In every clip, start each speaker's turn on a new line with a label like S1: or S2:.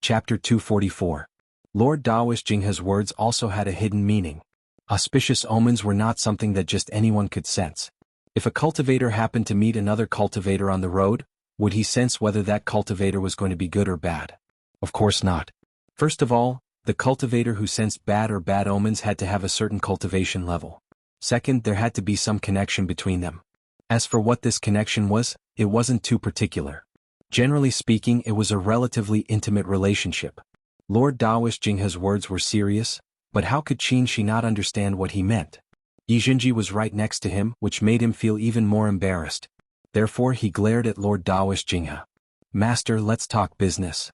S1: Chapter 244. Lord Dawish Jinghe's words also had a hidden meaning. Auspicious omens were not something that just anyone could sense. If a cultivator happened to meet another cultivator on the road, would he sense whether that cultivator was going to be good or bad? Of course not. First of all, the cultivator who sensed bad or bad omens had to have a certain cultivation level. Second, there had to be some connection between them. As for what this connection was, it wasn't too particular. Generally speaking, it was a relatively intimate relationship. Lord Dawish Jinghe's words were serious, but how could Qin Shi not understand what he meant? Yi Jinji was right next to him, which made him feel even more embarrassed. Therefore he glared at Lord Dawish Jinghe. "Master, let's talk business.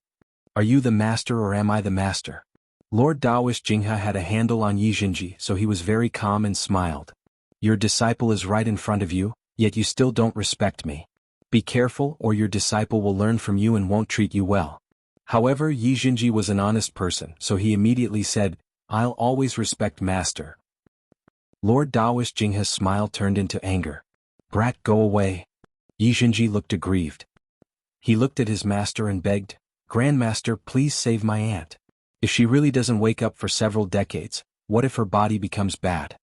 S1: Are you the master or am I the master?" Lord Dawish Jinghe had a handle on Yi Jinji, so he was very calm and smiled. "Your disciple is right in front of you, yet you still don't respect me. Be careful or your disciple will learn from you and won't treat you well." However, Yi Jinji was an honest person, so he immediately said, "I'll always respect master." Lord Dawish Jinghe's smile turned into anger. "Brat, go away." Yi Jinji looked aggrieved. He looked at his master and begged, "Grandmaster, please save my aunt. If she really doesn't wake up for several decades, what if her body becomes bad?"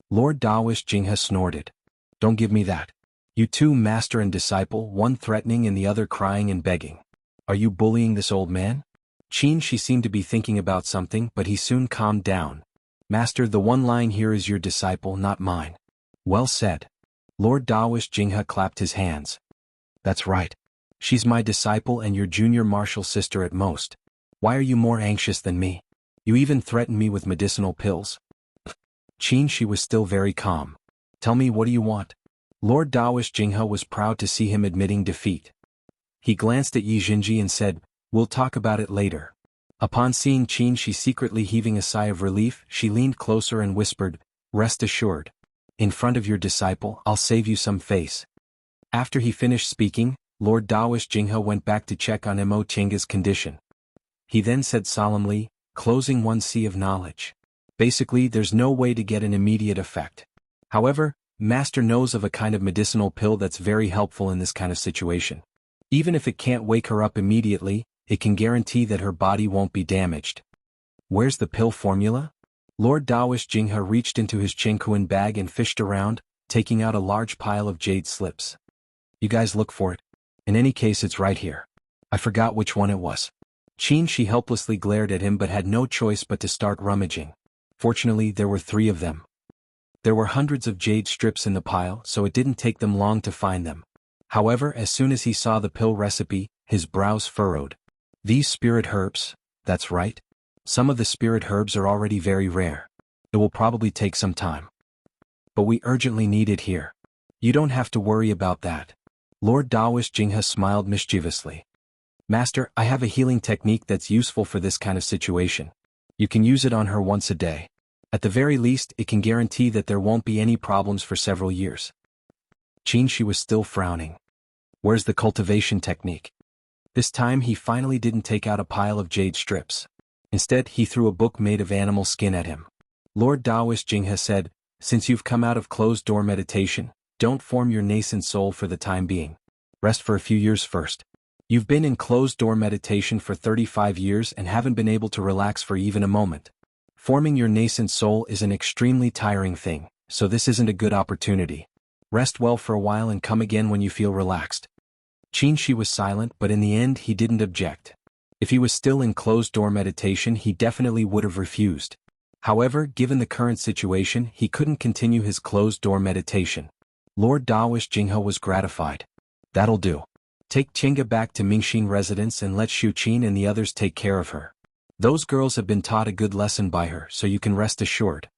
S1: Lord Dawish Jinghe snorted. "Don't give me that. You two, master and disciple, one threatening and the other crying and begging. Are you bullying this old man?" Qin Shi seemed to be thinking about something, but he soon calmed down. "Master, the one lying here is your disciple, not mine." "Well said." Lord Dawish Jinghe clapped his hands. "That's right. She's my disciple and your junior martial sister at most. Why are you more anxious than me? You even threatened me with medicinal pills." Qin Shi was still very calm. "Tell me, what do you want?" Lord Dawish Jinghe was proud to see him admitting defeat. He glanced at Yi Jinji and said, "We'll talk about it later." Upon seeing Qin Shi secretly heaving a sigh of relief, she leaned closer and whispered, "Rest assured. In front of your disciple, I'll save you some face." After he finished speaking, Lord Dawish Jinghe went back to check on Mo Tianga's condition. He then said solemnly, "Closing one sea of knowledge. Basically, there's no way to get an immediate effect. However, Master knows of a kind of medicinal pill that's very helpful in this kind of situation. Even if it can't wake her up immediately, it can guarantee that her body won't be damaged." "Where's the pill formula?" Lord Dawish Jinghe reached into his Chengkuan bag and fished around, taking out a large pile of jade slips. "You guys look for it. In any case, it's right here. I forgot which one it was." Qin Shi helplessly glared at him but had no choice but to start rummaging. Fortunately, there were 3 of them. There were hundreds of jade strips in the pile, so it didn't take them long to find them. However, as soon as he saw the pill recipe, his brows furrowed. "These spirit herbs, that's right. Some of the spirit herbs are already very rare. It will probably take some time. But we urgently need it here. You don't have to worry about that." Lord Dawish Jinghe smiled mischievously. "Master, I have a healing technique that's useful for this kind of situation. You can use it on her once a day. At the very least, it can guarantee that there won't be any problems for several years." Qin Shi was still frowning. "Where's the cultivation technique?" This time he finally didn't take out a pile of jade strips. Instead, he threw a book made of animal skin at him. Lord Dawish Jinghe said, "Since you've come out of closed-door meditation, don't form your nascent soul for the time being. Rest for a few years first. You've been in closed-door meditation for 35 years and haven't been able to relax for even a moment. Forming your nascent soul is an extremely tiring thing, so this isn't a good opportunity. Rest well for a while and come again when you feel relaxed." Qin Shi was silent, but in the end he didn't object. If he was still in closed-door meditation, he definitely would have refused. However, given the current situation, he couldn't continue his closed-door meditation. Lord Dawish Jinghe was gratified. "That'll do. Take Qingge back to Mingxin residence and let Shu Qin and the others take care of her. Those girls have been taught a good lesson by her, so you can rest assured."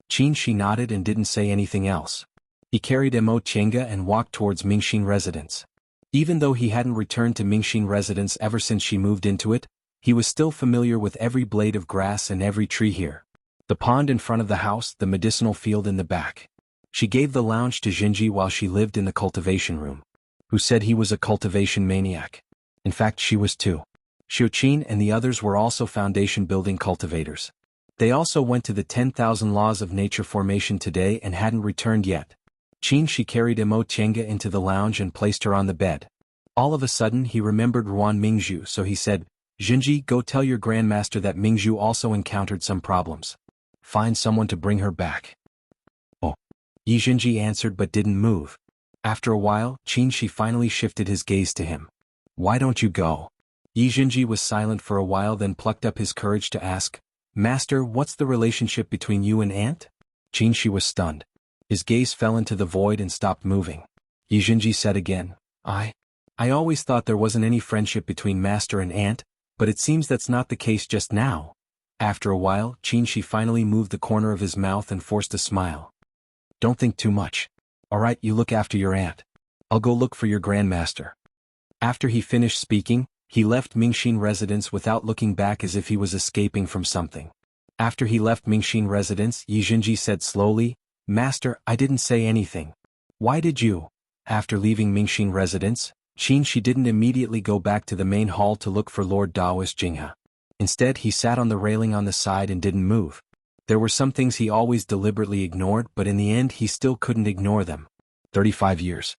S1: Qin Shi nodded and didn't say anything else. He carried Mo Tiange and walked towards Mingxin residence. Even though he hadn't returned to Mingxin residence ever since she moved into it, he was still familiar with every blade of grass and every tree here. The pond in front of the house, the medicinal field in the back. She gave the lounge to Jinji while she lived in the cultivation room. Who said he was a cultivation maniac? In fact, she was too. Shu Qin and the others were also foundation-building cultivators. They also went to the 10,000 Laws of Nature formation today and hadn't returned yet. Qin Shi carried Mo Tiange into the lounge and placed her on the bed. All of a sudden he remembered Ruan Mingzhu, so he said, Jinji, go tell your grandmaster that Mingzhu also encountered some problems. Find someone to bring her back. Oh. Yi Jinji answered but didn't move. After a while, Qin Shi finally shifted his gaze to him. Why don't you go? Yi Jinji was silent for a while, then plucked up his courage to ask, Master, what's the relationship between you and Aunt? Qin Shi was stunned. His gaze fell into the void and stopped moving. Yi Jinji said again, I always thought there wasn't any friendship between Master and Aunt, but it seems that's not the case just now. After a while, Qin Shi finally moved the corner of his mouth and forced a smile. Don't think too much. Alright, you look after your aunt. I'll go look for your grandmaster. After he finished speaking, he left Mingxin residence without looking back, as if he was escaping from something. After he left Mingxin residence, Yi Jinji said slowly, Master, I didn't say anything. Why did you? After leaving Mingxin residence, Qin Shi didn't immediately go back to the main hall to look for Lord Daoist Jinghe. Instead, he sat on the railing on the side and didn't move. There were some things he always deliberately ignored, but in the end he still couldn't ignore them. 35 years.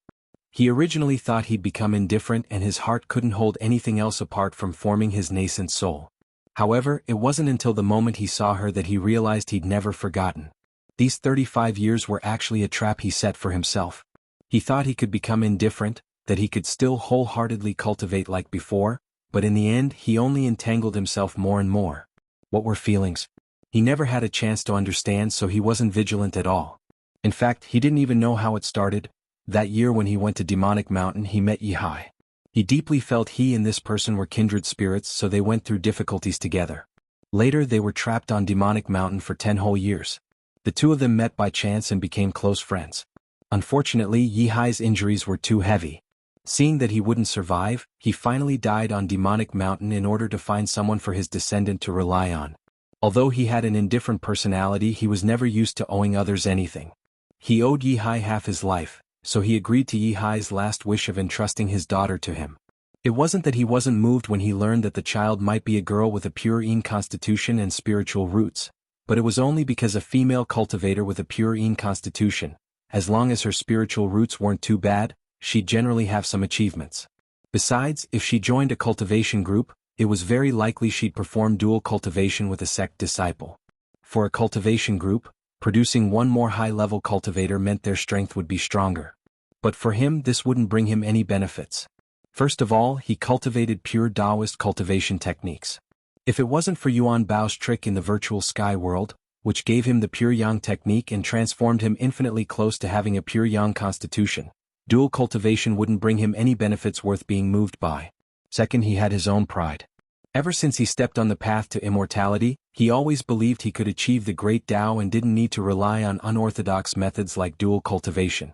S1: He originally thought he'd become indifferent and his heart couldn't hold anything else apart from forming his nascent soul. However, it wasn't until the moment he saw her that he realized he'd never forgotten. These 35 years were actually a trap he set for himself. He thought he could become indifferent, that he could still wholeheartedly cultivate like before, but in the end he only entangled himself more and more. What were feelings? He never had a chance to understand, so he wasn't vigilant at all. In fact, he didn't even know how it started. That year when he went to Demonic Mountain, he met Yihai. He deeply felt he and this person were kindred spirits, so they went through difficulties together. Later they were trapped on Demonic Mountain for 10 whole years. The two of them met by chance and became close friends. Unfortunately, Yihai's injuries were too heavy. Seeing that he wouldn't survive, he finally died on Demonic Mountain in order to find someone for his descendant to rely on. Although he had an indifferent personality, he was never used to owing others anything. He owed Yihai half his life, so he agreed to Yihai's last wish of entrusting his daughter to him. It wasn't that he wasn't moved when he learned that the child might be a girl with a pure Yin constitution and spiritual roots, but it was only because a female cultivator with a pure Yin constitution, as long as her spiritual roots weren't too bad, she'd generally have some achievements. Besides, if she joined a cultivation group, it was very likely she'd perform dual cultivation with a sect disciple. For a cultivation group, producing one more high-level cultivator meant their strength would be stronger. But for him, this wouldn't bring him any benefits. First of all, he cultivated pure Taoist cultivation techniques. If it wasn't for Yuan Bao's trick in the virtual sky world, which gave him the pure Yang technique and transformed him infinitely close to having a pure Yang constitution, dual cultivation wouldn't bring him any benefits worth being moved by. Second, he had his own pride. Ever since he stepped on the path to immortality, he always believed he could achieve the great Tao and didn't need to rely on unorthodox methods like dual cultivation.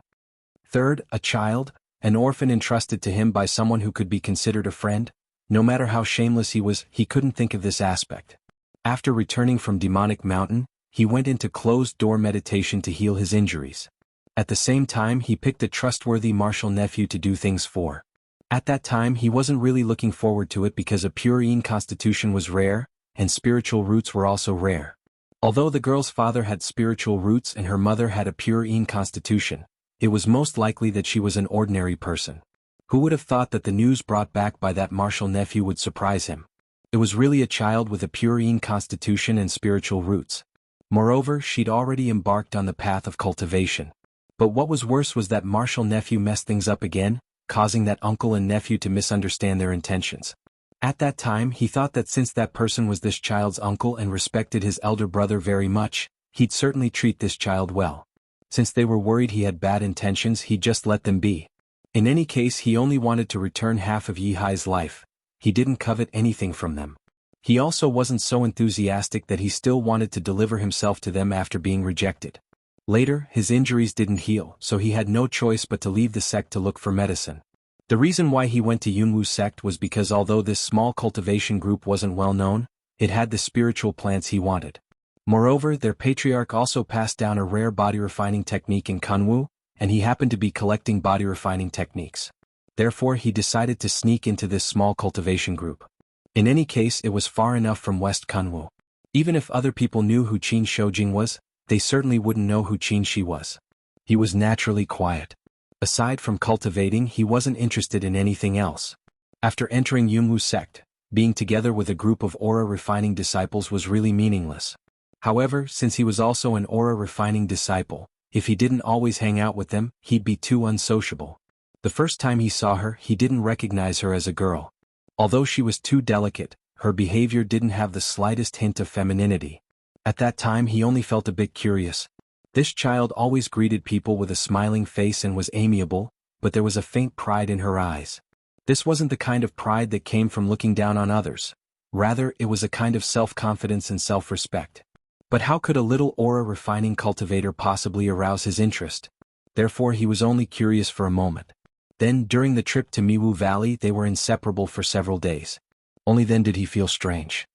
S1: Third, a child, an orphan entrusted to him by someone who could be considered a friend. No matter how shameless he was, he couldn't think of this aspect. After returning from Demonic Mountain, he went into closed-door meditation to heal his injuries. At the same time, he picked a trustworthy martial nephew to do things for. At that time, he wasn't really looking forward to it because a pure Yin constitution was rare, and spiritual roots were also rare. Although the girl's father had spiritual roots and her mother had a pure Yin constitution, it was most likely that she was an ordinary person. Who would have thought that the news brought back by that martial nephew would surprise him? It was really a child with a pure Yin constitution and spiritual roots. Moreover, she'd already embarked on the path of cultivation. But what was worse was that martial nephew messed things up again, causing that uncle and nephew to misunderstand their intentions. At that time, he thought that since that person was this child's uncle and respected his elder brother very much, he'd certainly treat this child well. Since they were worried he had bad intentions, he'd just let them be. In any case, he only wanted to return half of Yihai's life. He didn't covet anything from them. He also wasn't so enthusiastic that he still wanted to deliver himself to them after being rejected. Later, his injuries didn't heal, so he had no choice but to leave the sect to look for medicine. The reason why he went to Yunwu's sect was because although this small cultivation group wasn't well known, it had the spiritual plants he wanted. Moreover, their patriarch also passed down a rare body refining technique in Kunwu, and he happened to be collecting body refining techniques. Therefore, he decided to sneak into this small cultivation group. In any case, it was far enough from West Kunwu. Even if other people knew who Qin Shoujing was, they certainly wouldn't know who Qin Shi was. He was naturally quiet. Aside from cultivating, he wasn't interested in anything else. After entering Yunwu's sect, Being together with a group of aura-refining disciples was really meaningless. However, since he was also an aura-refining disciple, if he didn't always hang out with them, he'd be too unsociable. The first time he saw her, he didn't recognize her as a girl. Although she was too delicate, her behavior didn't have the slightest hint of femininity. At that time he only felt a bit curious. This child always greeted people with a smiling face and was amiable, but there was a faint pride in her eyes. This wasn't the kind of pride that came from looking down on others. Rather, it was a kind of self-confidence and self-respect. But how could a little aura-refining cultivator possibly arouse his interest? Therefore he was only curious for a moment. Then, during the trip to Miwu Valley, they were inseparable for several days. Only then did he feel strange.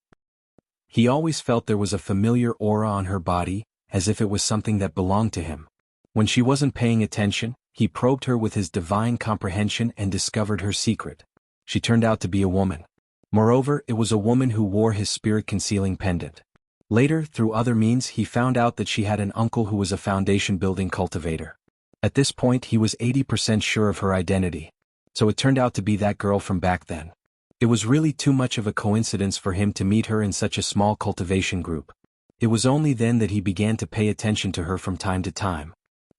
S1: He always felt there was a familiar aura on her body, as if it was something that belonged to him. When she wasn't paying attention, he probed her with his divine comprehension and discovered her secret. She turned out to be a woman. Moreover, it was a woman who wore his spirit-concealing pendant. Later, through other means, he found out that she had an uncle who was a foundation-building cultivator. At this point he was 80% sure of her identity. So it turned out to be that girl from back then. It was really too much of a coincidence for him to meet her in such a small cultivation group. It was only then that he began to pay attention to her from time to time.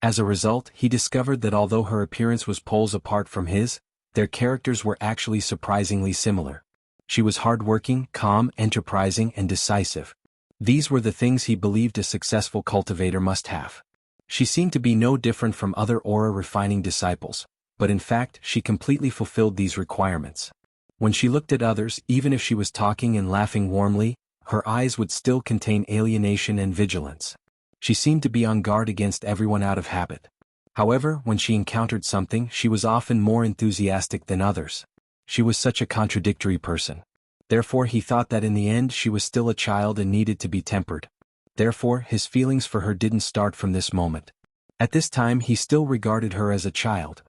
S1: As a result, he discovered that although her appearance was poles apart from his, their characters were actually surprisingly similar. She was hardworking, calm, enterprising, and decisive. These were the things he believed a successful cultivator must have. She seemed to be no different from other aura-refining disciples, but in fact she completely fulfilled these requirements. When she looked at others, even if she was talking and laughing warmly, her eyes would still contain alienation and vigilance. She seemed to be on guard against everyone out of habit. However, when she encountered something, she was often more enthusiastic than others. She was such a contradictory person. Therefore he thought that in the end she was still a child and needed to be tempered. Therefore, his feelings for her didn't start from this moment. At this time he still regarded her as a child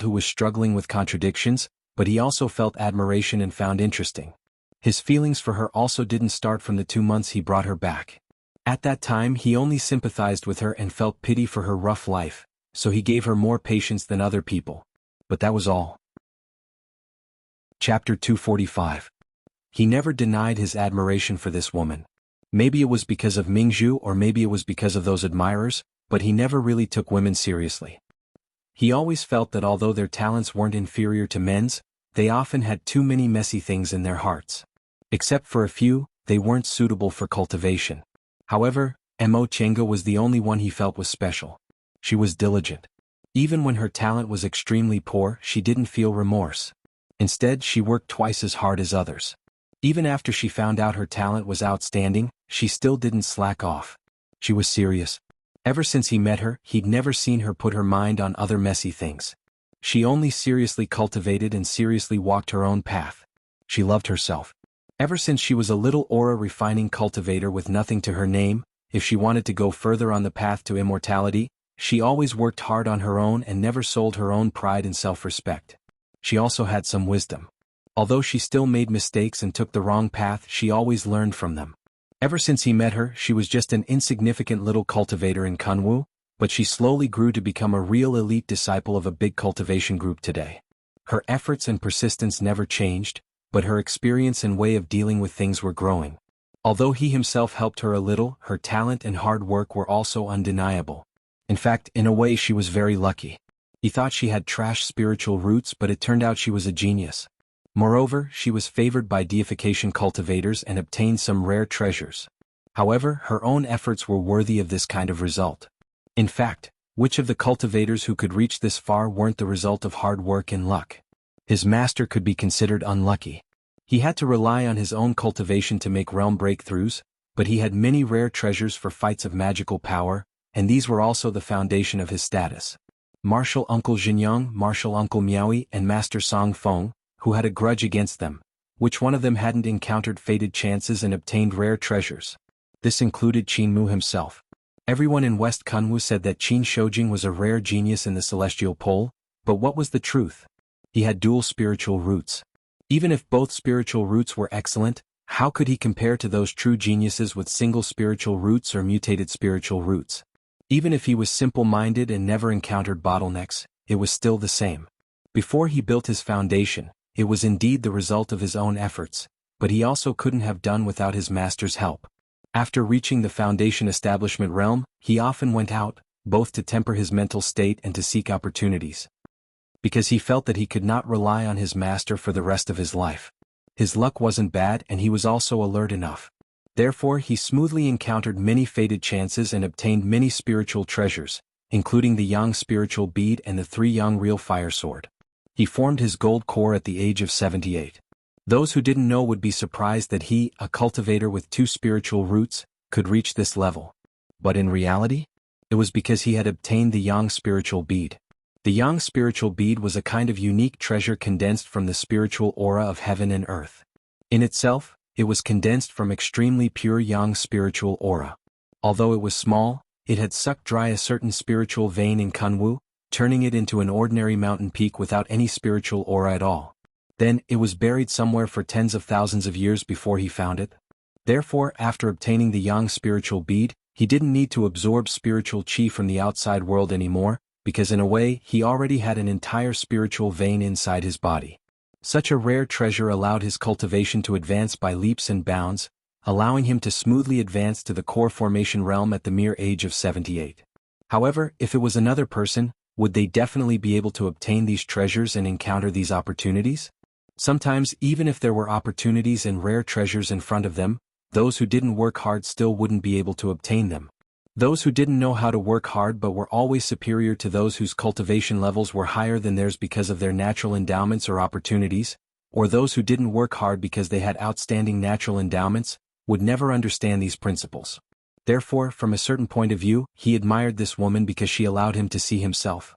S1: who was struggling with contradictions, but he also felt admiration and found interesting. His feelings for her also didn't start from the 2 months he brought her back. At that time he only sympathized with her and felt pity for her rough life, so he gave her more patience than other people. But that was all. Chapter 245. He never denied his admiration for this woman. Maybe it was because of Mingzhu or maybe it was because of those admirers, but he never really took women seriously. He always felt that although their talents weren't inferior to men's, they often had too many messy things in their hearts. Except for a few, they weren't suitable for cultivation. However, Mo Chenga was the only one he felt was special. She was diligent. Even when her talent was extremely poor, she didn't feel remorse. Instead, she worked twice as hard as others. Even after she found out her talent was outstanding, she still didn't slack off. She was serious. Ever since he met her, he'd never seen her put her mind on other messy things. She only seriously cultivated and seriously walked her own path. She loved herself. Ever since she was a little aura-refining cultivator with nothing to her name, if she wanted to go further on the path to immortality, she always worked hard on her own and never sold her own pride and self-respect. She also had some wisdom. Although she still made mistakes and took the wrong path, she always learned from them. Ever since he met her, she was just an insignificant little cultivator in Kunwu, but she slowly grew to become a real elite disciple of a big cultivation group today. Her efforts and persistence never changed, but her experience and way of dealing with things were growing. Although he himself helped her a little, her talent and hard work were also undeniable. In fact, in a way she was very lucky. He thought she had trash spiritual roots, but it turned out she was a genius. Moreover, she was favored by deification cultivators and obtained some rare treasures. However, her own efforts were worthy of this kind of result. In fact, which of the cultivators who could reach this far weren't the result of hard work and luck? His master could be considered unlucky. He had to rely on his own cultivation to make realm breakthroughs, but he had many rare treasures for fights of magical power, and these were also the foundation of his status. Martial Uncle Jinyang, Martial Uncle Miaoi, and Master Song Feng, who had a grudge against them. Which one of them hadn't encountered fated chances and obtained rare treasures? This included Qin Mu himself. Everyone in West Kunwu said that Qin Shoujing was a rare genius in the celestial pole, but what was the truth? He had dual spiritual roots. Even if both spiritual roots were excellent, how could he compare to those true geniuses with single spiritual roots or mutated spiritual roots? Even if he was simple-minded and never encountered bottlenecks, it was still the same. Before he built his foundation, It was indeed the result of his own efforts, but he also couldn't have done without his master's help. After reaching the Foundation establishment realm, he often went out, both to temper his mental state and to seek opportunities. Because he felt that he could not rely on his master for the rest of his life. His luck wasn't bad and he was also alert enough. Therefore he smoothly encountered many fated chances and obtained many spiritual treasures, including the Yang spiritual bead and the 3 Yang real fire sword. He formed his gold core at the age of 78. Those who didn't know would be surprised that he, a cultivator with 2 spiritual roots, could reach this level. But in reality, it was because he had obtained the Yang spiritual bead. The Yang spiritual bead was a kind of unique treasure condensed from the spiritual aura of heaven and earth. In itself, it was condensed from extremely pure Yang spiritual aura. Although it was small, it had sucked dry a certain spiritual vein in Kunwu, turning it into an ordinary mountain peak without any spiritual aura at all. Then, it was buried somewhere for tens of thousands of years before he found it. Therefore, after obtaining the Yang spiritual bead, he didn't need to absorb spiritual qi from the outside world anymore, because in a way, he already had an entire spiritual vein inside his body. Such a rare treasure allowed his cultivation to advance by leaps and bounds, allowing him to smoothly advance to the core formation realm at the mere age of 78. However, if it was another person, would they definitely be able to obtain these treasures and encounter these opportunities? Sometimes, even if there were opportunities and rare treasures in front of them, those who didn't work hard still wouldn't be able to obtain them. Those who didn't know how to work hard but were always superior to those whose cultivation levels were higher than theirs because of their natural endowments or opportunities, or those who didn't work hard because they had outstanding natural endowments, would never understand these principles. Therefore, from a certain point of view, he admired this woman because she allowed him to see himself.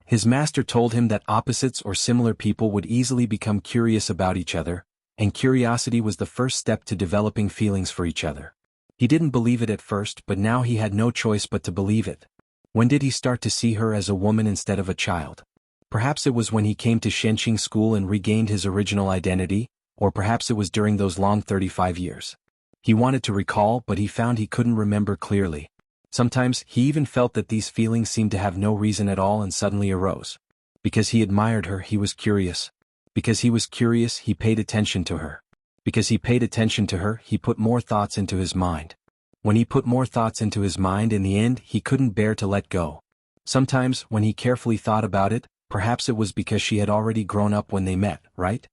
S1: His master told him that opposites or similar people would easily become curious about each other, and curiosity was the first step to developing feelings for each other. He didn't believe it at first, but now he had no choice but to believe it. When did he start to see her as a woman instead of a child? Perhaps it was when he came to Shenqing School and regained his original identity, or perhaps it was during those long 35 years. He wanted to recall, but he found he couldn't remember clearly. Sometimes, he even felt that these feelings seemed to have no reason at all and suddenly arose. Because he admired her, he was curious. Because he was curious, he paid attention to her. Because he paid attention to her, he put more thoughts into his mind. When he put more thoughts into his mind, in the end, he couldn't bear to let go. Sometimes, when he carefully thought about it, perhaps it was because she had already grown up when they met, right?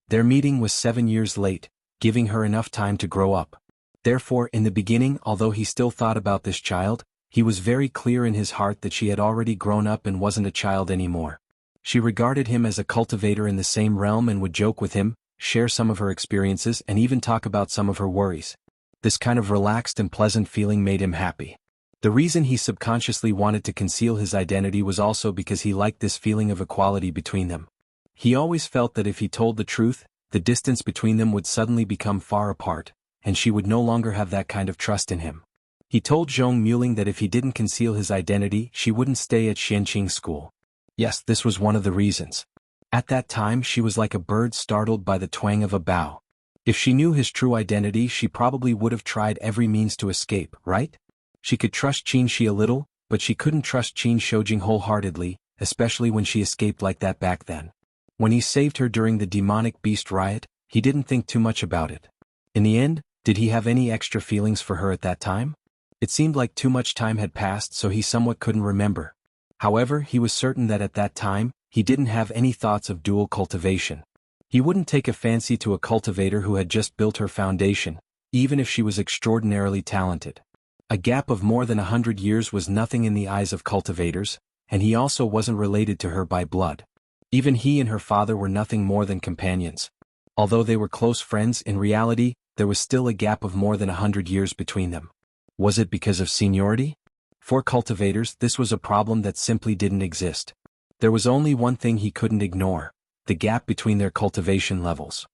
S1: Their meeting was 7 years late, giving her enough time to grow up. Therefore, in the beginning, although he still thought about this child, he was very clear in his heart that she had already grown up and wasn't a child anymore. She regarded him as a cultivator in the same realm and would joke with him, share some of her experiences and even talk about some of her worries. This kind of relaxed and pleasant feeling made him happy. The reason he subconsciously wanted to conceal his identity was also because he liked this feeling of equality between them. He always felt that if he told the truth, the distance between them would suddenly become far apart, and she would no longer have that kind of trust in him. He told Zhong Muling that if he didn't conceal his identity, she wouldn't stay at Shenqing School. Yes, this was one of the reasons. At that time she was like a bird startled by the twang of a bow. If she knew his true identity, she probably would have tried every means to escape, right? She could trust Qin Shi a little, but she couldn't trust Qin Shoujing wholeheartedly, especially when she escaped like that back then. When he saved her during the demonic beast riot, he didn't think too much about it. In the end, did he have any extra feelings for her at that time? It seemed like too much time had passed, so he somewhat couldn't remember. However, he was certain that at that time, he didn't have any thoughts of dual cultivation. He wouldn't take a fancy to a cultivator who had just built her foundation, even if she was extraordinarily talented. A gap of more than 100 years was nothing in the eyes of cultivators, and he also wasn't related to her by blood. Even he and her father were nothing more than companions. Although they were close friends, in reality, there was still a gap of more than 100 years between them. Was it because of seniority? For cultivators, this was a problem that simply didn't exist. There was only one thing he couldn't ignore: the gap between their cultivation levels.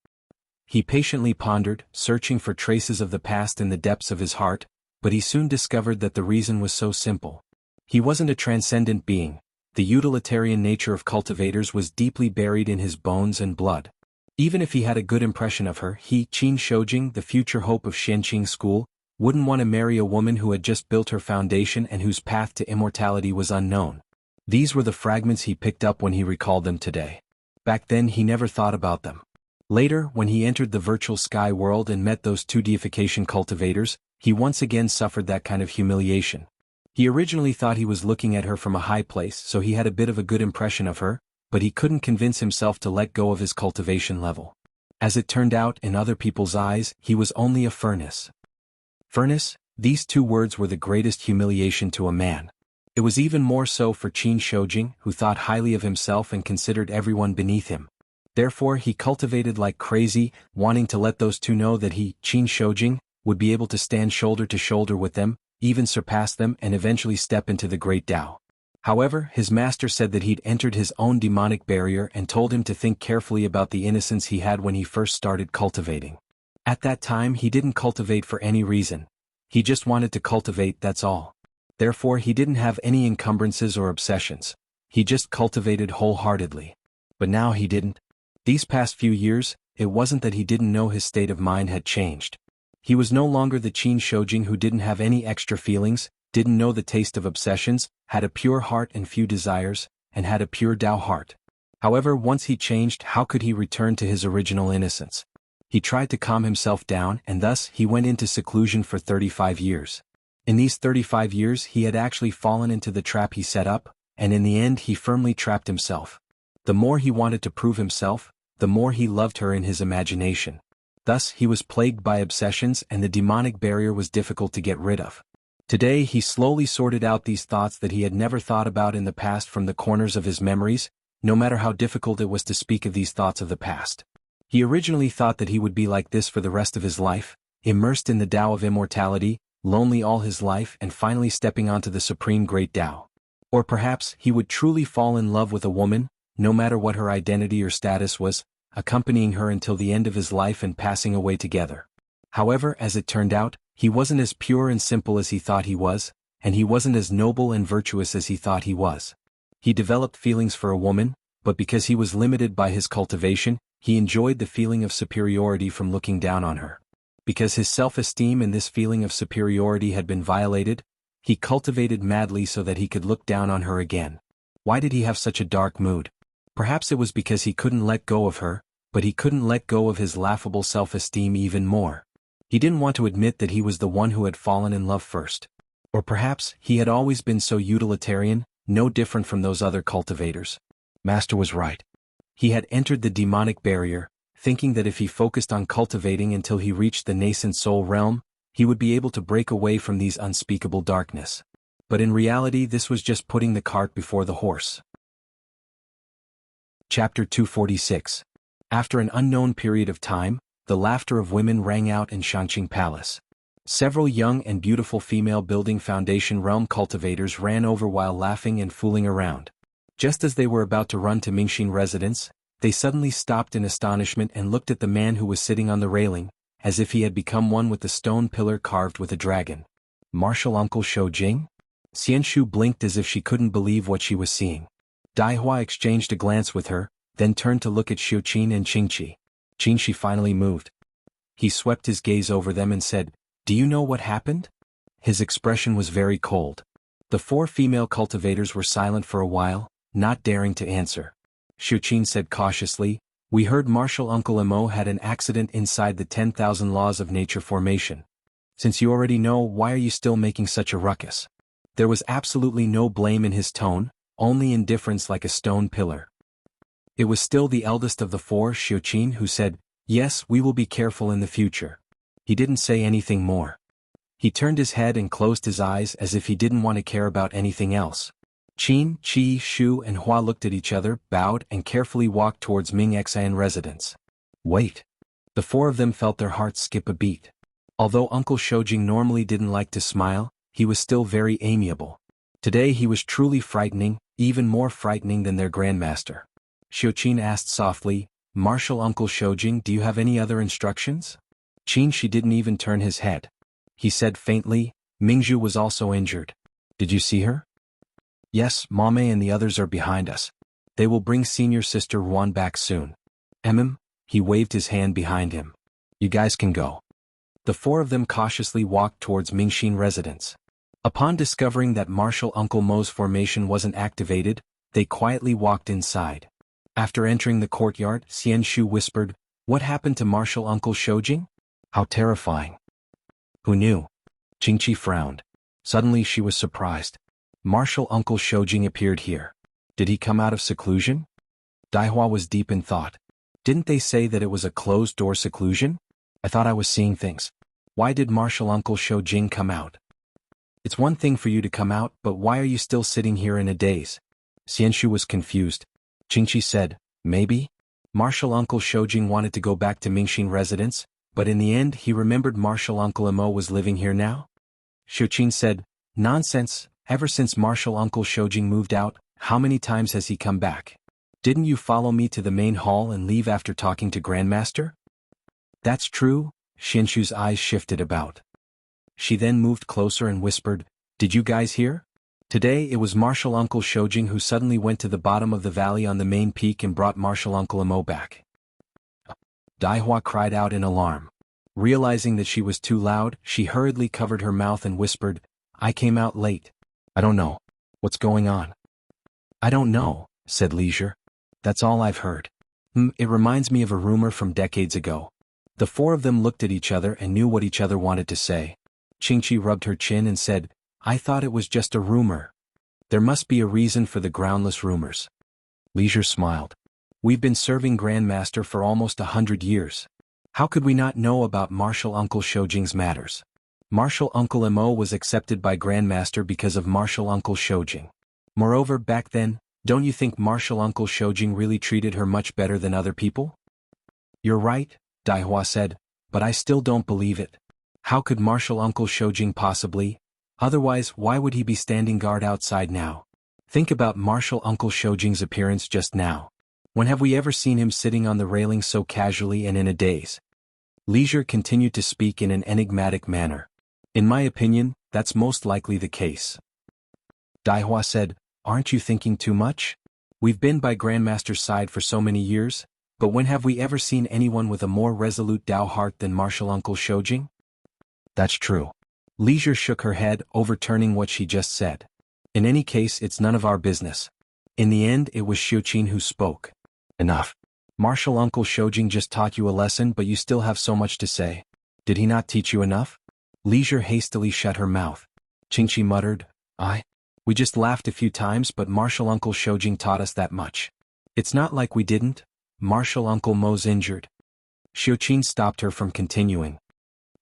S1: He patiently pondered, searching for traces of the past in the depths of his heart, but he soon discovered that the reason was so simple. He wasn't a transcendent being. The utilitarian nature of cultivators was deeply buried in his bones and blood. Even if he had a good impression of her, he, Qin Shoujing, the future hope of Shenqing School, wouldn't want to marry a woman who had just built her foundation and whose path to immortality was unknown. These were the fragments he picked up when he recalled them today. Back then he never thought about them. Later, when he entered the virtual sky world and met those two deification cultivators, he once again suffered that kind of humiliation. He originally thought he was looking at her from a high place, so he had a bit of a good impression of her, but he couldn't convince himself to let go of his cultivation level. As it turned out, in other people's eyes, he was only a furnace. Furnace, these two words were the greatest humiliation to a man. It was even more so for Qin Shoujing, who thought highly of himself and considered everyone beneath him. Therefore he cultivated like crazy, wanting to let those two know that he, Qin Shoujing, would be able to stand shoulder to shoulder with them, even surpass them and eventually step into the great Tao. However, his master said that he'd entered his own demonic barrier and told him to think carefully about the innocence he had when he first started cultivating. At that time he didn't cultivate for any reason. He just wanted to cultivate, that's all. Therefore he didn't have any encumbrances or obsessions. He just cultivated wholeheartedly. But now he didn't. These past few years, it wasn't that he didn't know his state of mind had changed. He was no longer the Qin Shoujing who didn't have any extra feelings, didn't know the taste of obsessions, had a pure heart and few desires, and had a pure Tao heart. However, once he changed, how could he return to his original innocence? He tried to calm himself down and thus he went into seclusion for 35 years. In these 35 years he had actually fallen into the trap he set up, and in the end he firmly trapped himself. The more he wanted to prove himself, the more he loved her in his imagination. Thus he was plagued by obsessions and the demonic barrier was difficult to get rid of. Today he slowly sorted out these thoughts that he had never thought about in the past from the corners of his memories, no matter how difficult it was to speak of these thoughts of the past. He originally thought that he would be like this for the rest of his life, immersed in the Tao of immortality, lonely all his life and finally stepping onto the supreme great Tao. Or perhaps he would truly fall in love with a woman, no matter what her identity or status was, accompanying her until the end of his life and passing away together. However, as it turned out, he wasn't as pure and simple as he thought he was, and he wasn't as noble and virtuous as he thought he was. He developed feelings for a woman, but because he was limited by his cultivation, he enjoyed the feeling of superiority from looking down on her. Because his self-esteem and this feeling of superiority had been violated, he cultivated madly so that he could look down on her again. Why did he have such a dark mood? Perhaps it was because he couldn't let go of her, but he couldn't let go of his laughable self-esteem even more. He didn't want to admit that he was the one who had fallen in love first. Or perhaps he had always been so utilitarian, no different from those other cultivators. Master was right. He had entered the demonic barrier, thinking that if he focused on cultivating until he reached the nascent soul realm, he would be able to break away from these unspeakable darkness. But in reality this was just putting the cart before the horse. Chapter 246. After an unknown period of time, the laughter of women rang out in Shangqing Palace. Several young and beautiful female building foundation realm cultivators ran over while laughing and fooling around. Just as they were about to run to Mingxin residence, they suddenly stopped in astonishment and looked at the man who was sitting on the railing, as if he had become one with the stone pillar carved with a dragon. Martial Uncle Shoujing? Xianshu blinked as if she couldn't believe what she was seeing. Daihua exchanged a glance with her, then turned to look at Xiuqin and Qingqi. Qingqi finally moved. He swept his gaze over them and said, "Do you know what happened?" His expression was very cold. The four female cultivators were silent for a while, not daring to answer. Xiuqin said cautiously, "We heard Martial Uncle Emo had an accident inside the 10,000 laws of nature formation. Since you already know, why are you still making such a ruckus?" There was absolutely no blame in his tone, only indifference like a stone pillar. It was still the eldest of the four, Xiuqin, who said, "Yes, we will be careful in the future." He didn't say anything more. He turned his head and closed his eyes as if he didn't want to care about anything else. Qin, Qi, Shu and Hua looked at each other, bowed and carefully walked towards Ming Xian residence. Wait. The four of them felt their hearts skip a beat. Although Uncle Shoujing normally didn't like to smile, he was still very amiable. Today he was truly frightening, even more frightening than their grandmaster. Xiuqin asked softly, "Martial Uncle Shoujing, do you have any other instructions?" Qin didn't even turn his head. He said faintly, "Mingzhu was also injured. Did you see her?" "Yes, Mame and the others are behind us. They will bring senior sister Ruan back soon." He waved his hand behind him. "You guys can go." The four of them cautiously walked towards Mingxin residence. Upon discovering that Martial Uncle Mo's formation wasn't activated, they quietly walked inside. After entering the courtyard, Xian Shu whispered, "What happened to Martial Uncle Shoujing? How terrifying." "Who knew?" Qingqi frowned. Suddenly she was surprised. Martial Uncle Shoujing appeared here. Did he come out of seclusion? Daihua was deep in thought. Didn't they say that it was a closed-door seclusion? I thought I was seeing things. Why did Martial Uncle Shoujing come out? It's one thing for you to come out, but why are you still sitting here in a daze? Xianshu was confused. Qingqi said, "Maybe?" Martial Uncle Shoujing wanted to go back to Mingxin residence, but in the end he remembered Martial Uncle Emo was living here now. Xiuqin said, "Nonsense, ever since Martial Uncle Shoujing moved out, how many times has he come back? Didn't you follow me to the main hall and leave after talking to Grandmaster?" "That's true." Xianshu's eyes shifted about. She then moved closer and whispered, "Did you guys hear? Today it was Martial Uncle Shoujing who suddenly went to the bottom of the valley on the main peak and brought Martial Uncle Emo back." Daihua cried out in alarm. Realizing that she was too loud, she hurriedly covered her mouth and whispered, "I came out late. I don't know. What's going on?" "I don't know," said Leisure. "That's all I've heard. It reminds me of a rumor from decades ago." The four of them looked at each other and knew what each other wanted to say. Qingqi rubbed her chin and said, "I thought it was just a rumor. There must be a reason for the groundless rumors." Leisure smiled. "We've been serving Grandmaster for almost 100 years. How could we not know about Martial Uncle Shoujing's matters? Martial Uncle Emo was accepted by Grandmaster because of Martial Uncle Shoujing. Moreover, back then, don't you think Martial Uncle Shoujing really treated her much better than other people?" "You're right," Daihua said, "but I still don't believe it. How could Martial Uncle Shoujing possibly? Otherwise, why would he be standing guard outside now? Think about Martial Uncle Shoujing's appearance just now. When have we ever seen him sitting on the railing so casually and in a daze?" Leisure continued to speak in an enigmatic manner. "In my opinion, that's most likely the case." Daihua said, "Aren't you thinking too much? We've been by Grandmaster's side for so many years, but when have we ever seen anyone with a more resolute Dao heart than Martial Uncle Shoujing?" "That's true." Leisure shook her head, overturning what she just said. "In any case, it's none of our business." In the end, it was Xiuqin who spoke. "Enough. Martial Uncle Shoujing just taught you a lesson, but you still have so much to say. Did he not teach you enough?" Leisure hastily shut her mouth. Qingqi muttered, We just laughed a few times, but Martial Uncle Shoujing taught us that much. It's not like we didn't. Martial Uncle Mo's injured." Xiuqin stopped her from continuing.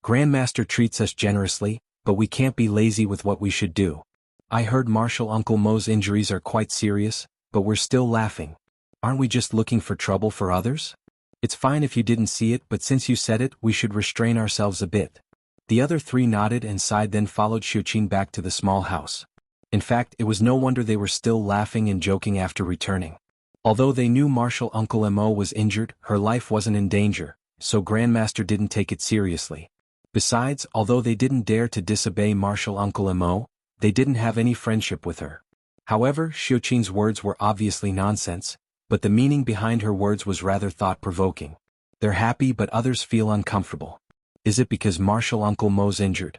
S1: "Grandmaster treats us generously, but we can't be lazy with what we should do. I heard Martial Uncle Mo's injuries are quite serious, but we're still laughing. Aren't we just looking for trouble for others? It's fine if you didn't see it, but since you said it, we should restrain ourselves a bit." The other three nodded and sighed, then followed Xiuqin back to the small house. In fact, it was no wonder they were still laughing and joking after returning. Although they knew Martial Uncle Emo was injured, her life wasn't in danger, so Grandmaster didn't take it seriously. Besides, although they didn't dare to disobey Martial Uncle Emo, they didn't have any friendship with her. However, Xiuqin's words were obviously nonsense, but the meaning behind her words was rather thought-provoking. They're happy but others feel uncomfortable. Is it because Martial Uncle Mo's injured?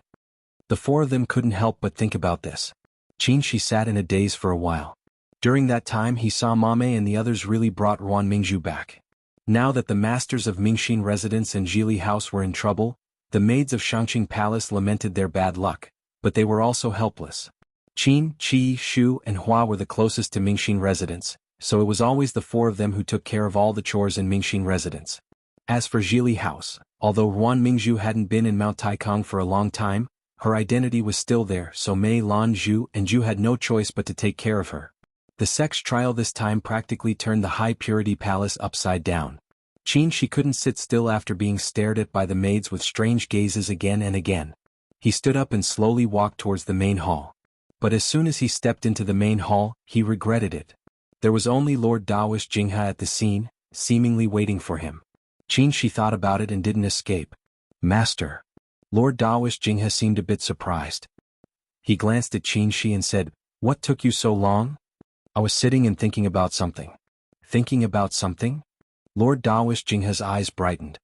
S1: The four of them couldn't help but think about this. Qingqi sat in a daze for a while. During that time he saw Mame and the others really brought Ruan Mingzhu back. Now that the masters of Mingxin residence and Jili House were in trouble, the maids of Shangqing Palace lamented their bad luck, but they were also helpless. Qin, Qi, Shu, and Hua were the closest to Mingxin residence, so it was always the four of them who took care of all the chores in Mingxin residence. As for Jili House, although Ruan Mingzhu hadn't been in Mount Taikong for a long time, her identity was still there, so Mei Lan Zhu and Zhu had no choice but to take care of her. The sex trial this time practically turned the high-purity palace upside down. Qin she couldn't sit still after being stared at by the maids with strange gazes again and again. He stood up and slowly walked towards the main hall. But as soon as he stepped into the main hall, he regretted it. There was only Lord Daoist Jingha at the scene, seemingly waiting for him. Qin she thought about it and didn't escape. "Master." Lord Daoist Jingha seemed a bit surprised. He glanced at Qin Shi and said, "What took you so long?" "I was sitting and thinking about something." "Thinking about something?" Lord Daoist Jingha's eyes brightened.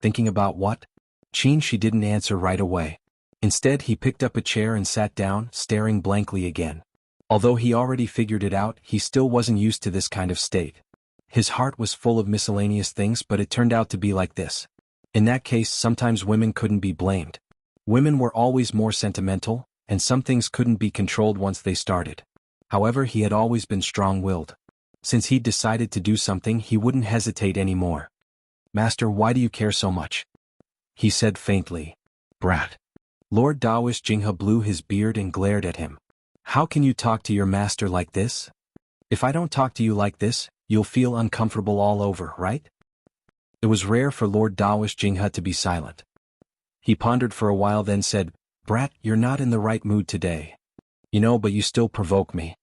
S1: "Thinking about what?" Qin Shi didn't answer right away. Instead he picked up a chair and sat down, staring blankly again. Although he already figured it out, he still wasn't used to this kind of state. His heart was full of miscellaneous things, but it turned out to be like this. In that case, sometimes women couldn't be blamed. Women were always more sentimental, and some things couldn't be controlled once they started. However, he had always been strong-willed. Since he'd decided to do something, he wouldn't hesitate anymore. "Master, why do you care so much?" he said faintly. "Brat." Lord Dawish Jinghe blew his beard and glared at him. "How can you talk to your master like this? If I don't talk to you like this, you'll feel uncomfortable all over, right?" It was rare for Lord Dawish Jinghe to be silent. He pondered for a while, then said, "Brat, you're not in the right mood today. But you still provoke me."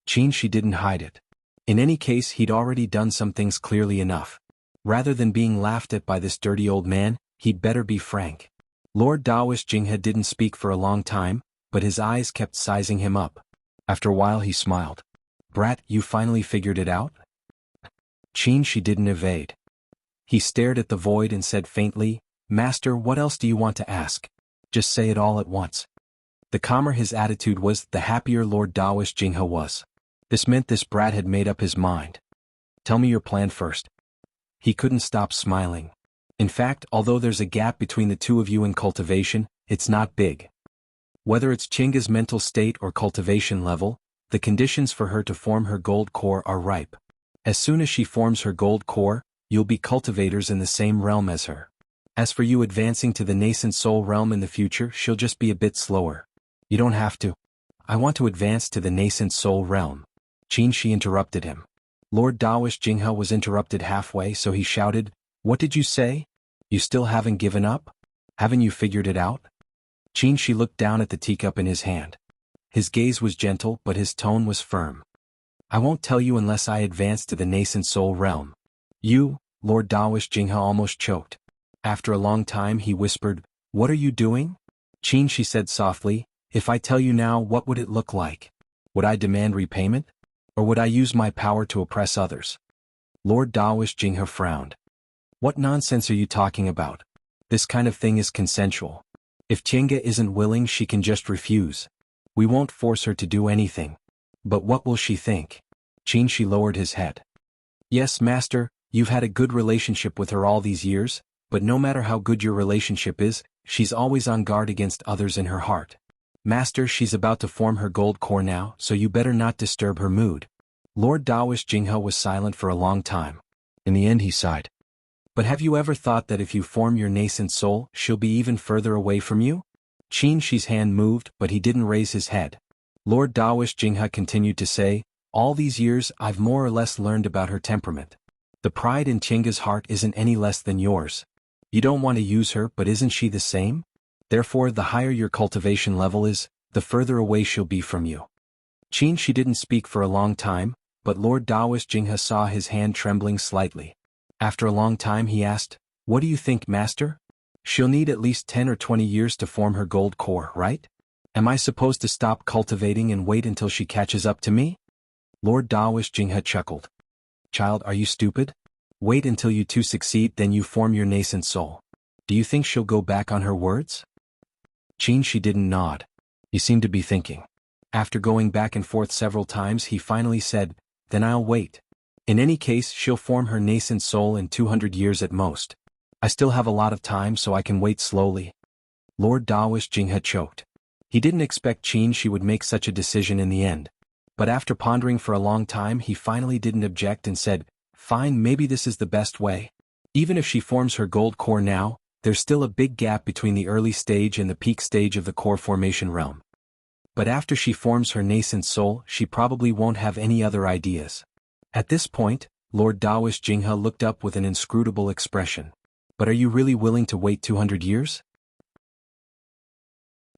S1: She didn't hide it. In any case, he'd already done some things clearly enough. Rather than being laughed at by this dirty old man, he'd better be frank. Lord Dawish Jinghe didn't speak for a long time, but his eyes kept sizing him up. After a while he smiled. "Brat, you finally figured it out?" She didn't evade. He stared at the void and said faintly, "Master, what else do you want to ask? Just say it all at once." The calmer his attitude was, the happier Lord Dawish Jinghe was. This meant this brat had made up his mind. "Tell me your plan first." He couldn't stop smiling. "In fact, although there's a gap between the two of you in cultivation, it's not big. Whether it's Chinga's mental state or cultivation level, the conditions for her to form her gold core are ripe. As soon as she forms her gold core, you'll be cultivators in the same realm as her. As for you advancing to the nascent soul realm in the future, she'll just be a bit slower. You don't have to." "I want to advance to the nascent soul realm." She interrupted him. Lord Dawish Jinghe was interrupted halfway, so he shouted, "What did you say? You still haven't given up? Haven't you figured it out?" She looked down at the teacup in his hand. His gaze was gentle, but his tone was firm. "I won't tell you unless I advance to the nascent soul realm." "You?" Lord Dawish Jinghe almost choked. After a long time he whispered, "What are you doing?" She said softly, "If I tell you now, what would it look like? Would I demand repayment? Or would I use my power to oppress others?" Lord Dawish Jinghe frowned. "What nonsense are you talking about? This kind of thing is consensual. If Chinga isn't willing, she can just refuse. We won't force her to do anything. But what will she think?" She lowered his head. "Yes, master, you've had a good relationship with her all these years, but no matter how good your relationship is, she's always on guard against others in her heart. Master, she's about to form her gold core now, so you better not disturb her mood." Lord Dawish Jinghe was silent for a long time. In the end he sighed. "But have you ever thought that if you form your nascent soul, she'll be even further away from you?" Shi's hand moved, but he didn't raise his head. Lord Dawish Jinghe continued to say, "All these years I've more or less learned about her temperament. The pride in Chinga's heart isn't any less than yours. You don't want to use her, but isn't she the same? Therefore, the higher your cultivation level is, the further away she'll be from you." She didn't speak for a long time, but Lord Dawish Jinghe saw his hand trembling slightly. After a long time he asked, "What do you think, master? She'll need at least 10 or 20 years to form her gold core, right? Am I supposed to stop cultivating and wait until she catches up to me?" Lord Dawish Jinghe chuckled. "Child, are you stupid? Wait until you two succeed, then you form your nascent soul. Do you think she'll go back on her words?" She didn't nod. He seemed to be thinking. After going back and forth several times he finally said, "Then I'll wait. In any case, she'll form her nascent soul in 200 years at most. I still have a lot of time, so I can wait slowly." Lord Dawish Jinghe choked. He didn't expect she would make such a decision in the end. But after pondering for a long time he finally didn't object and said, "Fine, maybe this is the best way. Even if she forms her gold core now, there's still a big gap between the early stage and the peak stage of the core formation realm. But after she forms her nascent soul, she probably won't have any other ideas." At this point, Lord Dawish Jinghe looked up with an inscrutable expression. "But are you really willing to wait 200 years?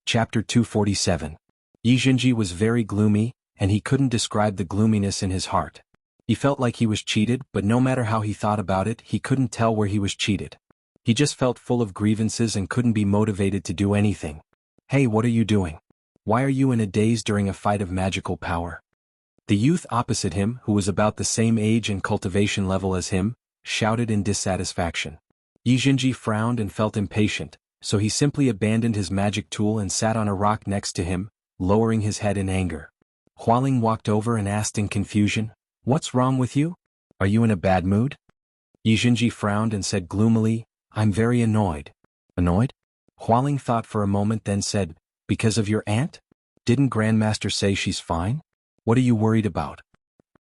S1: Chapter 247. Yijinji was very gloomy, and he couldn't describe the gloominess in his heart. He felt like he was cheated, but no matter how he thought about it, he couldn't tell where he was cheated. He just felt full of grievances and couldn't be motivated to do anything. "Hey, what are you doing? Why are you in a daze during a fight of magical power?" The youth opposite him, who was about the same age and cultivation level as him, shouted in dissatisfaction. Yijinji frowned and felt impatient, so he simply abandoned his magic tool and sat on a rock next to him, lowering his head in anger. Hualing walked over and asked in confusion, "What's wrong with you? Are you in a bad mood? Yi Jinji frowned and said gloomily, I'm very annoyed. Annoyed? Hualing thought for a moment then said, because of your aunt? Didn't Grandmaster say she's fine? What are you worried about?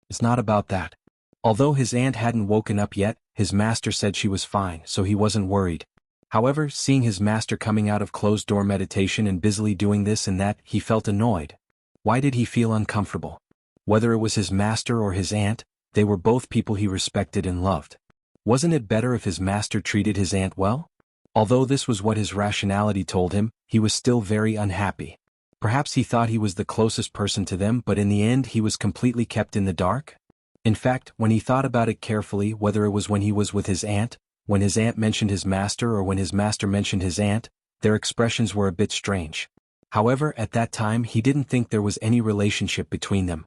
S1: It's not about that. Although his aunt hadn't woken up yet, his master said she was fine, so he wasn't worried. However, seeing his master coming out of closed-door meditation and busily doing this and that, he felt annoyed. Why did he feel uncomfortable? Whether it was his master or his aunt, they were both people he respected and loved. Wasn't it better if his master treated his aunt well? Although this was what his rationality told him, he was still very unhappy. Perhaps he thought he was the closest person to them, but in the end he was completely kept in the dark? In fact, when he thought about it carefully, whether it was when he was with his aunt, when his aunt mentioned his master or when his master mentioned his aunt, their expressions were a bit strange. However, at that time he didn't think there was any relationship between them.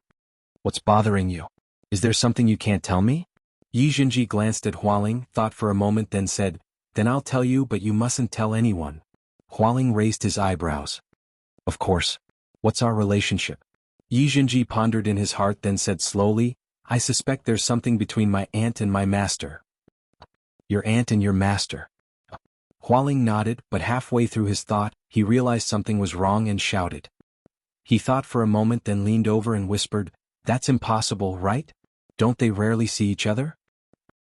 S1: What's bothering you? Is there something you can't tell me? Yi Jinji glanced at Hualing, thought for a moment then said, then I'll tell you, but you mustn't tell anyone. Hualing raised his eyebrows. Of course. What's our relationship? Yi Jinji pondered in his heart then said slowly, I suspect there's something between my aunt and my master. Your aunt and your master. Hualing nodded, but halfway through his thought, he realized something was wrong and shouted. He thought for a moment then leaned over and whispered, that's impossible, right? Don't they rarely see each other?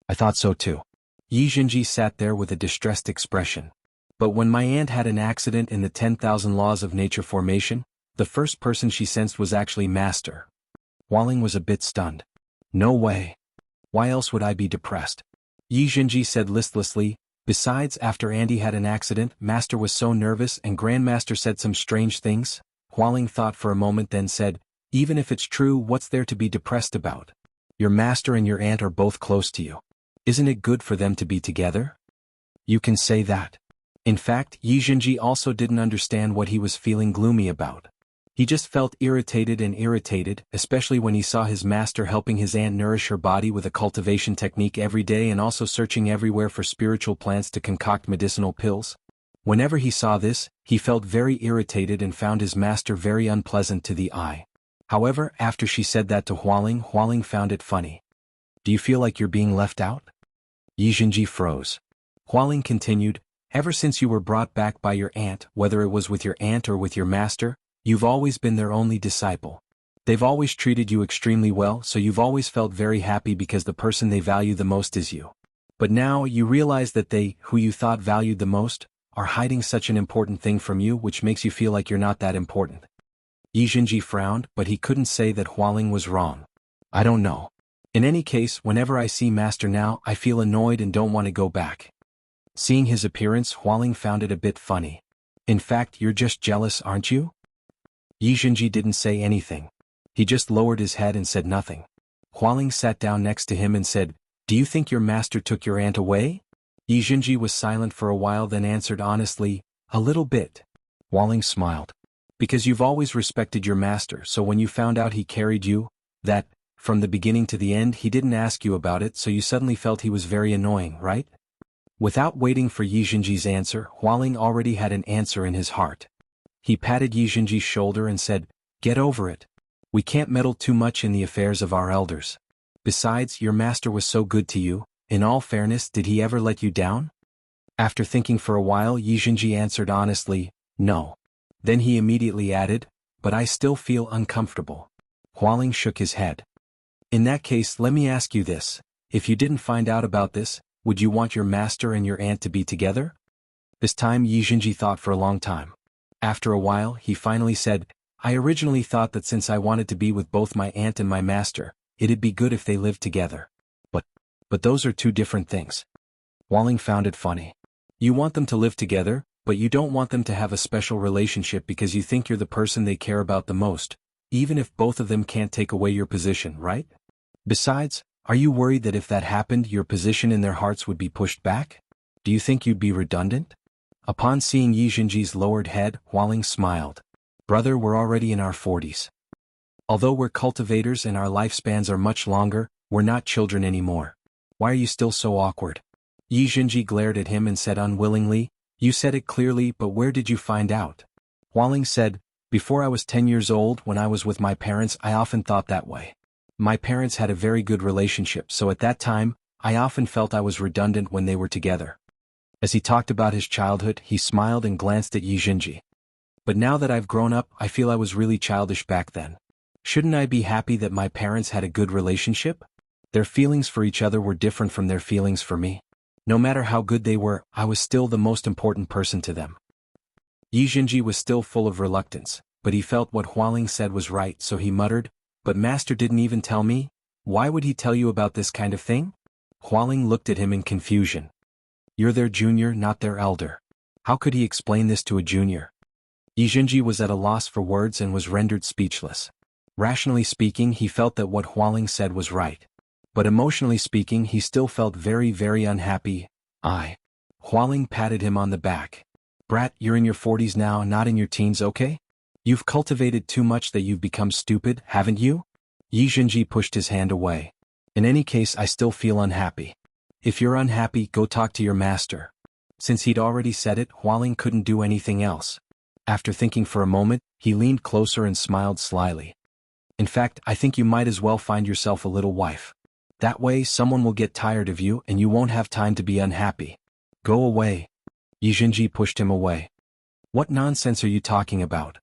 S1: I thought so too. Yi Jinji sat there with a distressed expression. But when my aunt had an accident in the 10,000 laws of nature formation, the first person she sensed was actually master. Hualing was a bit stunned. No way. Why else would I be depressed? Yi Jinji said listlessly, besides after Andy had an accident, master was so nervous and grandmaster said some strange things. Hualing thought for a moment then said, even if it's true, what's there to be depressed about? Your master and your aunt are both close to you. Isn't it good for them to be together? You can say that. In fact, Yi Jinji also didn't understand what he was feeling gloomy about. He just felt irritated, especially when he saw his master helping his aunt nourish her body with a cultivation technique every day and also searching everywhere for spiritual plants to concoct medicinal pills. Whenever he saw this, he felt very irritated and found his master very unpleasant to the eye. However, after she said that to Hualing found it funny. Do you feel like you're being left out? Yi Jinji froze. Hualing continued, ever since you were brought back by your aunt, whether it was with your aunt or with your master, you've always been their only disciple. They've always treated you extremely well, so you've always felt very happy because the person they value the most is you. But now you realize that they, who you thought valued the most, are hiding such an important thing from you, which makes you feel like you're not that important. Yi Jinji frowned, but he couldn't say that Hualing was wrong. I don't know. In any case, whenever I see master now, I feel annoyed and don't want to go back. Seeing his appearance, Hualing found it a bit funny. In fact, you're just jealous, aren't you? Yi Jinji didn't say anything. He just lowered his head and said nothing. Hualing sat down next to him and said, do you think your master took your aunt away? Yi Jinji was silent for a while then answered honestly, a little bit. Hualing smiled. Because you've always respected your master, so when you found out he carried you, that, from the beginning to the end he didn't ask you about it, so you suddenly felt he was very annoying, right? Without waiting for Yi Jinji's answer, Hualing already had an answer in his heart. He patted Yi Jinji's shoulder and said, get over it. We can't meddle too much in the affairs of our elders. Besides, your master was so good to you, in all fairness, did he ever let you down? After thinking for a while, Yi Jinji answered honestly, no. Then he immediately added, but I still feel uncomfortable. Hualing shook his head. In that case, let me ask you this. If you didn't find out about this, would you want your master and your aunt to be together? This time Yi Jinji thought for a long time. After a while, he finally said, I originally thought that since I wanted to be with both my aunt and my master, it'd be good if they lived together. But those are two different things. Hualing found it funny. You want them to live together, but you don't want them to have a special relationship because you think you're the person they care about the most, even if both of them can't take away your position, right? Besides, are you worried that if that happened, your position in their hearts would be pushed back? Do you think you'd be redundant? Upon seeing Yi Jinji's lowered head, Hualing smiled. Brother, we're already in our 40s. Although we're cultivators and our lifespans are much longer, we're not children anymore. Why are you still so awkward? Yi Jinji glared at him and said unwillingly, you said it clearly, but where did you find out? Hualing said, before I was 10 years old, when I was with my parents, I often thought that way. My parents had a very good relationship, so at that time, I often felt I was redundant when they were together. As he talked about his childhood, he smiled and glanced at Yi Jinji. But now that I've grown up, I feel I was really childish back then. Shouldn't I be happy that my parents had a good relationship? Their feelings for each other were different from their feelings for me. No matter how good they were, I was still the most important person to them. Yi Jinji was still full of reluctance, but he felt what Hualing said was right, so he muttered, "But Master didn't even tell me? Why would he tell you about this kind of thing?" Hualing looked at him in confusion. "You're their junior, not their elder. How could he explain this to a junior?" Yi Jinji was at a loss for words and was rendered speechless. Rationally speaking, he felt that what Hualing said was right. But emotionally speaking, he still felt very, very unhappy. Hualing patted him on the back. "Brat, you're in your 40s now, not in your teens, okay? You've cultivated too much that you've become stupid, haven't you?" Yi Jinji pushed his hand away. "In any case, I still feel unhappy. If you're unhappy, go talk to your master." Since he'd already said it, Hualing couldn't do anything else. After thinking for a moment, he leaned closer and smiled slyly. "In fact, I think you might as well find yourself a little wife. That way, someone will get tired of you and you won't have time to be unhappy. Go away." Yi Jinji pushed him away. "What nonsense are you talking about?"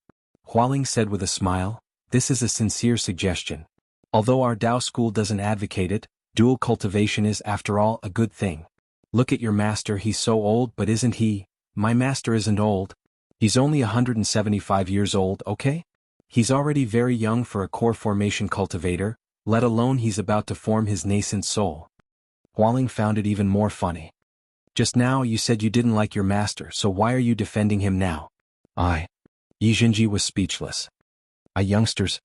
S1: Hualing said with a smile. "This is a sincere suggestion. Although our Tao school doesn't advocate it, dual cultivation is, after all, a good thing. Look at your master, he's so old, but isn't he? My master isn't old. He's only 175 years old, okay? He's already very young for a core formation cultivator, let alone he's about to form his nascent soul." Hualing found it even more funny. "Just now you said you didn't like your master, so why are you defending him now?" Yi Jinji was speechless. "Youngsters."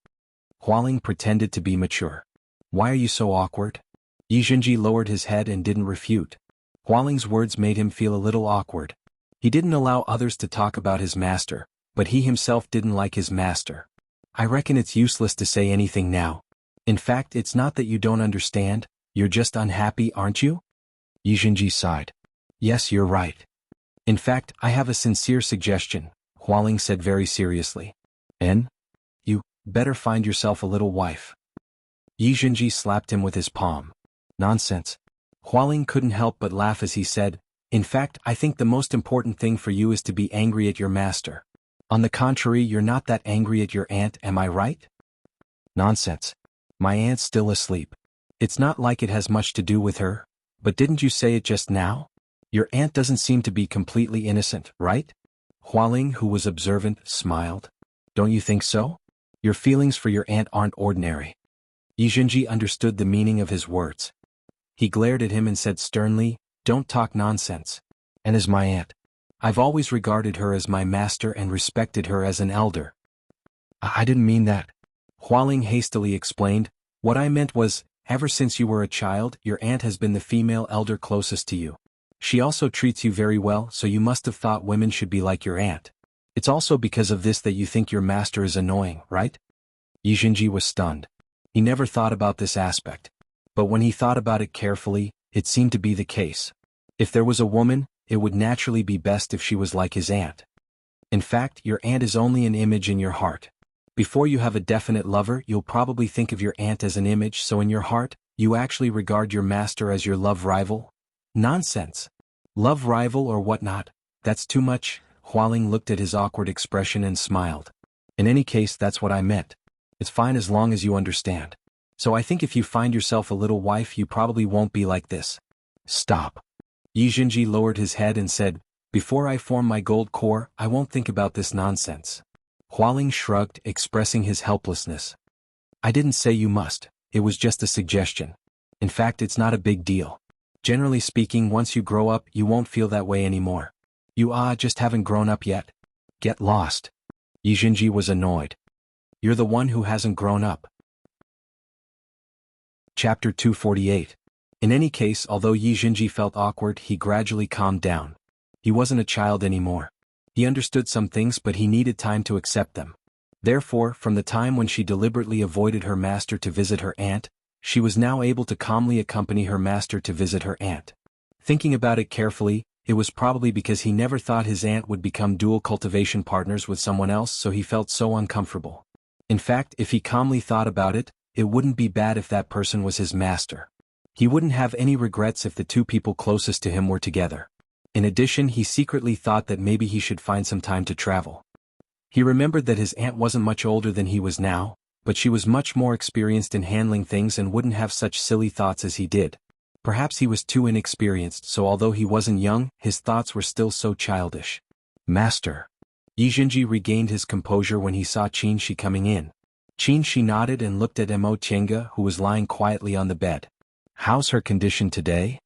S1: Hualing pretended to be mature. "Why are you so awkward?" Yi Jinji lowered his head and didn't refute. Hualing's words made him feel a little awkward. He didn't allow others to talk about his master, but he himself didn't like his master. "I reckon it's useless to say anything now. In fact, it's not that you don't understand, you're just unhappy, aren't you?" Yi Jinji sighed. "Yes, you're right. In fact, I have a sincere suggestion," Hualing said very seriously. "And? You better find yourself a little wife." Yi Jinji slapped him with his palm. "Nonsense." Hualing couldn't help but laugh as he said, "In fact, I think the most important thing for you is to be angry at your master. On the contrary, you're not that angry at your aunt, am I right?" "Nonsense. My aunt's still asleep. It's not like it has much to do with her. But didn't you say it just now? Your aunt doesn't seem to be completely innocent, right?" Hualing, who was observant, smiled. "Don't you think so? Your feelings for your aunt aren't ordinary." Yi Jinji understood the meaning of his words. He glared at him and said sternly, "Don't talk nonsense. And as my aunt, I've always regarded her as my master and respected her as an elder." "I didn't mean that," Hualing hastily explained. "What I meant was, ever since you were a child, your aunt has been the female elder closest to you. She also treats you very well, so you must have thought women should be like your aunt. It's also because of this that you think your master is annoying, right?" Yi Jinji was stunned. He never thought about this aspect. But when he thought about it carefully, it seemed to be the case. If there was a woman, it would naturally be best if she was like his aunt. In fact, your aunt is only an image in your heart. Before you have a definite lover, you'll probably think of your aunt as an image, so in your heart, you actually regard your master as your love rival? Nonsense. Love rival or whatnot, that's too much. Hualing looked at his awkward expression and smiled. "In any case, that's what I meant. It's fine as long as you understand. So I think if you find yourself a little wife, you probably won't be like this." "Stop." Yi Jinji lowered his head and said, "Before I form my gold core, I won't think about this nonsense." Hualing shrugged, expressing his helplessness. "I didn't say you must, it was just a suggestion. In fact, it's not a big deal. Generally speaking, once you grow up, you won't feel that way anymore. You just haven't grown up yet. Get lost." Yi Jinji was annoyed. "You're the one who hasn't grown up." Chapter 248. In any case, although Yi Jinji felt awkward, he gradually calmed down. He wasn't a child anymore. He understood some things, but he needed time to accept them. Therefore, from the time when she deliberately avoided her master to visit her aunt, she was now able to calmly accompany her master to visit her aunt. Thinking about it carefully, it was probably because he never thought his aunt would become dual cultivation partners with someone else, so he felt so uncomfortable. In fact, if he calmly thought about it, it wouldn't be bad if that person was his master. He wouldn't have any regrets if the two people closest to him were together. In addition, he secretly thought that maybe he should find some time to travel. He remembered that his aunt wasn't much older than he was now, but she was much more experienced in handling things and wouldn't have such silly thoughts as he did. Perhaps he was too inexperienced, so although he wasn't young, his thoughts were still so childish. Master. Yi Jinji regained his composure when he saw Qin Shi coming in. Qin Shi nodded and looked at Mo Chenga, who was lying quietly on the bed. How's her condition today?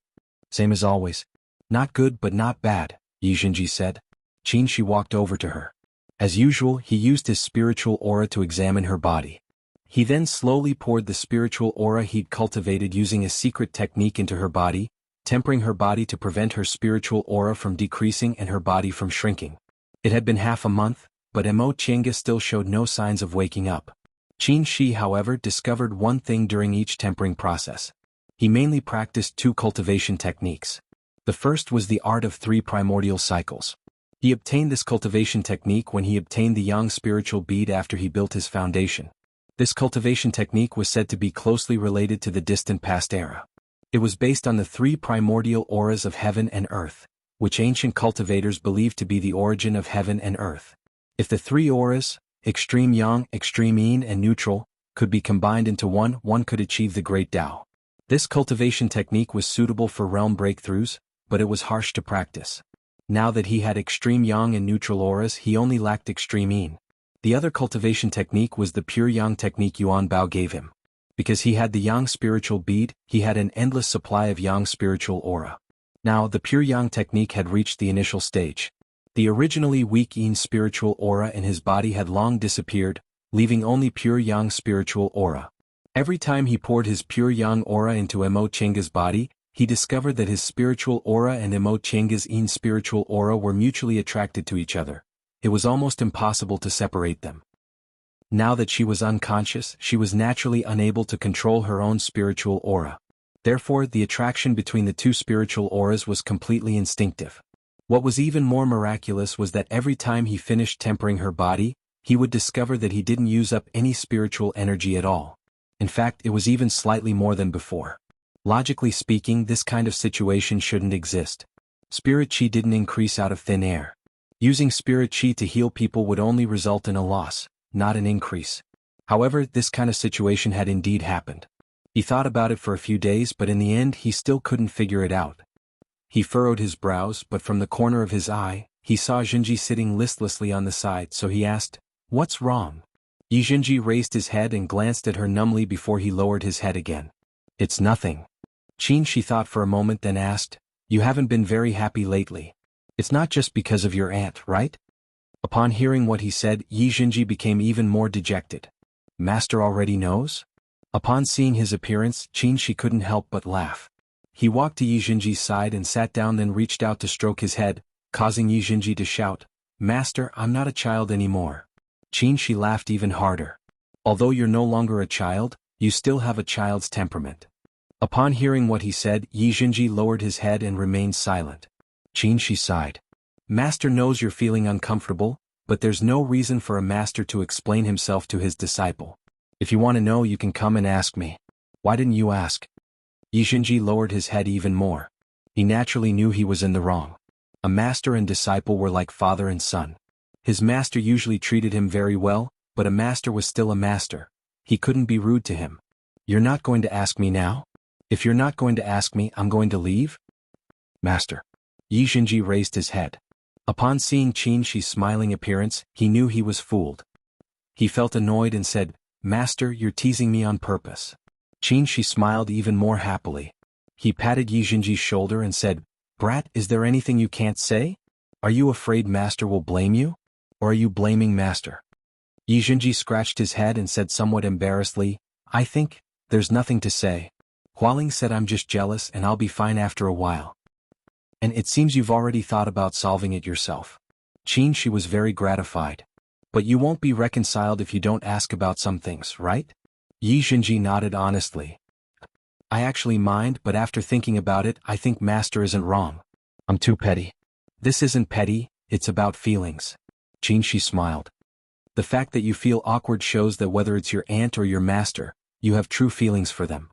S1: Same as always. Not good but not bad, Yi Jinji said. Qin Shi walked over to her. As usual, he used his spiritual aura to examine her body. He then slowly poured the spiritual aura he'd cultivated using a secret technique into her body, tempering her body to prevent her spiritual aura from decreasing and her body from shrinking. It had been half a month, but Mo Chenga still showed no signs of waking up. Qin Shi, however, discovered one thing during each tempering process. He mainly practiced two cultivation techniques. The first was the art of 3 primordial cycles. He obtained this cultivation technique when he obtained the Yang spiritual bead after he built his foundation. This cultivation technique was said to be closely related to the distant past era. It was based on the 3 primordial auras of heaven and earth, which ancient cultivators believed to be the origin of heaven and earth. If the 3 auras, extreme Yang, extreme Yin and neutral, could be combined into one could achieve the great Tao. This cultivation technique was suitable for realm breakthroughs, but it was harsh to practice. Now that he had extreme Yang and neutral auras, he only lacked extreme Yin. The other cultivation technique was the pure Yang technique Yuan Bao gave him. Because he had the Yang spiritual bead, he had an endless supply of Yang spiritual aura. Now, the pure Yang technique had reached the initial stage. The originally weak Yin spiritual aura in his body had long disappeared, leaving only pure Yang spiritual aura. Every time he poured his pure Yang aura into Mo Chenga's body, he discovered that his spiritual aura and Mo Chenga's Yin spiritual aura were mutually attracted to each other. It was almost impossible to separate them. Now that she was unconscious, she was naturally unable to control her own spiritual aura. Therefore, the attraction between the two spiritual auras was completely instinctive. What was even more miraculous was that every time he finished tempering her body, he would discover that he didn't use up any spiritual energy at all. In fact, it was even slightly more than before. Logically speaking, this kind of situation shouldn't exist. Spirit chi didn't increase out of thin air. Using spirit chi to heal people would only result in a loss, not an increase. However, this kind of situation had indeed happened. He thought about it for a few days, but in the end he still couldn't figure it out. He furrowed his brows, but from the corner of his eye, he saw Jinji sitting listlessly on the side, so he asked, "What's wrong?" Yi Jinji raised his head and glanced at her numbly before he lowered his head again. "It's nothing." Qin Shi thought for a moment, then asked, "You haven't been very happy lately. It's not just because of your aunt, right?" Upon hearing what he said, Yi Jinji became even more dejected. "Master already knows?" Upon seeing his appearance, Qin Shi couldn't help but laugh. He walked to Yi Jinji's side and sat down, then reached out to stroke his head, causing Yi Jinji to shout, "Master, I'm not a child anymore." Qin Shi laughed even harder. "Although you're no longer a child, you still have a child's temperament." Upon hearing what he said, Yi Jinji lowered his head and remained silent. Qin Shi sighed. "Master knows you're feeling uncomfortable, but there's no reason for a master to explain himself to his disciple. If you want to know, you can come and ask me. Why didn't you ask?" Yi Jinji lowered his head even more. He naturally knew he was in the wrong. A master and disciple were like father and son. His master usually treated him very well, but a master was still a master. He couldn't be rude to him. "You're not going to ask me now? If you're not going to ask me, I'm going to leave?" "Master." Yi Jinji raised his head. Upon seeing Qin Shi's smiling appearance, he knew he was fooled. He felt annoyed and said, "Master, you're teasing me on purpose." Qin Shi smiled even more happily. He patted Yi Jinji's shoulder and said, "Brat, is there anything you can't say? Are you afraid Master will blame you? Or are you blaming Master?" Yi Jinji scratched his head and said somewhat embarrassedly, "I think, there's nothing to say. Hualing said I'm just jealous and I'll be fine after a while." "And it seems you've already thought about solving it yourself." Qin Shi was very gratified. "But you won't be reconciled if you don't ask about some things, right?" Yi Jinji nodded honestly. "I actually mind, but after thinking about it, I think Master isn't wrong. I'm too petty." "This isn't petty, it's about feelings." Qin Shi smiled. "The fact that you feel awkward shows that whether it's your aunt or your master, You have true feelings for them.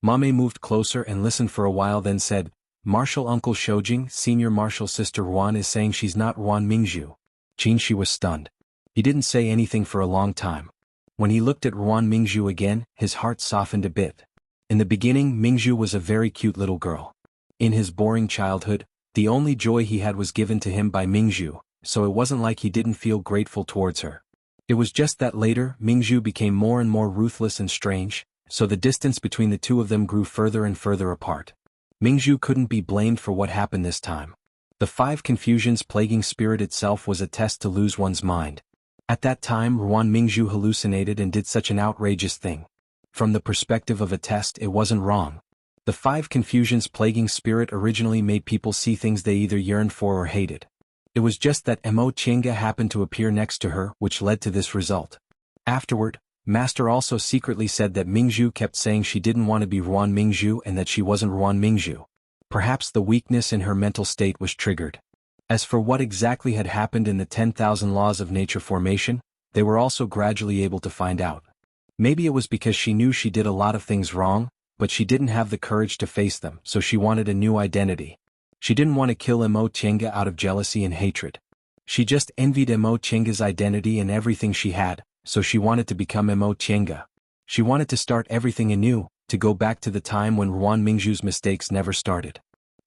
S1: Mame moved closer and listened for a while, then said, Martial Uncle Shoujing, Senior Martial Sister Ruan is saying she's not Ruan Mingzhu. Qinshi was stunned. He didn't say anything for a long time. When he looked at Ruan Mingzhu again, his heart softened a bit. In the beginning, Mingzhu was a very cute little girl. In his boring childhood, the only joy he had was given to him by Mingzhu, so it wasn't like he didn't feel grateful towards her. It was just that later, Mingzhu became more and more ruthless and strange, so the distance between the two of them grew further and further apart. Mingzhu couldn't be blamed for what happened this time. The 5 confusions plaguing spirit itself was a test to lose one's mind. At that time, Ruan Mingzhu hallucinated and did such an outrageous thing. From the perspective of a test, it wasn't wrong. The 5 confusions plaguing spirit originally made people see things they either yearned for or hated. It was just that Mo Qianga happened to appear next to her, which led to this result. Afterward, Master also secretly said that Mingzhu kept saying she didn't want to be Ruan Mingzhu and that she wasn't Ruan Mingzhu. Perhaps the weakness in her mental state was triggered. As for what exactly had happened in the 10,000 laws of nature formation, they were also gradually able to find out. Maybe it was because she knew she did a lot of things wrong, but she didn't have the courage to face them, so she wanted a new identity. She didn't want to kill Mo Qianga out of jealousy and hatred. She just envied Mo Qianga's identity and everything she had, so she wanted to become Mo Qianga. She wanted to start everything anew, to go back to the time when Ruan Mingzhu's mistakes never started.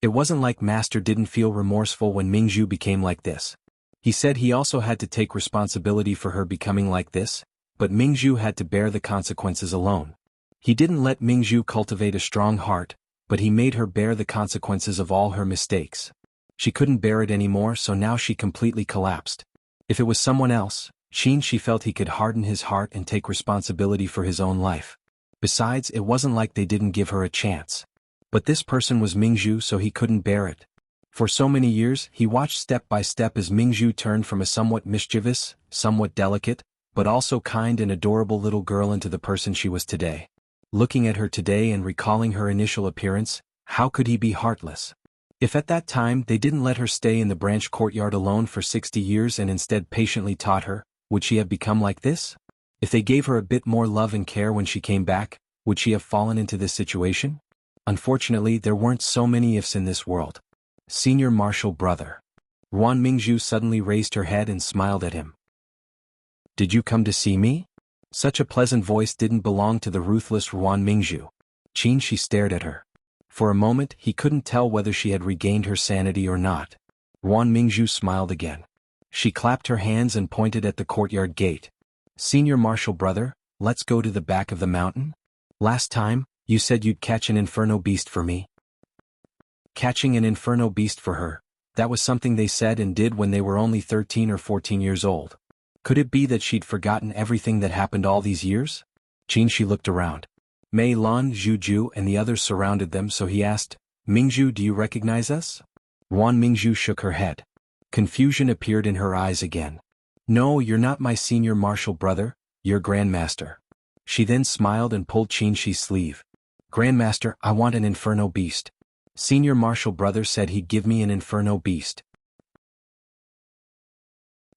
S1: It wasn't like Master didn't feel remorseful when Mingzhu became like this. He said he also had to take responsibility for her becoming like this, but Mingzhu had to bear the consequences alone. He didn't let Mingzhu cultivate a strong heart, but he made her bear the consequences of all her mistakes. She couldn't bear it anymore, so now she completely collapsed. If it was someone else, she felt he could harden his heart and take responsibility for his own life. Besides, it wasn't like they didn't give her a chance. But this person was Mingzhu, so he couldn't bear it. For so many years, he watched step by step as Mingzhu turned from a somewhat mischievous, somewhat delicate, but also kind and adorable little girl into the person she was today. Looking at her today and recalling her initial appearance, how could he be heartless? If at that time they didn't let her stay in the branch courtyard alone for 60 years and instead patiently taught her, would she have become like this? If they gave her a bit more love and care when she came back, would she have fallen into this situation? Unfortunately, there weren't so many ifs in this world. Senior Martial Brother. Ruan Mingzhu suddenly raised her head and smiled at him. Did you come to see me? Such a pleasant voice didn't belong to the ruthless Ruan Mingzhu. She stared at her. For a moment, he couldn't tell whether she had regained her sanity or not. Ruan Mingzhu smiled again. She clapped her hands and pointed at the courtyard gate. Senior Martial Brother, let's go to the back of the mountain. Last time, you said you'd catch an inferno beast for me. Catching an inferno beast for her, that was something they said and did when they were only 13 or 14 years old. Could it be that she'd forgotten everything that happened all these years? She looked around. Mei Lan, Zhu and the others surrounded them, so he asked, Mingzhu, do you recognize us? Ruan Mingzhu shook her head. Confusion appeared in her eyes again. No, you're not my senior martial brother, you're Grandmaster. She then smiled and pulled Qinshi's sleeve. Grandmaster, I want an inferno beast. Senior martial brother said he'd give me an inferno beast.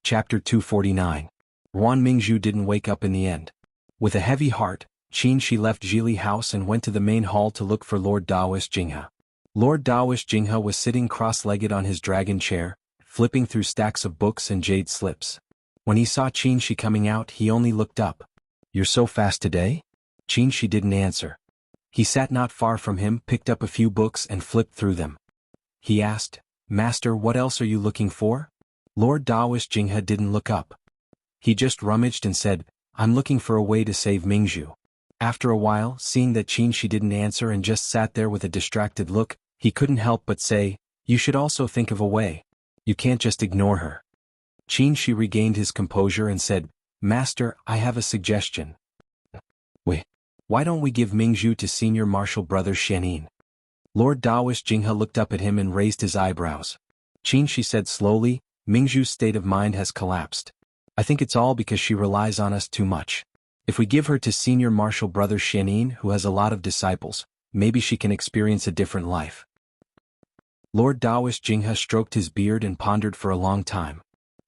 S1: Chapter 249. Ruan Mingzhu didn't wake up in the end. With a heavy heart, Qinshi left Zhili House and went to the main hall to look for Lord Daoist Jinghe. Lord Daoist Jinghe was sitting cross-legged on his dragon chair, flipping through stacks of books and jade slips. When he saw Qinshi coming out, he only looked up. You're so fast today? Qinshi didn't answer. He sat not far from him, picked up a few books and flipped through them. He asked, Master, what else are you looking for? Lord Daoist Jinghe didn't look up. He just rummaged and said, I'm looking for a way to save Mingzhu. After a while, seeing that Qinshi didn't answer and just sat there with a distracted look, he couldn't help but say, You should also think of a way. You can't just ignore her. Qinshi regained his composure and said, Master, I have a suggestion. Wait, why don't we give Mingzhu to senior martial brother Xianin? Lord Daoist Jinghe looked up at him and raised his eyebrows. Qinshi said slowly, Mingzhu's state of mind has collapsed. I think it's all because she relies on us too much. If we give her to senior martial brother Xianin, who has a lot of disciples, maybe she can experience a different life. Lord Daoist Jinghe stroked his beard and pondered for a long time.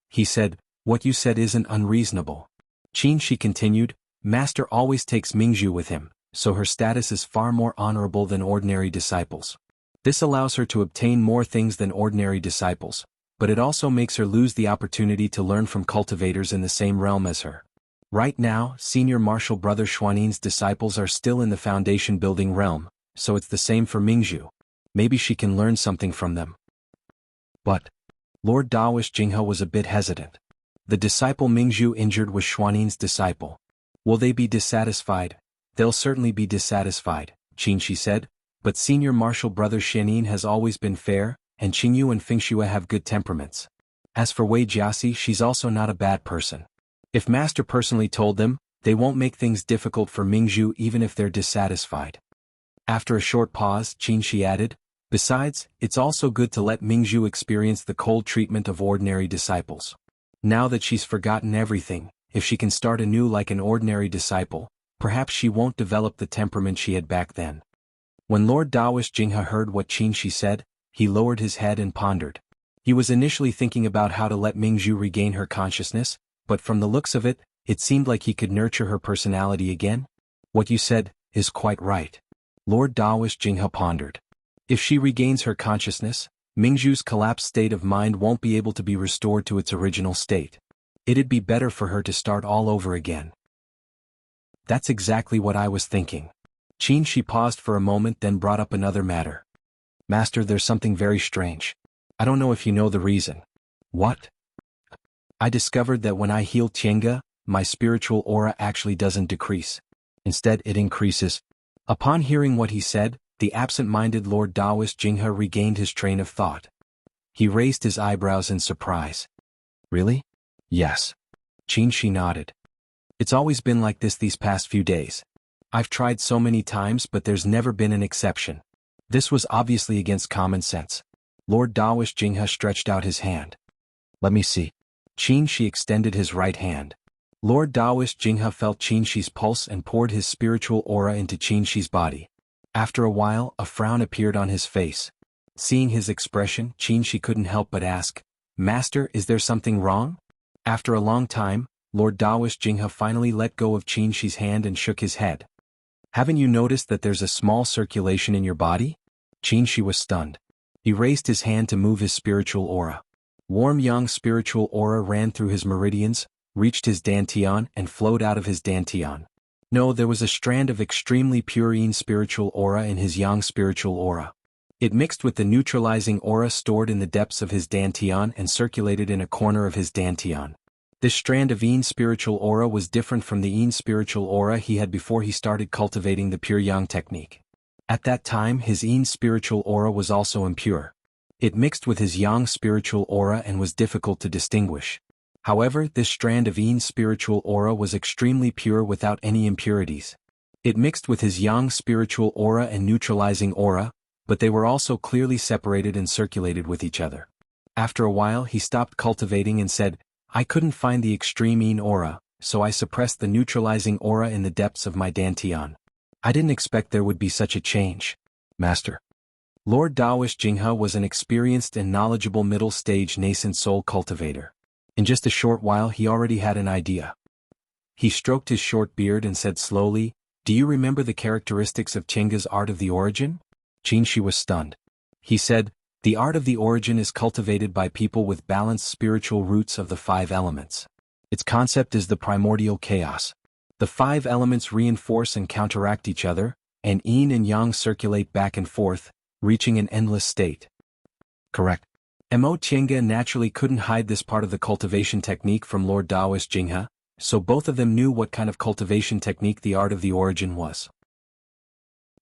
S1: He said, What you said isn't unreasonable. Qinshi continued, Master always takes Mingzhu with him, so her status is far more honorable than ordinary disciples. This allows her to obtain more things than ordinary disciples, but it also makes her lose the opportunity to learn from cultivators in the same realm as her. Right now, senior martial brother Xuanin's disciples are still in the foundation building realm, so it's the same for Mingzhu. Maybe she can learn something from them. But Lord Daoist Jinghe was a bit hesitant. The disciple Mingzhu injured was Xuanin's disciple. Will they be dissatisfied? They'll certainly be dissatisfied, Qingxi said, but senior martial brother Xuanin has always been fair, and Qingyu and Fengxue have good temperaments. As for Wei Jiaxi, she's also not a bad person. If Master personally told them, they won't make things difficult for Mingzhu even if they're dissatisfied. After a short pause, Qingxi added, besides, it's also good to let Mingzhu experience the cold treatment of ordinary disciples. Now that she's forgotten everything, if she can start anew like an ordinary disciple, perhaps she won't develop the temperament she had back then. When Lord Daoist Jinghe heard what Qingxi said, he lowered his head and pondered. He was initially thinking about how to let Mingzhu regain her consciousness, but from the looks of it, it seemed like he could nurture her personality again. What you said is quite right. Lord Daoist Jinghe pondered. If she regains her consciousness, Mingzhu's collapsed state of mind won't be able to be restored to its original state. It'd be better for her to start all over again. That's exactly what I was thinking. Qingxi paused for a moment, then brought up another matter. Master, there's something very strange. I don't know if you know the reason. What? I discovered that when I heal Tiange, my spiritual aura actually doesn't decrease. Instead, it increases. Upon hearing what he said, the absent-minded Lord Daoist Jinghe regained his train of thought. He raised his eyebrows in surprise. Really? Yes. Qingxi nodded. It's always been like this these past few days. I've tried so many times, but there's never been an exception. This was obviously against common sense. Lord Daoist Jinghe stretched out his hand. Let me see. Qingxi extended his right hand. Lord Daoist Jinghe felt Qingxi's pulse and poured his spiritual aura into Qingxi's body. After a while, a frown appeared on his face. Seeing his expression, Qingxi couldn't help but ask, Master, is there something wrong? After a long time, Lord Daoist Jinghe finally let go of Qingxi's hand and shook his head. Haven't you noticed that there's a small circulation in your body? Qingxi was stunned. He raised his hand to move his spiritual aura. Warm yang spiritual aura ran through his meridians, reached his dantian and flowed out of his dantian. No, there was a strand of extremely pure yin spiritual aura in his yang spiritual aura. It mixed with the neutralizing aura stored in the depths of his dantian and circulated in a corner of his dantian. This strand of yin spiritual aura was different from the yin spiritual aura he had before he started cultivating the pure yang technique. At that time, his yin spiritual aura was also impure. It mixed with his yang spiritual aura and was difficult to distinguish. However, this strand of yin spiritual aura was extremely pure without any impurities. It mixed with his yang spiritual aura and neutralizing aura, but they were also clearly separated and circulated with each other. After a while, he stopped cultivating and said, I couldn't find the extreme yin aura, so I suppressed the neutralizing aura in the depths of my dantian. I didn't expect there would be such a change. Master. Lord Daoist Jinghe was an experienced and knowledgeable middle-stage nascent soul cultivator. In just a short while he already had an idea. He stroked his short beard and said slowly, Do you remember the characteristics of Tiange's art of the origin? Qingxi was stunned. He said, The art of the origin is cultivated by people with balanced spiritual roots of the 5 elements. Its concept is the primordial chaos. The 5 elements reinforce and counteract each other, and yin and yang circulate back and forth, reaching an endless state. Correct. Mo Tiange naturally couldn't hide this part of the cultivation technique from Lord Daoist Jinghe, so both of them knew what kind of cultivation technique the art of the origin was.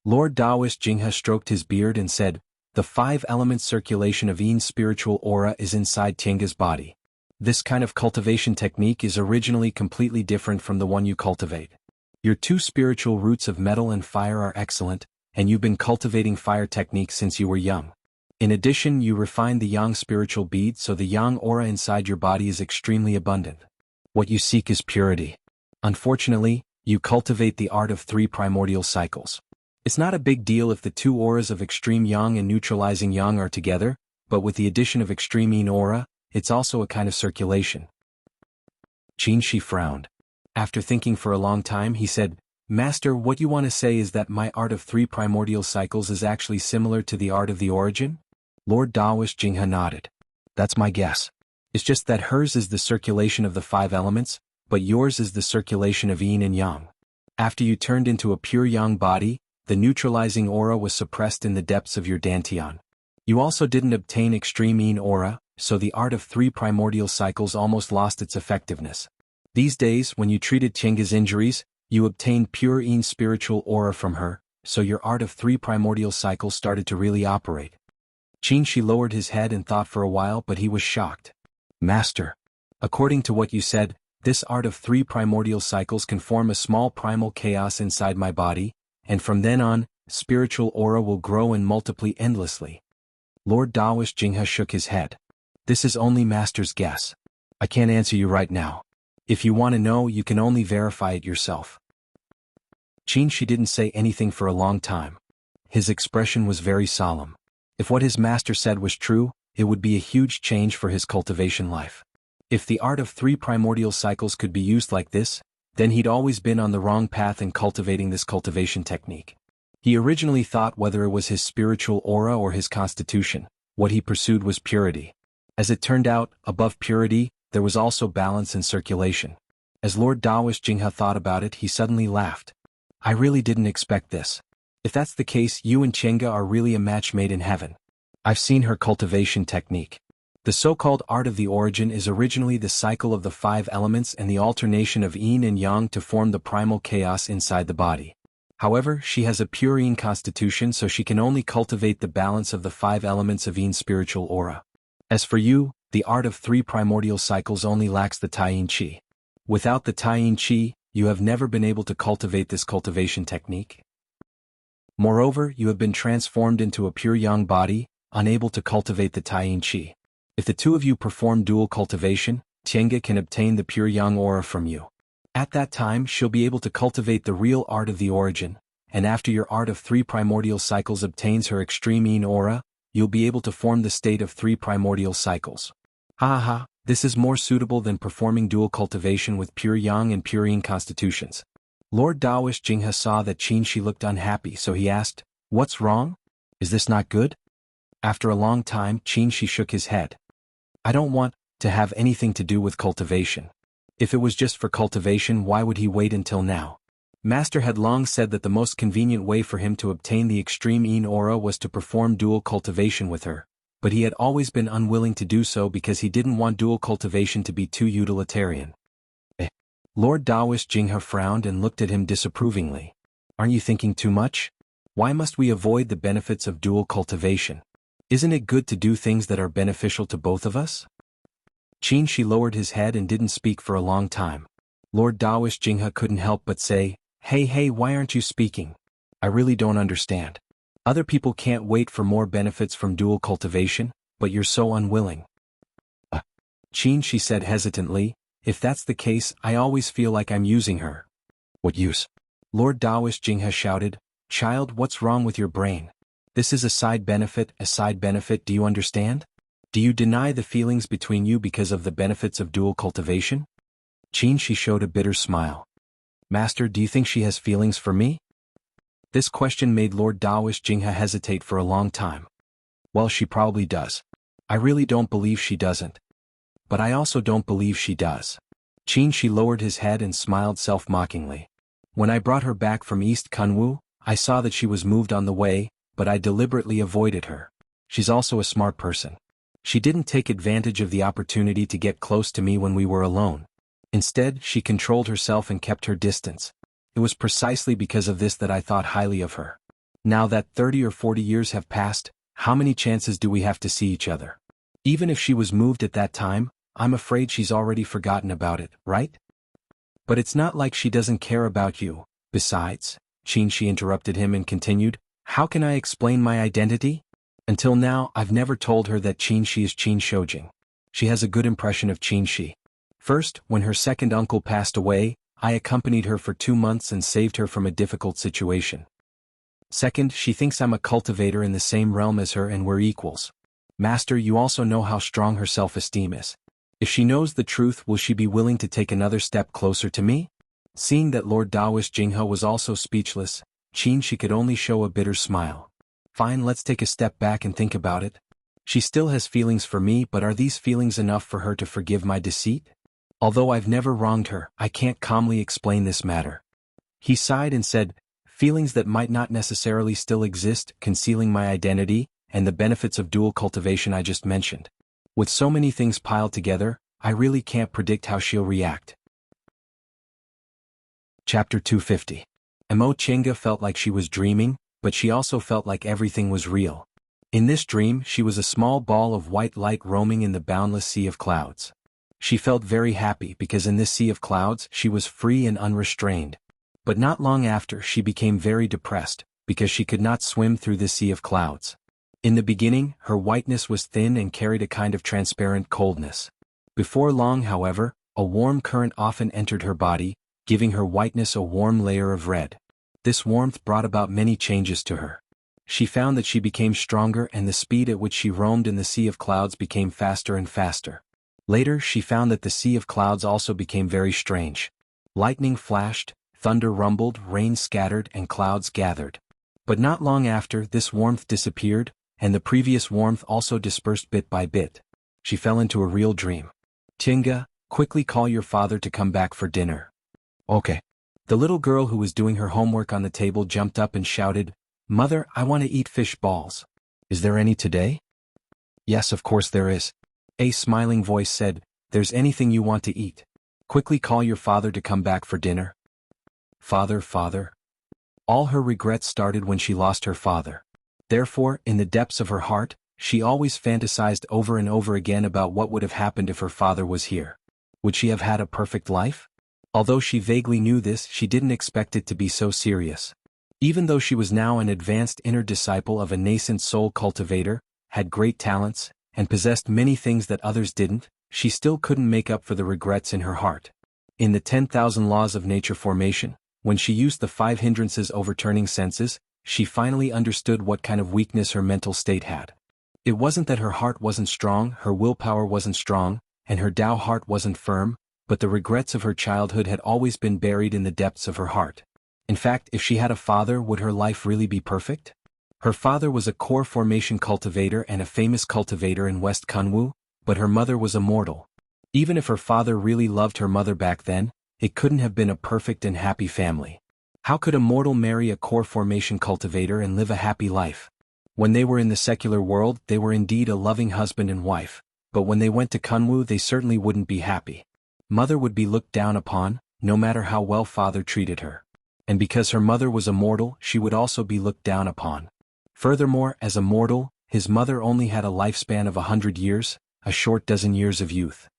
S1: Lord Daoist Jinghe stroked his beard and said, The 5 elements circulation of yin spiritual aura is inside Tiange's body. This kind of cultivation technique is originally completely different from the one you cultivate. Your 2 spiritual roots of metal and fire are excellent, and you've been cultivating fire techniques since you were young. In addition, you refined the yang spiritual bead so the yang aura inside your body is extremely abundant. What you seek is purity. Unfortunately, you cultivate the art of 3 primordial cycles. It's not a big deal if the 2 auras of extreme yang and neutralizing yang are together, but with the addition of extreme yin aura, it's also a kind of circulation. Qingxi frowned. After thinking for a long time, he said, Master, what you want to say is that my art of 3 primordial cycles is actually similar to the art of the origin? Lord Daoist Jinghe nodded. That's my guess. It's just that hers is the circulation of the 5 elements, but yours is the circulation of yin and yang. After you turned into a pure yang body, the neutralizing aura was suppressed in the depths of your dantian. You also didn't obtain extreme yin aura, so the art of 3 primordial cycles almost lost its effectiveness. These days, when you treated Tiange's injuries, you obtained pure yin spiritual aura from her, so your art of 3 primordial cycles started to really operate. Qin Shi lowered his head and thought for a while, but he was shocked. Master, according to what you said, this art of 3 primordial cycles can form a small primal chaos inside my body, and from then on, spiritual aura will grow and multiply endlessly. Lord Daoist Jinghe shook his head. This is only Master's guess. I can't answer you right now. If you want to know, you can only verify it yourself. Qin Shi didn't say anything for a long time. His expression was very solemn. If what his master said was true, it would be a huge change for his cultivation life. If the art of 3 primordial cycles could be used like this, then he'd always been on the wrong path in cultivating this cultivation technique. He originally thought whether it was his spiritual aura or his constitution, what he pursued was purity. As it turned out, above purity, there was also balance and circulation. As Lord Daoist Jinghe thought about it, he suddenly laughed. I really didn't expect this. If that's the case, you and Tiange are really a match made in heaven. I've seen her cultivation technique. The so-called art of the origin is originally the cycle of the 5 elements and the alternation of yin and yang to form the primal chaos inside the body. However, she has a pure yin constitution, so she can only cultivate the balance of the 5 elements of yin spiritual aura. As for you, the art of 3 primordial cycles only lacks the Taiyin Qi. Without the Taiyin Qi, you have never been able to cultivate this cultivation technique. Moreover, you have been transformed into a pure yang body, unable to cultivate the Taiyin Qi. If the two of you perform dual cultivation, Tiange can obtain the pure yang aura from you. At that time, she'll be able to cultivate the real art of the origin, and after your art of 3 primordial cycles obtains her extreme yin aura, you'll be able to form the state of 3 primordial cycles. Ha ha, this is more suitable than performing dual cultivation with pure yang and pure yin constitutions. Lord Daoist Jinghe saw that Qin Shi looked unhappy, so he asked, What's wrong? Is this not good? After a long time, Qin Shi shook his head. I don't want to have anything to do with cultivation. If it was just for cultivation, why would he wait until now? Master had long said that the most convenient way for him to obtain the extreme yin aura was to perform dual cultivation with her, but he had always been unwilling to do so because he didn't want dual cultivation to be too utilitarian. Lord Daoist Jinghe frowned and looked at him disapprovingly. Aren't you thinking too much? Why must we avoid the benefits of dual cultivation? Isn't it good to do things that are beneficial to both of us? Qin Shi lowered his head and didn't speak for a long time. Lord Daoist Jinghe couldn't help but say, Hey, why aren't you speaking? I really don't understand. Other people can't wait for more benefits from dual cultivation, but you're so unwilling. Qin Shi said hesitantly, If that's the case, I always feel like I'm using her. What use? Lord Daoist Jinghe shouted, Child, what's wrong with your brain? This is a side benefit, do you understand? Do you deny the feelings between you because of the benefits of dual cultivation? Qin Shi showed a bitter smile. Master, do you think she has feelings for me? This question made Lord Daoist Jinghe hesitate for a long time. Well, she probably does. I really don't believe she doesn't. But I also don't believe she does. Qin Shi lowered his head and smiled self-mockingly. When I brought her back from East Kunwu, I saw that she was moved on the way, but I deliberately avoided her. She's also a smart person. She didn't take advantage of the opportunity to get close to me when we were alone. Instead, she controlled herself and kept her distance. It was precisely because of this that I thought highly of her. Now that 30 or 40 years have passed, how many chances do we have to see each other? Even if she was moved at that time, I'm afraid she's already forgotten about it, right? But it's not like she doesn't care about you. Besides, Qin Shi interrupted him and continued, how can I explain my identity? Until now, I've never told her that Qin Shi is Qin Shoujing. She has a good impression of Qin Shi. First, when her second uncle passed away, I accompanied her for 2 months and saved her from a difficult situation. Second, she thinks I'm a cultivator in the same realm as her and we're equals. Master, you also know how strong her self-esteem is. If she knows the truth, will she be willing to take another step closer to me? Seeing that Lord Daoist Jinghe was also speechless, she could only show a bitter smile. Fine, let's take a step back and think about it. She still has feelings for me, but are these feelings enough for her to forgive my deceit? Although I've never wronged her, I can't calmly explain this matter. He sighed and said, feelings that might not necessarily still exist, concealing my identity, and the benefits of dual cultivation I just mentioned. With so many things piled together, I really can't predict how she'll react. Chapter 250. Emo Chinga felt like she was dreaming, but she also felt like everything was real. In this dream, she was a small ball of white light roaming in the boundless sea of clouds. She felt very happy because in this sea of clouds she was free and unrestrained. But not long after she became very depressed, because she could not swim through the sea of clouds. In the beginning, her whiteness was thin and carried a kind of transparent coldness. Before long, however, a warm current often entered her body, giving her whiteness a warm layer of red. This warmth brought about many changes to her. She found that she became stronger and the speed at which she roamed in the sea of clouds became faster and faster. Later she found that the sea of clouds also became very strange. Lightning flashed, thunder rumbled, rain scattered, and clouds gathered. But not long after, this warmth disappeared, and the previous warmth also dispersed bit by bit. She fell into a real dream. Tinga, quickly call your father to come back for dinner. Okay. The little girl who was doing her homework on the table jumped up and shouted, Mother, I want to eat fish balls. Is there any today? Yes, of course there is. A smiling voice said, There's anything you want to eat. Quickly call your father to come back for dinner. Father, father. All her regrets started when she lost her father. Therefore, in the depths of her heart, she always fantasized over and over again about what would have happened if her father was here. Would she have had a perfect life? Although she vaguely knew this, she didn't expect it to be so serious. Even though she was now an advanced inner disciple of a nascent soul cultivator, had great talents, and possessed many things that others didn't, she still couldn't make up for the regrets in her heart. In the 10,000 Laws of Nature Formation, when she used the 5 hindrances overturning senses, she finally understood what kind of weakness her mental state had. It wasn't that her heart wasn't strong, her willpower wasn't strong, and her Tao heart wasn't firm, but the regrets of her childhood had always been buried in the depths of her heart. In fact, if she had a father, would her life really be perfect? Her father was a core formation cultivator and a famous cultivator in West Kunwu, but her mother was a mortal. Even if her father really loved her mother back then, it couldn't have been a perfect and happy family. How could a mortal marry a core formation cultivator and live a happy life? When they were in the secular world, they were indeed a loving husband and wife, but when they went to Kunwu, they certainly wouldn't be happy. Mother would be looked down upon, no matter how well father treated her. And because her mother was a mortal, she would also be looked down upon. Furthermore, as a mortal, his mother only had a lifespan of 100 years, a short dozen years of youth.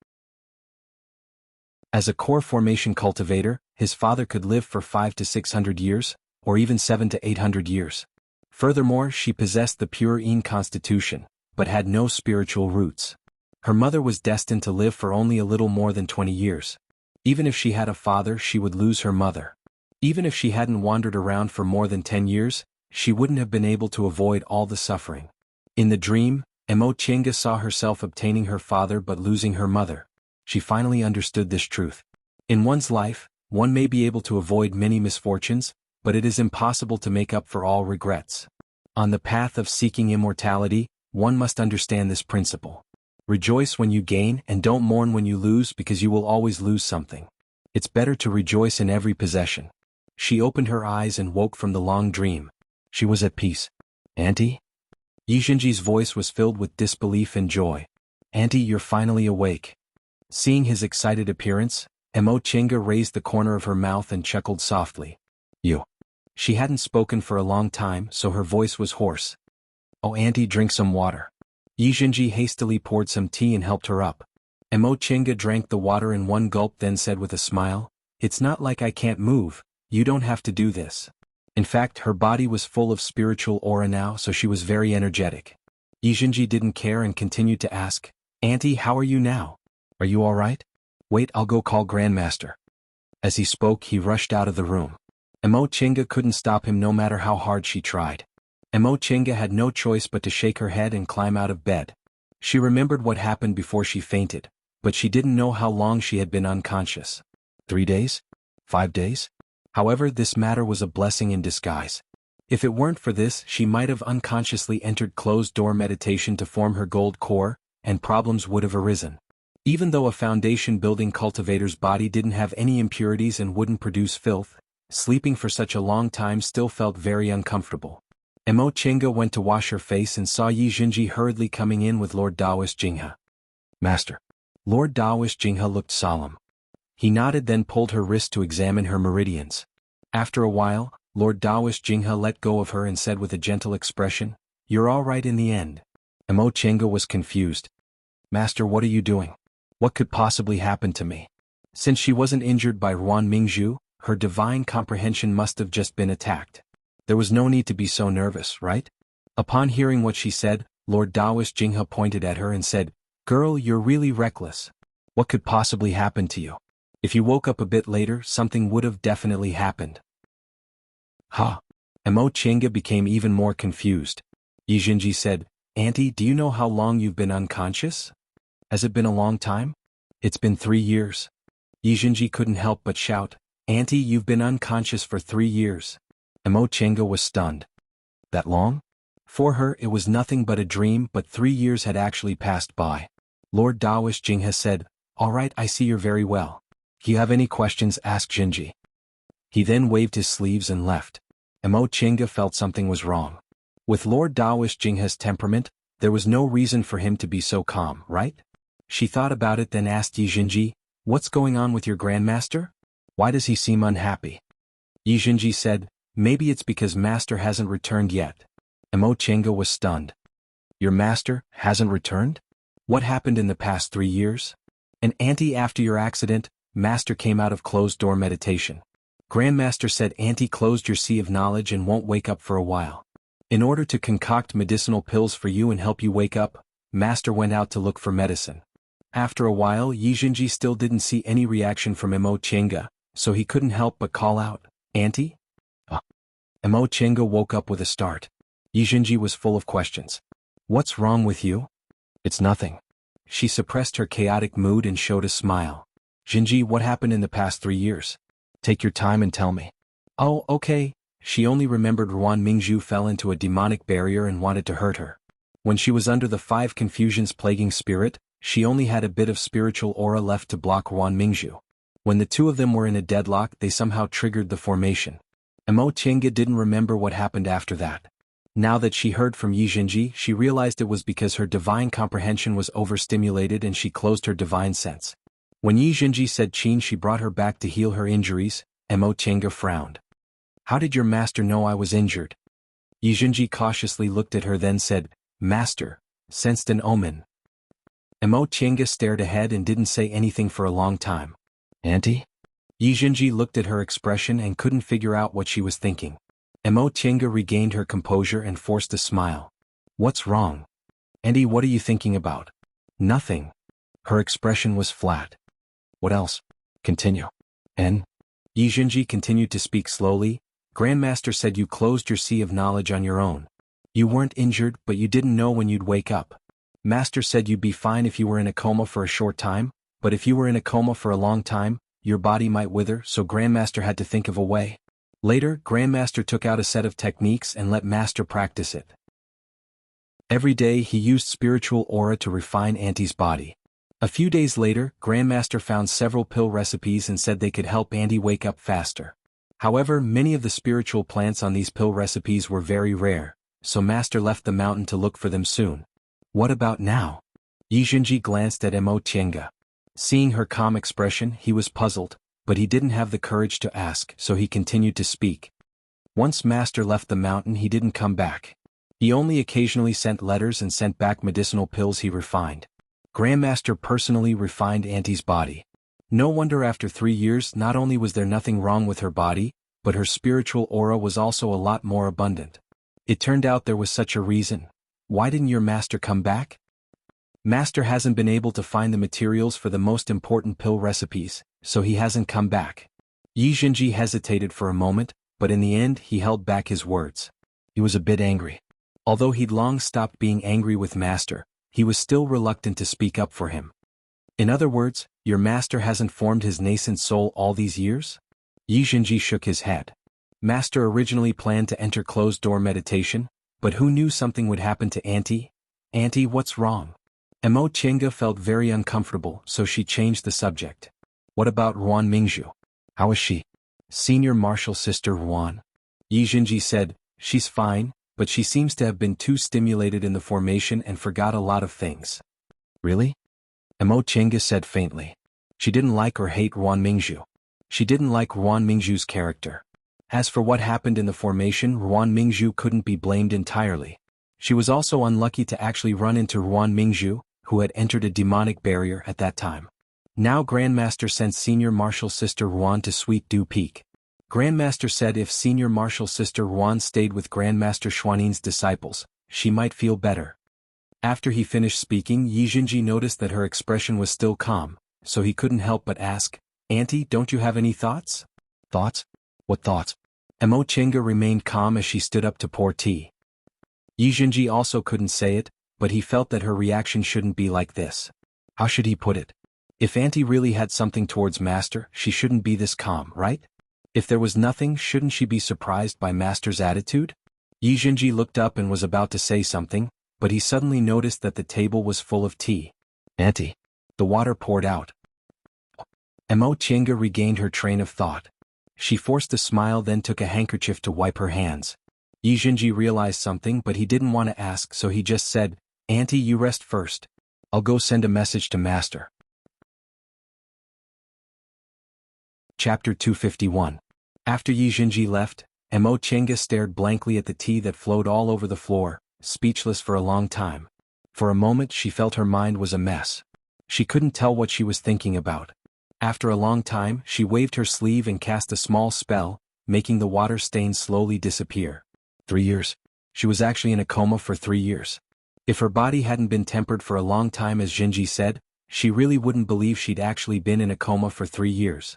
S1: As a core formation cultivator, his father could live for 500 to 600 years, or even 700 to 800 years. Furthermore, she possessed the pure Yin constitution, but had no spiritual roots. Her mother was destined to live for only a little more than 20 years. Even if she had a father, she would lose her mother. Even if she hadn't wandered around for more than 10 years, she wouldn't have been able to avoid all the suffering. In the dream, Emo Chinga saw herself obtaining her father but losing her mother. She finally understood this truth. In one's life, one may be able to avoid many misfortunes, but it is impossible to make up for all regrets. On the path of seeking immortality, one must understand this principle. Rejoice when you gain and don't mourn when you lose, because you will always lose something. It's better to rejoice in every possession. She opened her eyes and woke from the long dream. She was at peace. Auntie? Yixinji's voice was filled with disbelief and joy. Auntie, you're finally awake. Seeing his excited appearance, Emo Chinga raised the corner of her mouth and chuckled softly. You. She hadn't spoken for a long time, so her voice was hoarse. Oh, Auntie, drink some water. Yixinji hastily poured some tea and helped her up. Emo Chinga drank the water in one gulp, then said with a smile, It's not like I can't move. You don't have to do this. In fact, her body was full of spiritual aura now, so she was very energetic. Yixinji didn't care and continued to ask, Auntie, how are you now? Are you all right? Wait, I'll go call Grandmaster. As he spoke, he rushed out of the room. Emo Chinga couldn't stop him no matter how hard she tried. Emo Chinga had no choice but to shake her head and climb out of bed. She remembered what happened before she fainted, but she didn't know how long she had been unconscious. 3 days? 5 days? However, this matter was a blessing in disguise. If it weren't for this, she might have unconsciously entered closed-door meditation to form her gold core, and problems would have arisen. Even though a foundation-building cultivator's body didn't have any impurities and wouldn't produce filth, sleeping for such a long time still felt very uncomfortable. Emo Chenga went to wash her face and saw Yi Jinji hurriedly coming in with Lord Daoist Jinghe. Master. Lord Daoist Jinghe looked solemn. He nodded, then pulled her wrist to examine her meridians. After a while, Lord Daoist Jinghe let go of her and said with a gentle expression, "You're all right in the end." Emo Chenga was confused. "Master, what are you doing? What could possibly happen to me?" Since she wasn't injured by Ruan Mingzhu, her divine comprehension must have just been attacked. There was no need to be so nervous, right? Upon hearing what she said, Lord Daoist Jinghe pointed at her and said, "Girl, you're really reckless. What could possibly happen to you? If you woke up a bit later, something would have definitely happened." Huh? Emo Chenga became even more confused. Yi Jinji said, "Auntie, do you know how long you've been unconscious? Has it been a long time?" "It's been 3 years." Yi Jinji couldn't help but shout, "Auntie, you've been unconscious for 3 years." Emo Chenga was stunned. That long? For her, it was nothing but a dream, but 3 years had actually passed by. Lord Daoist Jinghe said, "All right, I see you're very well. Do you have any questions?" asked Jinji. He then waved his sleeves and left. Emo Chenga felt something was wrong. With Lord Daoist Jinghe's temperament, there was no reason for him to be so calm, right? She thought about it, then asked Yi Jinji, "What's going on with your grandmaster? Why does he seem unhappy?" Yi Jinji said, "Maybe it's because master hasn't returned yet." Emo Chenga was stunned. "Your master hasn't returned? What happened in the past 3 years?" "And auntie, after your accident, master came out of closed-door meditation. Grandmaster said auntie closed your sea of knowledge and won't wake up for a while. In order to concoct medicinal pills for you and help you wake up, master went out to look for medicine." After a while, Yi Jinji still didn't see any reaction from Emo Chenga, so he couldn't help but call out, "Auntie?" Emo Chenga woke up with a start. Yi Jinji was full of questions. "What's wrong with you?" "It's nothing." She suppressed her chaotic mood and showed a smile. "Jinji, what happened in the past 3 years? Take your time and tell me." "Oh, okay." She only remembered Ruan Mingzhu fell into a demonic barrier and wanted to hurt her. When she was under the 5 confusions plaguing spirit, she only had a bit of spiritual aura left to block Ruan Mingzhu. When the two of them were in a deadlock, they somehow triggered the formation. Emo Chenga didn't remember what happened after that. Now that she heard from Yi Jinji, she realized it was because her divine comprehension was overstimulated and she closed her divine sense. When Yi Jinji said Qin she brought her back to heal her injuries, Emo Chenga frowned. "How did your master know I was injured?" Yi Jinji cautiously looked at her, then said, "Master, sensed an omen." Emo Chenga stared ahead and didn't say anything for a long time. "Auntie?" Yi Jinji looked at her expression and couldn't figure out what she was thinking. Emo Chenga regained her composure and forced a smile. "What's wrong? Auntie, what are you thinking about?" "Nothing." Her expression was flat. "What else?" "Continue." "And?" Yi Jinji continued to speak slowly. "Grandmaster said you closed your sea of knowledge on your own. You weren't injured, but you didn't know when you'd wake up. Master said you'd be fine if you were in a coma for a short time, but if you were in a coma for a long time, your body might wither, so Grandmaster had to think of a way. Later, Grandmaster took out a set of techniques and let Master practice it. Every day he used spiritual aura to refine Auntie's body. A few days later, Grandmaster found several pill recipes and said they could help Auntie wake up faster. However, many of the spiritual plants on these pill recipes were very rare, so Master left the mountain to look for them soon. What about now? Yi Jinji glanced at Emo Chenga. Seeing her calm expression, he was puzzled, but he didn't have the courage to ask, so he continued to speak. Once Master left the mountain, he didn't come back. He only occasionally sent letters and sent back medicinal pills he refined. Grandmaster personally refined Auntie's body. No wonder after 3 years not only was there nothing wrong with her body, but her spiritual aura was also a lot more abundant. It turned out there was such a reason. Why didn't your master come back? Master hasn't been able to find the materials for the most important pill recipes, so he hasn't come back. Yi Jinji hesitated for a moment, but in the end he held back his words. He was a bit angry. Although he'd long stopped being angry with Master, he was still reluctant to speak up for him. In other words, your master hasn't formed his nascent soul all these years? Yi Jinji shook his head. Master originally planned to enter closed-door meditation, but who knew something would happen to Auntie? Auntie, what's wrong? Mo Chenga felt very uncomfortable, so she changed the subject. What about Ruan Mingzhu? How is she? Senior Marshal Sister Ruan. Yi Jinji said, she's fine, but she seems to have been too stimulated in the formation and forgot a lot of things. Really? Mo Chenga said faintly. She didn't like or hate Ruan Mingzhu. She didn't like Ruan Mingzhu's character. As for what happened in the formation, Ruan Mingzhu couldn't be blamed entirely. She was also unlucky to actually run into Ruan Mingzhu, who had entered a demonic barrier at that time. Now Grandmaster sent Senior Marshal Sister Ruan to Sweet Dew Peak. Grandmaster said if Senior Marshal Sister Ruan stayed with Grandmaster Xuanin's disciples, she might feel better. After he finished speaking, Yi Jinji noticed that her expression was still calm, so he couldn't help but ask, Auntie, don't you have any thoughts? Thoughts? What thoughts? Mo Chenga remained calm as she stood up to pour tea. Yi Jinji also couldn't say it, but he felt that her reaction shouldn't be like this. How should he put it? If Auntie really had something towards Master, she shouldn't be this calm, right? If there was nothing, shouldn't she be surprised by Master's attitude? Yi Jinji looked up and was about to say something, but he suddenly noticed that the table was full of tea. Auntie. The water poured out. Mo Chenga regained her train of thought. She forced a smile, then took a handkerchief to wipe her hands. Yi Jinji realized something, but he didn't want to ask, so he just said, Auntie, you rest first. I'll go send a message to Master. Chapter 251. After Yi Jinji left, Mo Chenga stared blankly at the tea that flowed all over the floor, speechless for a long time. For a moment she felt her mind was a mess. She couldn't tell what she was thinking about. After a long time, she waved her sleeve and cast a small spell, making the water stains slowly disappear. 3 years. She was actually in a coma for 3 years. If her body hadn't been tempered for a long time, as Jinji said, she really wouldn't believe she'd actually been in a coma for 3 years.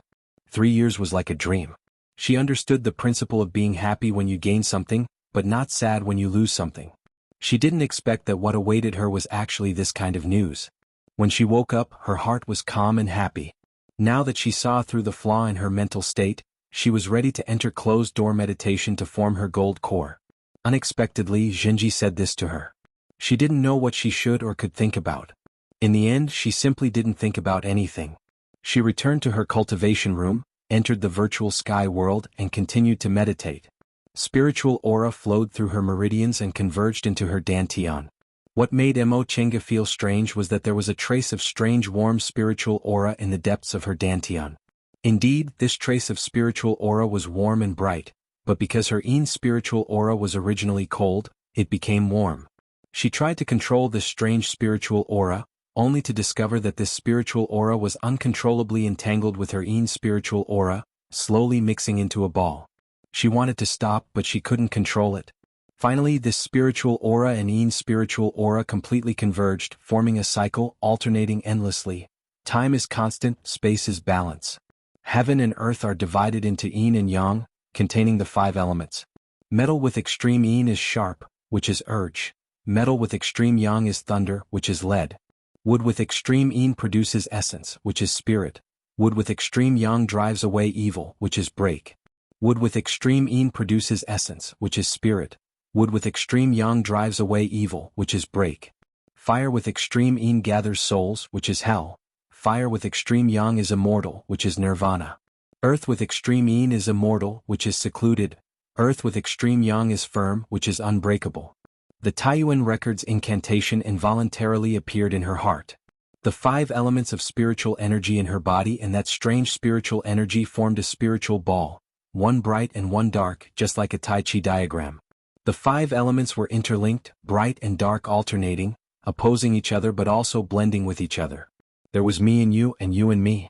S1: 3 years was like a dream. She understood the principle of being happy when you gain something, but not sad when you lose something. She didn't expect that what awaited her was actually this kind of news. When she woke up, her heart was calm and happy. Now that she saw through the flaw in her mental state, she was ready to enter closed-door meditation to form her gold core. Unexpectedly, Jinji said this to her. She didn't know what she should or could think about. In the end, she simply didn't think about anything. She returned to her cultivation room, entered the virtual sky world, and continued to meditate. Spiritual aura flowed through her meridians and converged into her dantian. What made Mo Chenga feel strange was that there was a trace of strange warm spiritual aura in the depths of her dantian. Indeed, this trace of spiritual aura was warm and bright, but because her own spiritual aura was originally cold, it became warm. She tried to control this strange spiritual aura, only to discover that this spiritual aura was uncontrollably entangled with her own spiritual aura, slowly mixing into a ball. She wanted to stop, but she couldn't control it. Finally, this spiritual aura and Yin spiritual aura completely converged, forming a cycle, alternating endlessly. Time is constant, space is balance. Heaven and earth are divided into Yin and Yang, containing the 5 elements. Metal with extreme Yin is sharp, which is urge. Metal with extreme Yang is thunder, which is lead. Wood with extreme Yin produces essence, which is spirit. Wood with extreme Yang drives away evil, which is break. Wood with extreme Yin produces essence, which is spirit. Wood with extreme Yang drives away evil, which is break. Fire with extreme Yin gathers souls, which is hell. Fire with extreme Yang is immortal, which is nirvana. Earth with extreme Yin is immortal, which is secluded. Earth with extreme Yang is firm, which is unbreakable. The Taiyuan record's incantation involuntarily appeared in her heart. The 5 elements of spiritual energy in her body and that strange spiritual energy formed a spiritual ball, one bright and one dark, just like a Tai Chi diagram. The 5 elements were interlinked, bright and dark alternating, opposing each other but also blending with each other. There was me and you and me.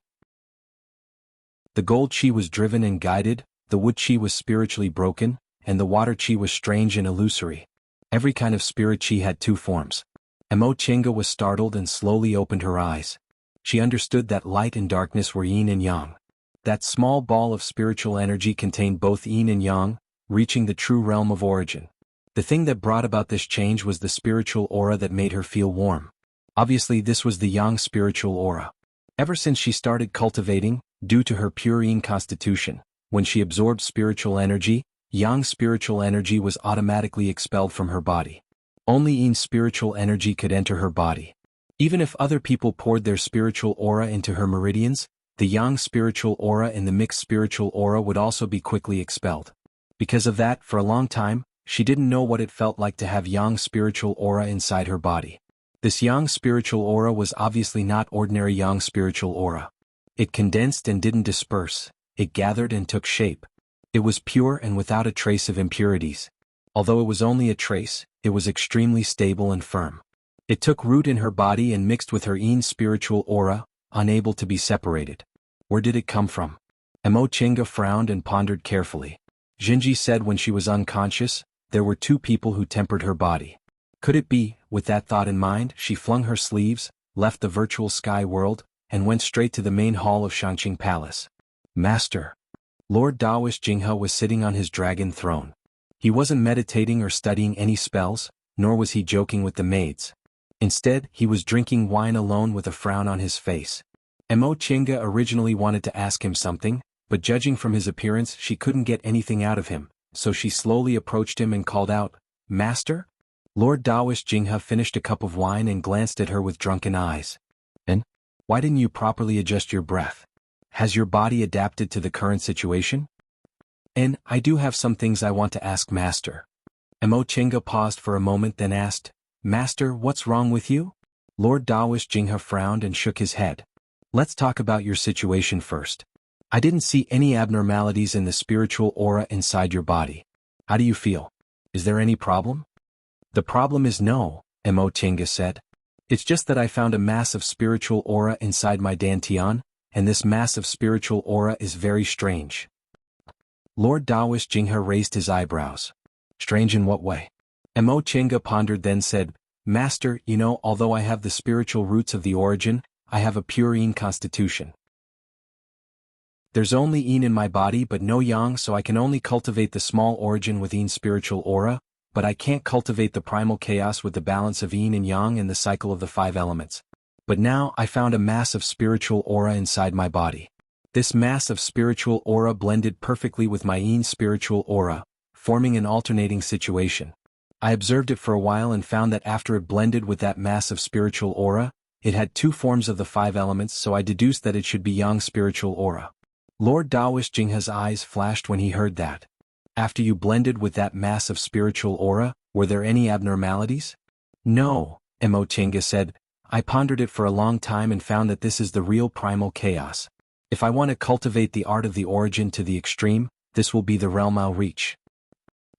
S1: The gold chi was driven and guided, the wood chi was spiritually broken, and the water chi was strange and illusory. Every kind of spirit chi had 2 forms. Mo Chenga was startled and slowly opened her eyes. She understood that light and darkness were yin and yang. That small ball of spiritual energy contained both yin and yang, reaching the true realm of origin. The thing that brought about this change was the spiritual aura that made her feel warm. Obviously, this was the yang spiritual aura. Ever since she started cultivating, due to her pure yin constitution, When she absorbed spiritual energy, yang spiritual energy was automatically expelled from her body. Only yin spiritual energy could enter her body. Even if other people poured their spiritual aura into her meridians, the yang spiritual aura and the mixed spiritual aura would also be quickly expelled. Because of that, for a long time, she didn't know what it felt like to have yang spiritual aura inside her body. This yang spiritual aura was obviously not ordinary yang spiritual aura. It condensed and didn't disperse, it gathered and took shape. It was pure and without a trace of impurities. Although it was only a trace, it was extremely stable and firm. It took root in her body and mixed with her yin spiritual aura, unable to be separated. Where did it come from? Mo Chinga frowned and pondered carefully. Jinji said when she was unconscious, there were two people who tempered her body. Could it be? With that thought in mind, she flung her sleeves, left the virtual sky world, and went straight to the main hall of Shangqing Palace. Master. Lord Daoist Jinghe was sitting on his dragon throne. He wasn't meditating or studying any spells, nor was he joking with the maids. Instead, he was drinking wine alone with a frown on his face. Mo Chinga originally wanted to ask him something, but judging from his appearance she couldn't get anything out of him, so she slowly approached him and called out, "Master?" Lord Daoist Jinghe finished a cup of wine and glanced at her with drunken eyes. "And? Why didn't you properly adjust your breath? Has your body adapted to the current situation?" "And I do have some things I want to ask Master." Mo Chinga paused for a moment then asked, "Master, what's wrong with you?" Lord Daoist Jinghe frowned and shook his head. "Let's talk about your situation first. I didn't see any abnormalities in the spiritual aura inside your body. How do you feel? Is there any problem?" "The problem is no," Mo Chinga said. "It's just that I found a massive spiritual aura inside my dantian, and this massive spiritual aura is very strange." Lord Daoist Jinghe raised his eyebrows. "Strange in what way?" Mo Chinga pondered then said, "Master, you know, although I have the spiritual roots of the origin, I have a pure yin constitution. There's only yin in my body but no yang, so I can only cultivate the small origin with yin spiritual aura, but I can't cultivate the primal chaos with the balance of yin and yang and the cycle of the 5 elements. But now I found a massive spiritual aura inside my body. This massive spiritual aura blended perfectly with my yin spiritual aura, forming an alternating situation. I observed it for a while and found that after it blended with that massive spiritual aura, it had 2 forms of the 5 elements, so I deduced that it should be yang spiritual aura." Lord Daoist Jinghe's eyes flashed when he heard that. "After you blended with that massive spiritual aura, were there any abnormalities?" "No," Mo Chinga said. "I pondered it for a long time and found that this is the real primal chaos. If I want to cultivate the art of the origin to the extreme, this will be the realm I'll reach."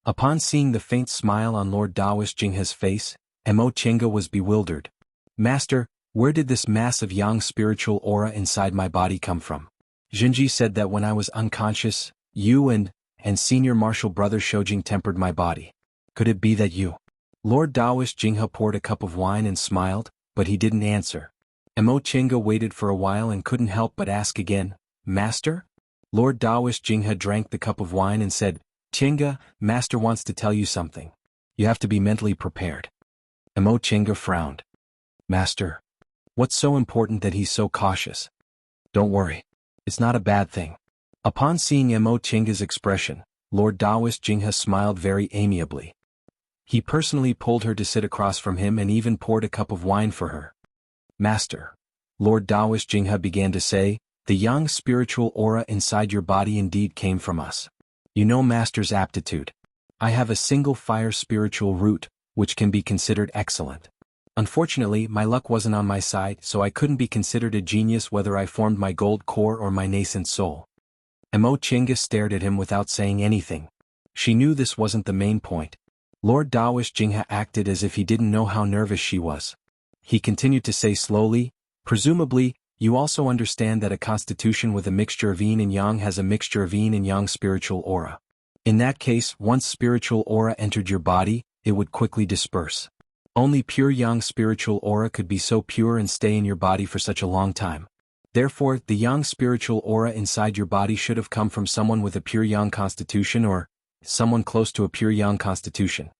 S1: Upon seeing the faint smile on Lord Daoist Jinghe's face, Mo Chinga was bewildered. "Master, where did this massive yang spiritual aura inside my body come from?" "Jinji said that when I was unconscious, you and senior martial brother Shoujing tempered my body. Could it be that you?" Lord Daoist Jinghe poured a cup of wine and smiled, but he didn't answer. Mo Chinga waited for a while and couldn't help but ask again, "Master?" Lord Daoist Jinghe drank the cup of wine and said, "Chinga, Master wants to tell you something. You have to be mentally prepared." Mo Chinga frowned. "Master? What's so important that he's so cautious?" "Don't worry. It's not a bad thing." Upon seeing Mo Chinga's expression, Lord Daoist Jinghe smiled very amiably. He personally pulled her to sit across from him and even poured a cup of wine for her. "Master," Lord Daoist Jinghe began to say, "the yang spiritual aura inside your body indeed came from us. You know Master's aptitude. I have a single fire spiritual root, which can be considered excellent. Unfortunately, my luck wasn't on my side, so I couldn't be considered a genius whether I formed my gold core or my nascent soul." Mo Chinga stared at him without saying anything. She knew this wasn't the main point. Lord Daoist Jinghe acted as if he didn't know how nervous she was. He continued to say slowly, "Presumably, you also understand that a constitution with a mixture of yin and yang has a mixture of yin and yang spiritual aura. In that case, once spiritual aura entered your body, it would quickly disperse. Only pure yang spiritual aura could be so pure and stay in your body for such a long time. Therefore, the yang spiritual aura inside your body should have come from someone with a pure yang constitution or someone close to a pure yang constitution."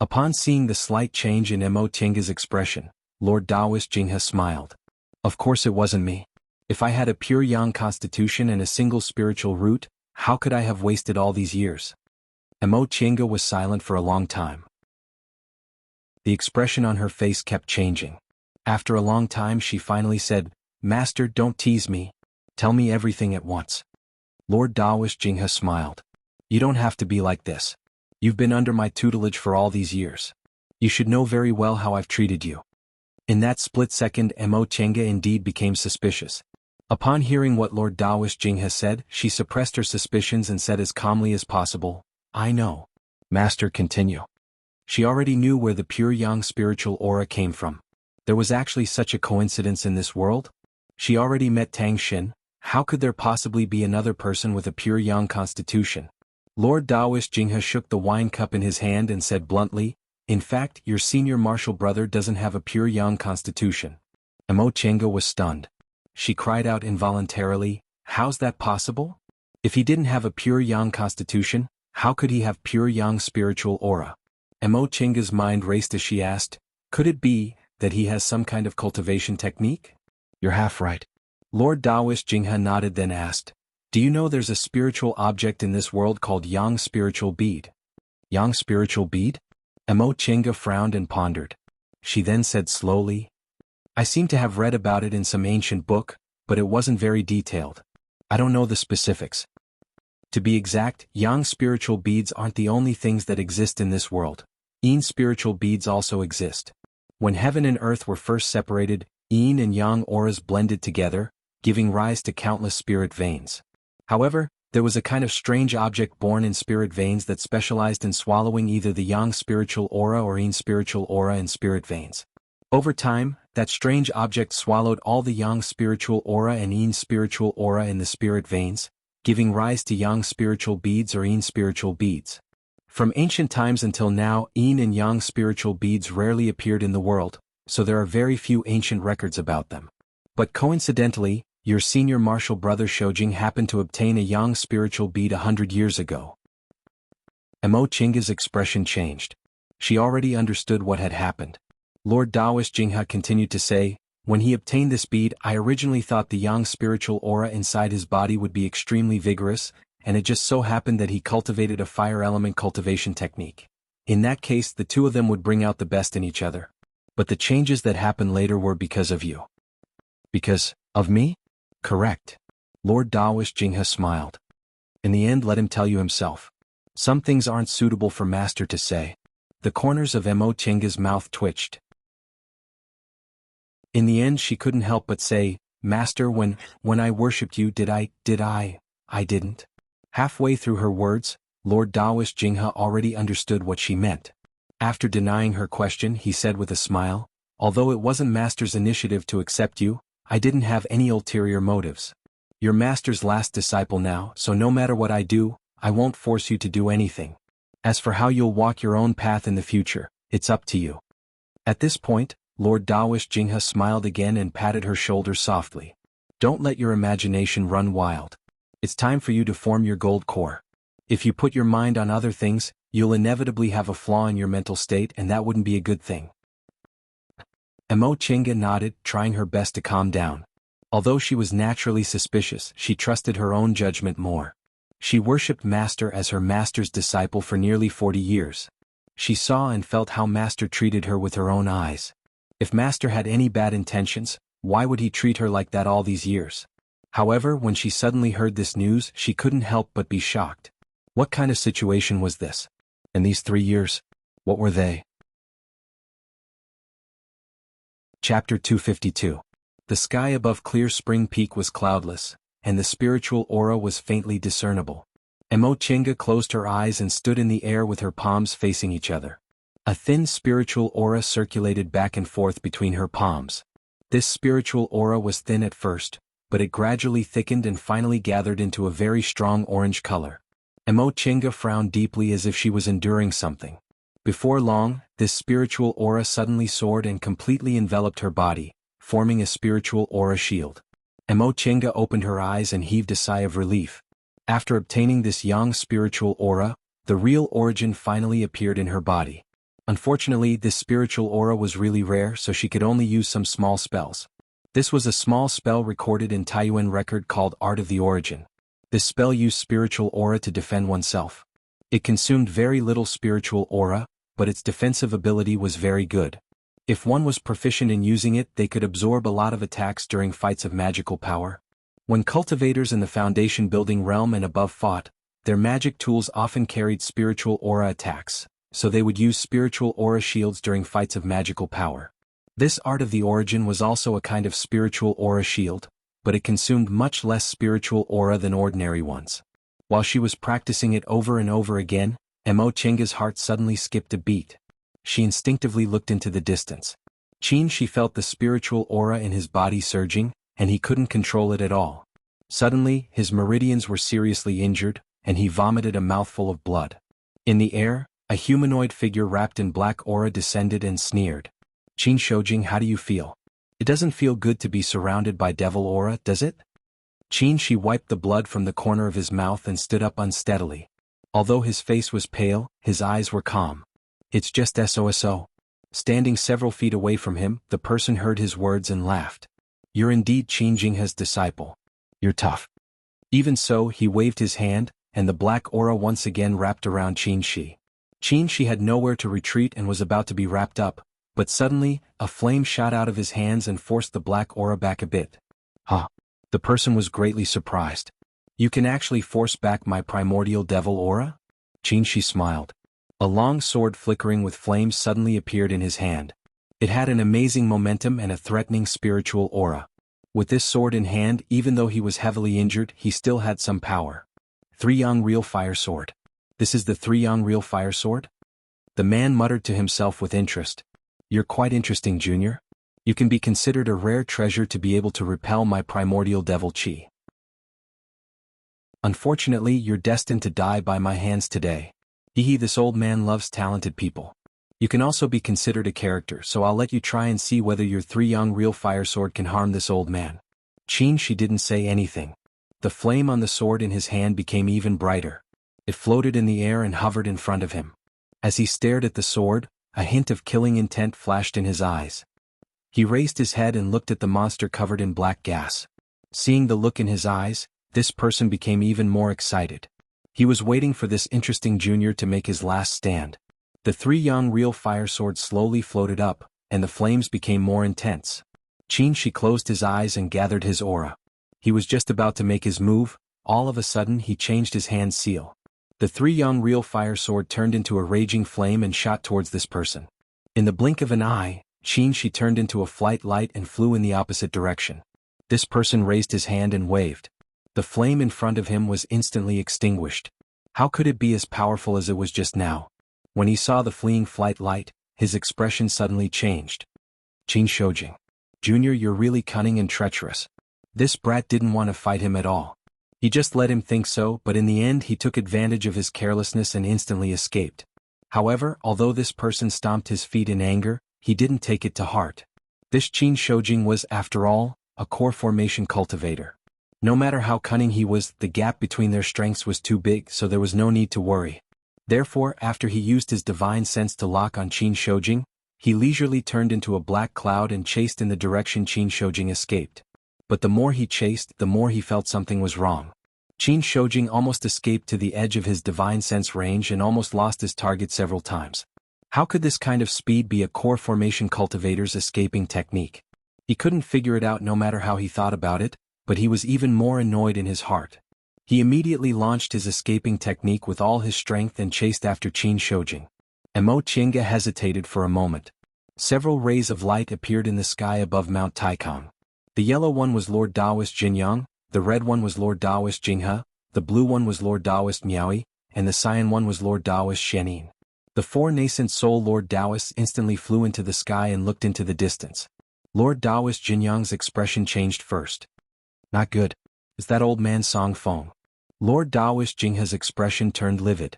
S1: Upon seeing the slight change in Mo Chinga's expression, Lord Daoist Jinghe smiled. "Of course it wasn't me. If I had a pure yang constitution and a single spiritual root, How could I have wasted all these years? Emo Chinga was silent for a long time. The expression on her face kept changing. After a long time she finally said, Master, don't tease me. Tell me everything at once. Lord Dawish Jingha smiled. You don't have to be like this. You've been under my tutelage for all these years. You should know very well how I've treated you. In that split second, Emo Chenga indeed became suspicious. Upon hearing what Lord Dawish Jingha said, she suppressed her suspicions and said as calmly as possible, I know. Master, continue. She already knew where the pure yang spiritual aura came from. There was actually such a coincidence in this world? She already met Tang Xin. How could there possibly be another person with a pure yang constitution? Lord Dawish Jingha shook the wine cup in his hand and said bluntly, in fact, your senior martial brother doesn't have a pure yang constitution. Emo Chenga was stunned. She cried out involuntarily, how's that possible? If he didn't have a pure yang constitution, how could he have pure yang spiritual aura? Emo Chenga's mind raced as she asked, could it be that he has some kind of cultivation technique? You're half right. Lord Dawish Jingha nodded then asked, do you know there's a spiritual object in this world called Yang spiritual bead? Yang spiritual bead? Emo Chenga frowned and pondered. She then said slowly, I seem to have read about it in some ancient book, but it wasn't very detailed. I don't know the specifics. To be exact, Yang spiritual beads aren't the only things that exist in this world. Yin spiritual beads also exist. When heaven and earth were first separated, Yin and Yang auras blended together, giving rise to countless spirit veins. However, there was a kind of strange object born in spirit veins that specialized in swallowing either the Yang spiritual aura or Yin spiritual aura in spirit veins. Over time, that strange object swallowed all the Yang spiritual aura and Yin spiritual aura in the spirit veins, giving rise to Yang spiritual beads or Yin spiritual beads. From ancient times until now, Yin and Yang spiritual beads rarely appeared in the world, so there are very few ancient records about them. But coincidentally, your senior martial brother Shoujing happened to obtain a Yang spiritual bead 100 years ago. Emo Chinga's expression changed. She already understood what had happened. Lord Dawish Jingha continued to say, when he obtained this bead, I originally thought the Yang spiritual aura inside his body would be extremely vigorous, and it just so happened that he cultivated a fire element cultivation technique. In that case, the two of them would bring out the best in each other. But the changes that happened later were because of you. Because of me? Correct. Lord Dawish Jingha smiled. In the end, let him tell you himself. Some things aren't suitable for Master to say. The corners of Emo Chenga's mouth twitched. In the end she couldn't help but say, Master, when I worshipped you I didn't. Halfway through her words, Lord Dawish Jingha already understood what she meant. After denying her question, he said with a smile, although it wasn't Master's initiative to accept you, I didn't have any ulterior motives. You're Master's last disciple now, so no matter what I do, I won't force you to do anything. As for how you'll walk your own path in the future, it's up to you. At this point, Lord Dawish Jingha smiled again and patted her shoulder softly. Don't let your imagination run wild. It's time for you to form your gold core. If you put your mind on other things, you'll inevitably have a flaw in your mental state, and that wouldn't be a good thing. Emo Chenga nodded, trying her best to calm down. Although she was naturally suspicious, she trusted her own judgment more. She worshipped Master as her Master's disciple for nearly 40 years. She saw and felt how Master treated her with her own eyes. If Master had any bad intentions, why would he treat her like that all these years? However, when she suddenly heard this news, she couldn't help but be shocked. What kind of situation was this? And these 3 years, what were they? Chapter 252. The sky above Clear Spring Peak was cloudless, and the spiritual aura was faintly discernible. Emo Chenga closed her eyes and stood in the air with her palms facing each other. A thin spiritual aura circulated back and forth between her palms. This spiritual aura was thin at first, but it gradually thickened and finally gathered into a very strong orange color. Emo Chenga frowned deeply as if she was enduring something. Before long, this spiritual aura suddenly soared and completely enveloped her body, forming a spiritual aura shield. Emo Chenga opened her eyes and heaved a sigh of relief. After obtaining this Yang spiritual aura, the real origin finally appeared in her body. Unfortunately, this spiritual aura was really rare, so she could only use some small spells. This was a small spell recorded in Taiyuan record called Art of the Origin. This spell used spiritual aura to defend oneself. It consumed very little spiritual aura, but its defensive ability was very good. If one was proficient in using it, they could absorb a lot of attacks during fights of magical power. When cultivators in the foundation building realm and above fought, their magic tools often carried spiritual aura attacks, so they would use spiritual aura shields during fights of magical power. This art of the origin was also a kind of spiritual aura shield, but it consumed much less spiritual aura than ordinary ones. While she was practicing it over and over again, Mo Chenga's heart suddenly skipped a beat. She instinctively looked into the distance. She felt the spiritual aura in his body surging, and he couldn't control it at all. Suddenly, his meridians were seriously injured, and he vomited a mouthful of blood. In the air, a humanoid figure wrapped in black aura descended and sneered. Qin Shoujing, how do you feel? It doesn't feel good to be surrounded by devil aura, does it? She wiped the blood from the corner of his mouth and stood up unsteadily. Although his face was pale, his eyes were calm. It's just SOSO. Standing several feet away from him, the person heard his words and laughed. You're indeed Qin Jinghe's disciple. You're tough. Even so, he waved his hand, and the black aura once again wrapped around Qin Shi. Qin Shi had nowhere to retreat and was about to be wrapped up, but suddenly, a flame shot out of his hands and forced the black aura back a bit. Huh. The person was greatly surprised. You can actually force back my primordial devil aura? Qin Shi smiled. A long sword flickering with flames suddenly appeared in his hand. It had an amazing momentum and a threatening spiritual aura. With this sword in hand, even though he was heavily injured, he still had some power. Three-Yang Real Fire Sword. This is the Three-Yang Real Fire Sword? The man muttered to himself with interest. You're quite interesting, Junior. You can be considered a rare treasure to be able to repel my primordial devil chi. Unfortunately, you're destined to die by my hands today. Hehe, this old man loves talented people. You can also be considered a character, so I'll let you try and see whether your Three-Yang Real Fire Sword can harm this old man. Qin Shi didn't say anything. The flame on the sword in his hand became even brighter. It floated in the air and hovered in front of him. As he stared at the sword, a hint of killing intent flashed in his eyes. He raised his head and looked at the monster covered in black gas. Seeing the look in his eyes, this person became even more excited. He was waiting for this interesting junior to make his last stand. The Three-Yang Real Fire Sword slowly floated up, and the flames became more intense. Qin Shi closed his eyes and gathered his aura. He was just about to make his move, all of a sudden he changed his hand seal. The Three-Yang Real Fire Sword turned into a raging flame and shot towards this person. In the blink of an eye, Qin Shi turned into a flight light and flew in the opposite direction. This person raised his hand and waved. The flame in front of him was instantly extinguished. How could it be as powerful as it was just now? When he saw the fleeing flight light, his expression suddenly changed. Qin Shoujing. Junior, you're really cunning and treacherous. This brat didn't want to fight him at all. He just let him think so, but in the end he took advantage of his carelessness and instantly escaped. However, although this person stomped his feet in anger, he didn't take it to heart. This Qin Shoujing was, after all, a core formation cultivator. No matter how cunning he was, the gap between their strengths was too big, so there was no need to worry. Therefore, after he used his divine sense to lock on Qin Shoujing, he leisurely turned into a black cloud and chased in the direction Qin Shoujing escaped. But the more he chased, the more he felt something was wrong. Qin Shoujing almost escaped to the edge of his divine sense range and almost lost his target several times. How could this kind of speed be a core formation cultivator's escaping technique? He couldn't figure it out no matter how he thought about it, but he was even more annoyed in his heart. He immediately launched his escaping technique with all his strength and chased after Qin Shoujing. Mo Chenga hesitated for a moment. Several rays of light appeared in the sky above Mount Taikang. The yellow one was Lord Taoist Jinyang, the red one was Lord Taoist Jinghe, the blue one was Lord Taoist Miaoi, and the cyan one was Lord Taoist Shenin. The four nascent soul Lord Taoists instantly flew into the sky and looked into the distance. Lord Taoist Jinyang's expression changed first. Not good. Is that old man Song Feng? Lord Taoist Jinghe's expression turned livid.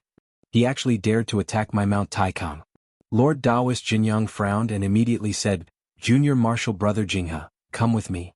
S1: He actually dared to attack my Mount Taikang. Lord Taoist Jinyang frowned and immediately said, Junior Martial Brother Jinghe, come with me.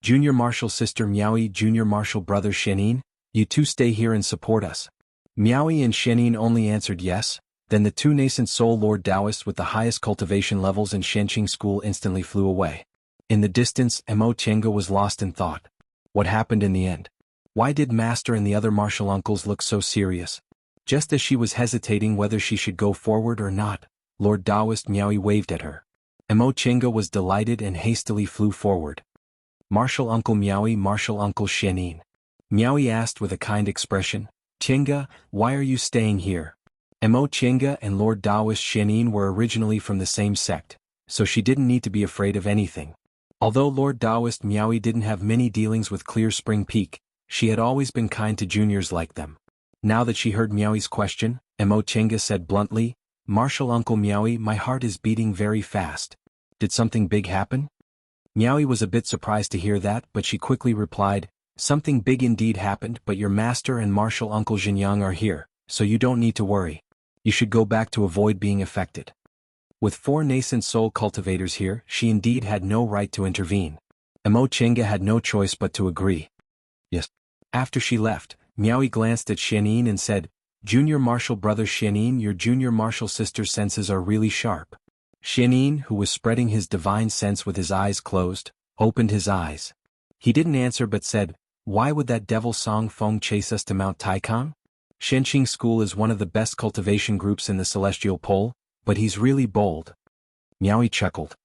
S1: Junior Martial Sister Miaoi, Junior Martial Brother Shenin, you two stay here and support us. Miaoi and Shenin only answered yes. Then the two nascent soul Lord Taoists with the highest cultivation levels in Shenqing School instantly flew away. In the distance, Mo Chenga was lost in thought. What happened in the end? Why did Master and the other martial uncles look so serious? Just as she was hesitating whether she should go forward or not, Lord Taoist Miaoi waved at her. Emo Chinga was delighted and hastily flew forward. Martial Uncle Miaoi, Martial Uncle Xianin. Miaoi asked with a kind expression, Chinga, why are you staying here? Emo Chinga and Lord Taoist Xianin were originally from the same sect, so she didn't need to be afraid of anything. Although Lord Taoist Miaoi didn't have many dealings with Clear Spring Peak, she had always been kind to juniors like them. Now that she heard Miaoi's question, Emo Chinga said bluntly, Martial Uncle Miaoi, my heart is beating very fast. Did something big happen? Miaoi was a bit surprised to hear that, but she quickly replied, something big indeed happened, but your master and Martial Uncle Jinyang are here, so you don't need to worry. You should go back to avoid being affected. With 4 nascent soul cultivators here, she indeed had no right to intervene. Emo Chinga had no choice but to agree. Yes. After she left, Miaoi glanced at Xianin and said, Junior martial brother Xianin, your junior martial sister's senses are really sharp. Xianin, who was spreading his divine sense with his eyes closed, opened his eyes. He didn't answer but said, why would that devil Song Feng chase us to Mount Taikang? Shenqing School is one of the best cultivation groups in the Celestial Pole, but he's really bold. Miaoi chuckled.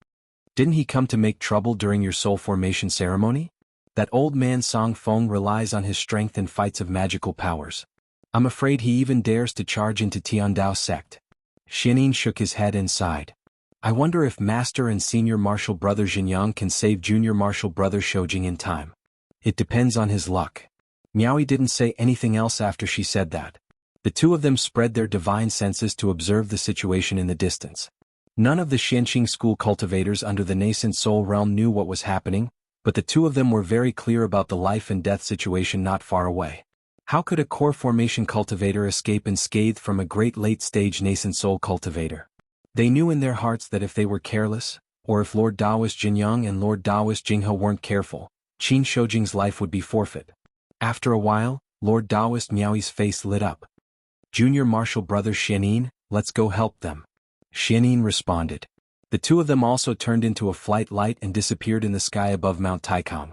S1: Didn't he come to make trouble during your soul formation ceremony? That old man Song Feng relies on his strength and fights of magical powers. I'm afraid he even dares to charge into Tiandao sect. Xianin shook his head and sighed. I wonder if Master and Senior Martial Brother Jinyang can save Junior Martial Brother Shoujing in time. It depends on his luck. Miaoi didn't say anything else after she said that. The two of them spread their divine senses to observe the situation in the distance. None of the Shenqing School cultivators under the nascent soul realm knew what was happening, but the two of them were very clear about the life and death situation not far away. How could a core formation cultivator escape unscathed from a great late-stage nascent soul cultivator? They knew in their hearts that if they were careless, or if Lord Taoist Jinyang and Lord Taoist Jinghe weren't careful, Qin Shoujing's life would be forfeit. After a while, Lord Taoist Miaoi's face lit up. Junior martial brother Xianin, let's go help them. Xianin responded. The two of them also turned into a flight light and disappeared in the sky above Mount Taikang.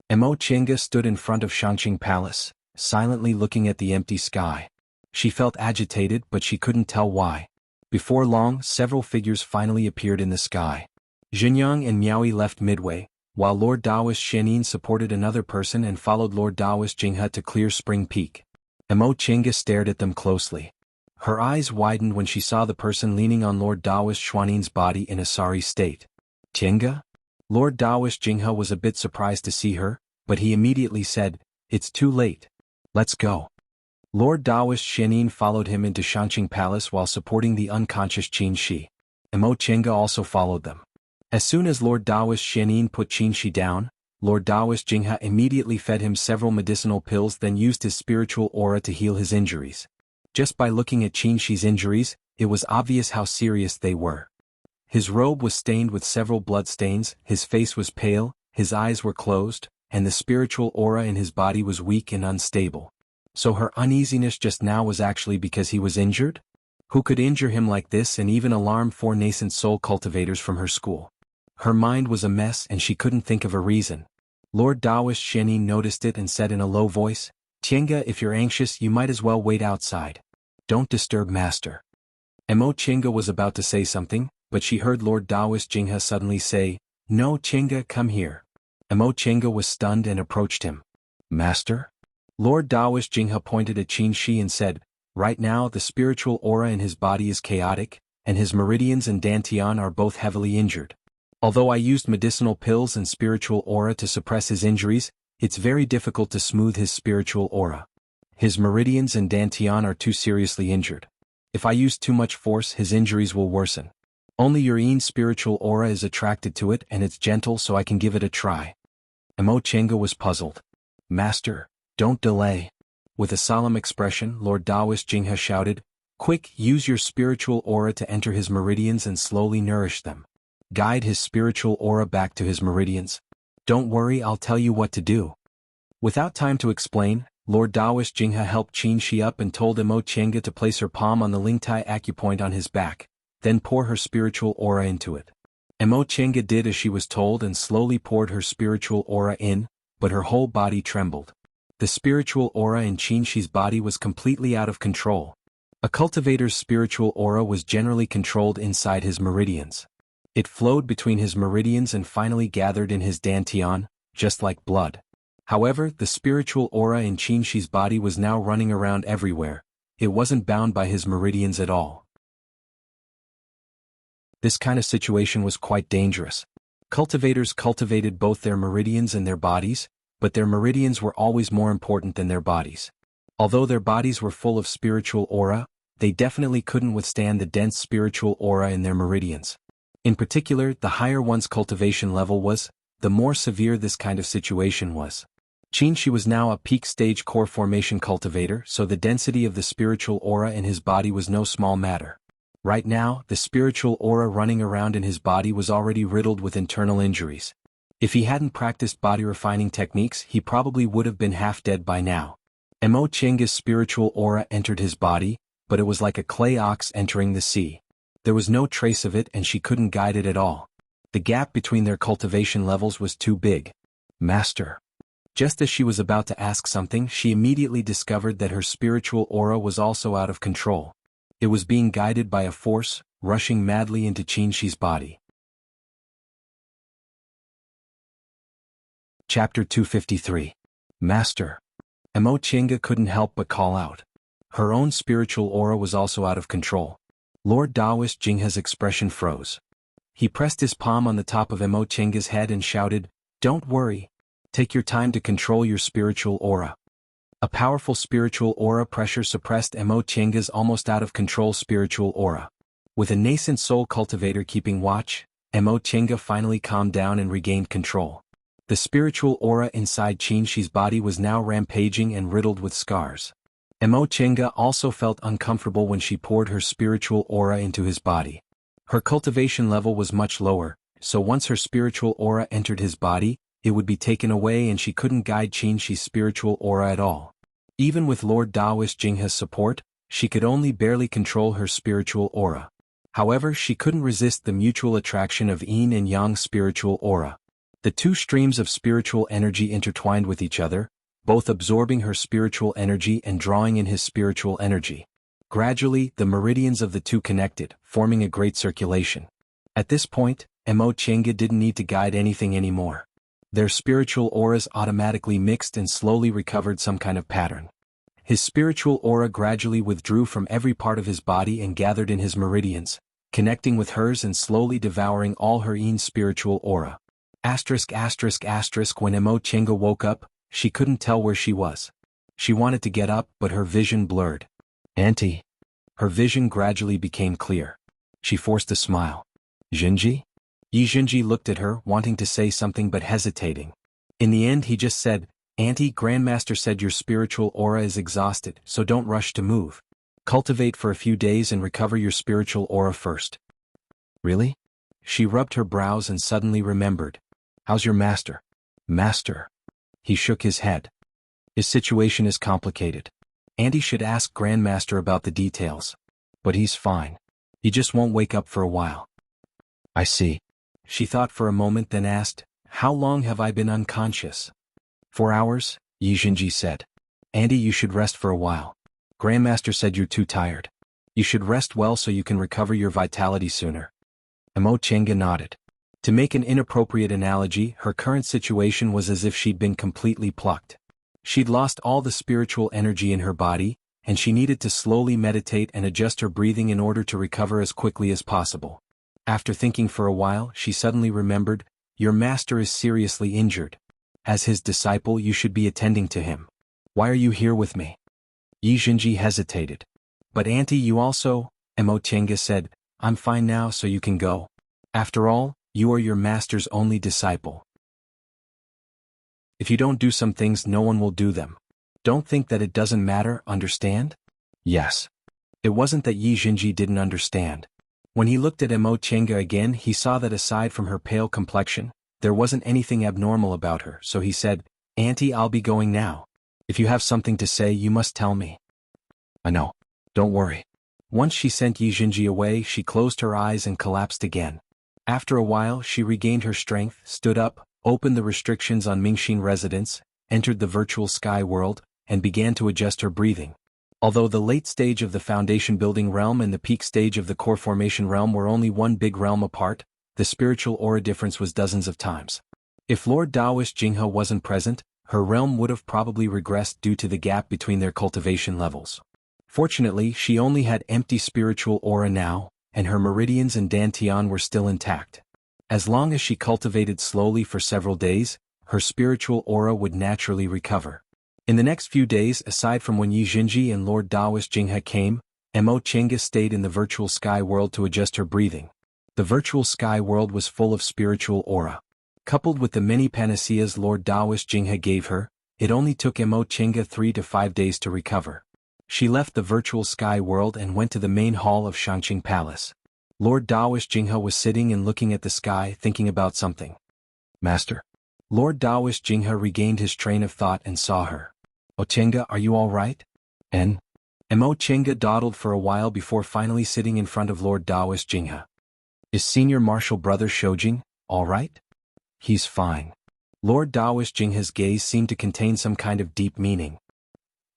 S1: Emo Chinga stood in front of Shanqing Palace, silently looking at the empty sky. She felt agitated, but she couldn't tell why. Before long, several figures finally appeared in the sky. Jinyang and Miaoi left midway, while Lord Taoist Xianin supported another person and followed Lord Taoist Jinghe to Clear Spring Peak. Emo Chinga stared at them closely. Her eyes widened when she saw the person leaning on Lord Taoist Xuanin's body in a sorry state. Chinga? Lord Taoist Jinghe was a bit surprised to see her, but he immediately said, it's too late. Let's go. Lord Taoist Xianin followed him into Shanqing Palace while supporting the unconscious Qin Shi. Emo Chinga also followed them. As soon as Lord Taoist Xianin put Qin Shi down, Lord Taoist Jinghe immediately fed him several medicinal pills, then used his spiritual aura to heal his injuries. Just by looking at Qin Shi's injuries, it was obvious how serious they were. His robe was stained with several blood stains, his face was pale, his eyes were closed, and the spiritual aura in his body was weak and unstable. So her uneasiness just now was actually because he was injured? Who could injure him like this and even alarm 4 nascent soul cultivators from her school? Her mind was a mess and she couldn't think of a reason. Lord Taoist Xianin noticed it and said in a low voice, Chinga, if you're anxious you might as well wait outside. Don't disturb Master. Emo Chinga was about to say something, but she heard Lord Taoist Jinghe suddenly say, No Chinga, come here. Emo Chinga was stunned and approached him. Master? Lord Taoist Jinghe pointed at Qin Shi and said, Right now the spiritual aura in his body is chaotic, and his meridians and dantian are both heavily injured. Although I used medicinal pills and spiritual aura to suppress his injuries, it's very difficult to smooth his spiritual aura. His meridians and dantian are too seriously injured. If I use too much force his injuries will worsen. Only your Yin's spiritual aura is attracted to it and it's gentle, so I can give it a try. Emo Chinga was puzzled. Master, don't delay. With a solemn expression, Lord Taoist Jinghe shouted, Quick, use your spiritual aura to enter his meridians and slowly nourish them. Guide his spiritual aura back to his meridians. Don't worry, I'll tell you what to do. Without time to explain, Lord Taoist Jinghe helped Qin Shi up and told Emo Chinga to place her palm on the Lingtai acupoint on his back, then pour her spiritual aura into it. Emo Chinga did as she was told and slowly poured her spiritual aura in, but her whole body trembled. The spiritual aura in Qinshi's body was completely out of control. A cultivator's spiritual aura was generally controlled inside his meridians. It flowed between his meridians and finally gathered in his dantian, just like blood. However, the spiritual aura in Qinshi's body was now running around everywhere. It wasn't bound by his meridians at all. This kind of situation was quite dangerous. Cultivators cultivated both their meridians and their bodies, but their meridians were always more important than their bodies. Although their bodies were full of spiritual aura, they definitely couldn't withstand the dense spiritual aura in their meridians. In particular, the higher one's cultivation level was, the more severe this kind of situation was. Qinshi was now a peak stage core formation cultivator, so the density of the spiritual aura in his body was no small matter. Right now, the spiritual aura running around in his body was already riddled with internal injuries. If he hadn't practiced body refining techniques, he probably would have been half dead by now. Mo Chenga's spiritual aura entered his body, but it was like a clay ox entering the sea. There was no trace of it and she couldn't guide it at all. The gap between their cultivation levels was too big. Master. Just as she was about to ask something, she immediately discovered that her spiritual aura was also out of control. It was being guided by a force, rushing madly into Qinshi's body. Chapter 253. Master. Mo Chenga couldn't help but call out. Her own spiritual aura was also out of control. Lord Daoist Jinghe's expression froze. He pressed his palm on the top of Mo Chenga's head and shouted, "Don't worry. Take your time to control your spiritual aura." A powerful spiritual aura pressure suppressed Mo Chenga's almost out-of-control spiritual aura. With a nascent soul cultivator keeping watch, Mo Chenga finally calmed down and regained control. The spiritual aura inside Qinshi's body was now rampaging and riddled with scars. Mo Chenga also felt uncomfortable when she poured her spiritual aura into his body. Her cultivation level was much lower, so once her spiritual aura entered his body, it would be taken away and she couldn't guide Qinshi's spiritual aura at all. Even with Lord Daoist Jinghe's support, she could only barely control her spiritual aura. However, she couldn't resist the mutual attraction of yin and yang spiritual aura. The two streams of spiritual energy intertwined with each other, both absorbing her spiritual energy and drawing in his spiritual energy. Gradually, the meridians of the two connected, forming a great circulation. At this point, Mo Chenga didn't need to guide anything anymore. Their spiritual auras automatically mixed and slowly recovered some kind of pattern. His spiritual aura gradually withdrew from every part of his body and gathered in his meridians, connecting with hers and slowly devouring all her yin spiritual aura. When Mo Chenga woke up, she couldn't tell where she was. She wanted to get up, but her vision blurred. "Auntie." Her vision gradually became clear. She forced a smile. "Jinji?" Yi Jinji looked at her, wanting to say something but hesitating. In the end he just said, "Auntie, Grandmaster said your spiritual aura is exhausted, so don't rush to move. Cultivate for a few days and recover your spiritual aura first." "Really?" She rubbed her brows and suddenly remembered. "How's your master?" "Master?" He shook his head. "His situation is complicated. Auntie should ask Grandmaster about the details. But he's fine. He just won't wake up for a while." "I see." She thought for a moment then asked, "How long have I been unconscious?" "4 hours, Yi Jinji said. "Auntie, you should rest for a while. Grandmaster said you're too tired. You should rest well so you can recover your vitality sooner." Mo Chenga nodded. To make an inappropriate analogy, her current situation was as if she'd been completely plucked. She'd lost all the spiritual energy in her body, and she needed to slowly meditate and adjust her breathing in order to recover as quickly as possible. After thinking for a while, she suddenly remembered, "Your master is seriously injured. As his disciple you should be attending to him. Why are you here with me?" Yi Jinji hesitated. "But auntie, you also," Mo Chenga said, "I'm fine now so you can go. After all, you are your master's only disciple. If you don't do some things, no one will do them. Don't think that it doesn't matter, understand?" "Yes." It wasn't that Yi Jinji didn't understand. When he looked at Mo Chenga again, he saw that aside from her pale complexion, there wasn't anything abnormal about her, so he said, "Auntie, I'll be going now. If you have something to say, you must tell me." "I know. Don't worry." Once she sent Yi Jinji away, she closed her eyes and collapsed again. After a while, she regained her strength, stood up, opened the restrictions on Mingxin residents, entered the virtual sky world, and began to adjust her breathing. Although the late stage of the foundation building realm and the peak stage of the core formation realm were only one big realm apart, the spiritual aura difference was dozens of times. If Lord Taoist Jinghe wasn't present, her realm would have probably regressed due to the gap between their cultivation levels. Fortunately, she only had empty spiritual aura now, and her meridians and dantian were still intact. As long as she cultivated slowly for several days, her spiritual aura would naturally recover. In the next few days, aside from when Yi Jinji and Lord Taoist Jinghe came, Mo Chenga stayed in the virtual sky world to adjust her breathing. The virtual sky world was full of spiritual aura. Coupled with the many panaceas Lord Taoist Jinghe gave her, it only took Mo Chenga 3 to 5 days to recover. She left the virtual sky world and went to the main hall of Shangqing Palace. Lord Taoist Jinghe was sitting and looking at the sky, thinking about something. Master? Lord Taoist Jinghe regained his train of thought and saw her. "Oh Chenga, are you all right?" Mo Chenga dawdled for a while before finally sitting in front of Lord Taoist Jinghe. "Is Senior Marshal Brother Shoujing all right?" "He's fine." Lord Taoist Jinghe's gaze seemed to contain some kind of deep meaning.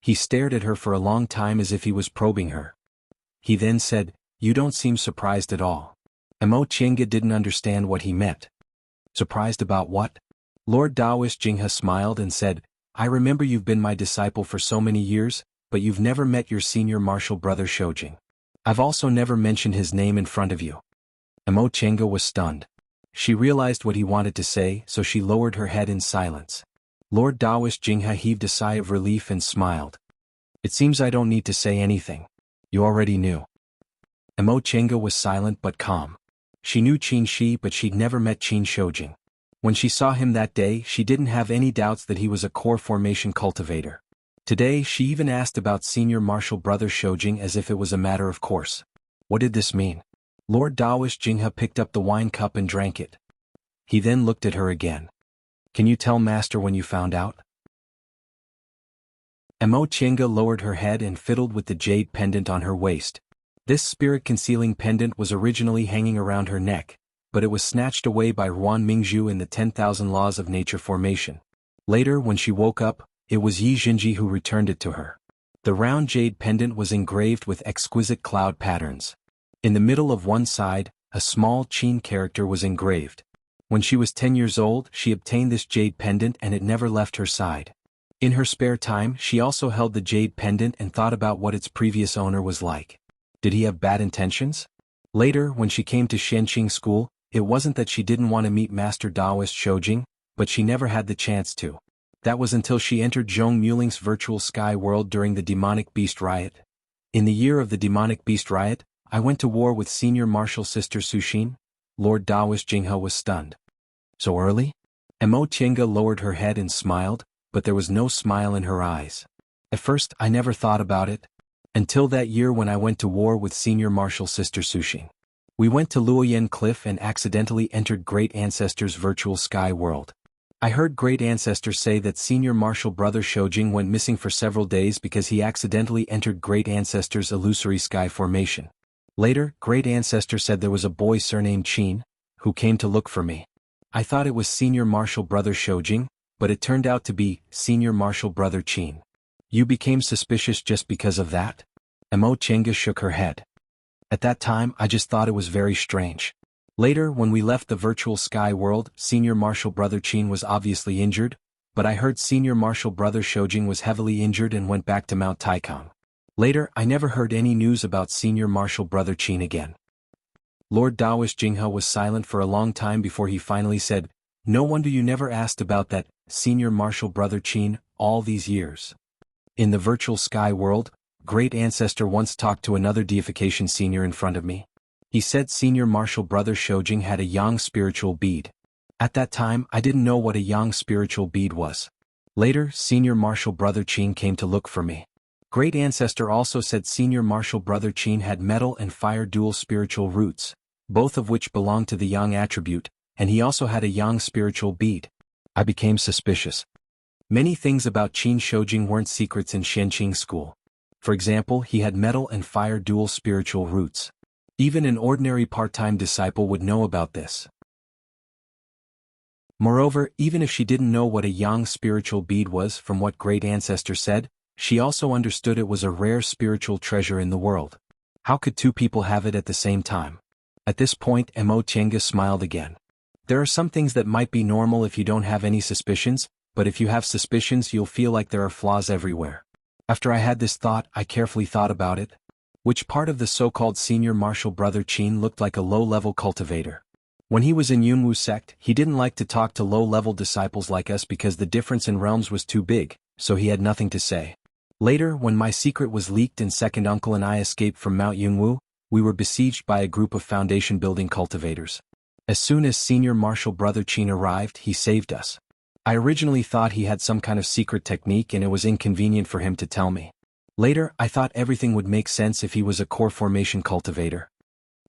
S1: He stared at her for a long time as if he was probing her. He then said, "You don't seem surprised at all." Mo Chenga didn't understand what he meant. "Surprised about what?" Lord Taoist Jinghe smiled and said, "I remember you've been my disciple for so many years, but you've never met your senior martial brother Shoujing. I've also never mentioned his name in front of you." Mo Chenga was stunned. She realized what he wanted to say, so she lowered her head in silence. Lord Taoist Jinghe heaved a sigh of relief and smiled. "It seems I don't need to say anything. You already knew." Mo Chenga was silent but calm. She knew Qin Shi, but she'd never met Qin Shoujing. When she saw him that day, she didn't have any doubts that he was a core formation cultivator. Today, she even asked about senior martial brother Shoujing as if it was a matter of course. What did this mean? Lord Taoist Jinghe picked up the wine cup and drank it. He then looked at her again. "Can you tell Master when you found out?" Mo Chenga lowered her head and fiddled with the jade pendant on her waist. This spirit-concealing pendant was originally hanging around her neck, but it was snatched away by Ruan Mingzhu in the 10,000 Laws of Nature formation. Later, when she woke up, it was Yi Jinji who returned it to her. The round jade pendant was engraved with exquisite cloud patterns. In the middle of one side, a small Qin character was engraved. When she was 10 years old, she obtained this jade pendant and it never left her side. In her spare time, she also held the jade pendant and thought about what its previous owner was like. Did he have bad intentions? Later, when she came to Shenqing School, it wasn't that she didn't want to meet Master Taoist Shoujing, but she never had the chance to. That was until she entered Zhong Muling's virtual sky world during the demonic beast riot. In the year of the demonic beast riot, I went to war with senior martial sister Suxin. Lord Taoist Jinghe was stunned. "So early?" Mo Chenga lowered her head and smiled, but there was no smile in her eyes. "At first, I never thought about it. Until that year when I went to war with senior martial sister Suxin. We went to Luoyan Cliff and accidentally entered Great Ancestor's virtual sky world. I heard Great Ancestor say that senior martial brother Shoujing went missing for several days because he accidentally entered Great Ancestor's illusory sky formation. Later, Great Ancestor said there was a boy surnamed Qin, who came to look for me. I thought it was senior martial brother Shoujing, but it turned out to be senior martial brother Qin. You became suspicious just because of that?" Mo Chenga shook her head. "At that time, I just thought it was very strange. Later, when we left the virtual sky world, senior martial brother Qin was obviously injured, but I heard senior martial brother Shoujing was heavily injured and went back to Mount Taikang. Later, I never heard any news about senior martial brother Qin again." Lord Taoist Jinghe was silent for a long time before he finally said, "No wonder you never asked about that senior martial brother Qin all these years. In the virtual sky world, Great Ancestor once talked to another deification senior in front of me. He said senior martial brother Shoujing had a yang spiritual bead. At that time, I didn't know what a yang spiritual bead was. Later, senior martial brother Qin came to look for me. Great Ancestor also said senior martial brother Qin had metal and fire dual spiritual roots, both of which belong to the yang attribute, and he also had a yang spiritual bead. I became suspicious. Many things about Qin Shoujing weren't secrets in Shenqing School. For example, he had metal and fire dual spiritual roots. Even an ordinary part-time disciple would know about this. Moreover, even if she didn't know what a yang spiritual bead was from what great ancestor said, she also understood it was a rare spiritual treasure in the world. How could two people have it at the same time? At this point, Mo Chenga smiled again. There are some things that might be normal if you don't have any suspicions, but if you have suspicions you'll feel like there are flaws everywhere. After I had this thought, I carefully thought about it. Which part of the so-called senior martial brother Qin looked like a low-level cultivator? When he was in Yunwu sect, he didn't like to talk to low-level disciples like us because the difference in realms was too big, so he had nothing to say. Later, when my secret was leaked and second uncle and I escaped from Mount Yunwu, we were besieged by a group of foundation-building cultivators. As soon as senior martial brother Qin arrived, he saved us. I originally thought he had some kind of secret technique and it was inconvenient for him to tell me. Later, I thought everything would make sense if he was a core formation cultivator.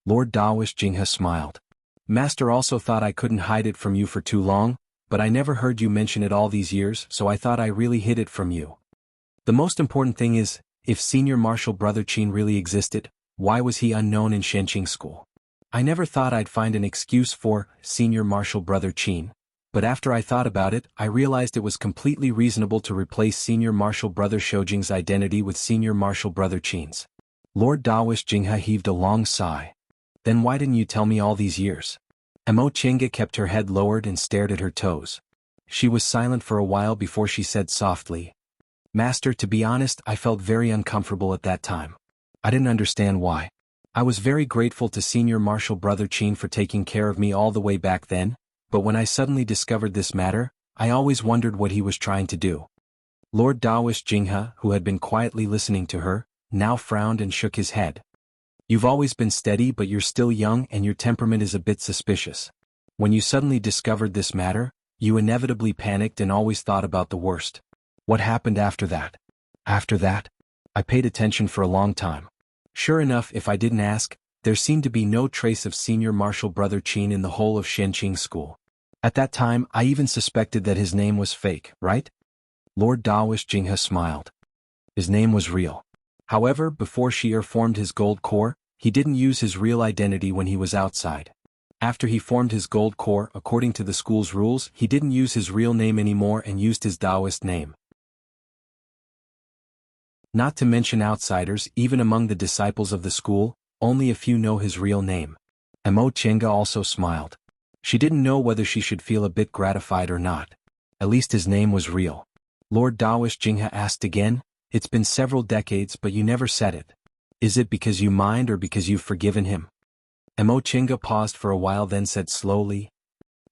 S1: Lord Daoist Jinghe smiled. Master also thought I couldn't hide it from you for too long, but I never heard you mention it all these years, so I thought I really hid it from you. The most important thing is, if senior martial brother Qin really existed, why was he unknown in Shenqing school? I never thought I'd find an excuse for senior martial brother Qin, but after I thought about it, I realized it was completely reasonable to replace senior martial brother Shoujing's identity with senior martial brother Qin's. Lord Daoist Jinghe heaved a long sigh. Then why didn't you tell me all these years? Mo Chenga kept her head lowered and stared at her toes. She was silent for a while before she said softly, Master, to be honest, I felt very uncomfortable at that time. I didn't understand why. I was very grateful to senior martial brother Qin for taking care of me all the way back then, but when I suddenly discovered this matter, I always wondered what he was trying to do. Lord Daoist Jinghe, who had been quietly listening to her, now frowned and shook his head. You've always been steady, but you're still young and your temperament is a bit suspicious. When you suddenly discovered this matter, you inevitably panicked and always thought about the worst. What happened after that? After that? I paid attention for a long time. Sure enough, if I didn't ask, there seemed to be no trace of senior martial brother Qin in the whole of Shenqing school. At that time, I even suspected that his name was fake, right? Lord Daoist Jinghe smiled. His name was real. However, before Shi'er formed his gold core, he didn't use his real identity when he was outside. After he formed his gold core, according to the school's rules, he didn't use his real name anymore and used his Daoist name. Not to mention outsiders, even among the disciples of the school, only a few know his real name. Mo Chenga also smiled. She didn't know whether she should feel a bit gratified or not. At least his name was real. Lord Daoist Jinghe asked again, It's been several decades but you never said it. Is it because you mind or because you've forgiven him? Mo Chenga paused for a while then said slowly,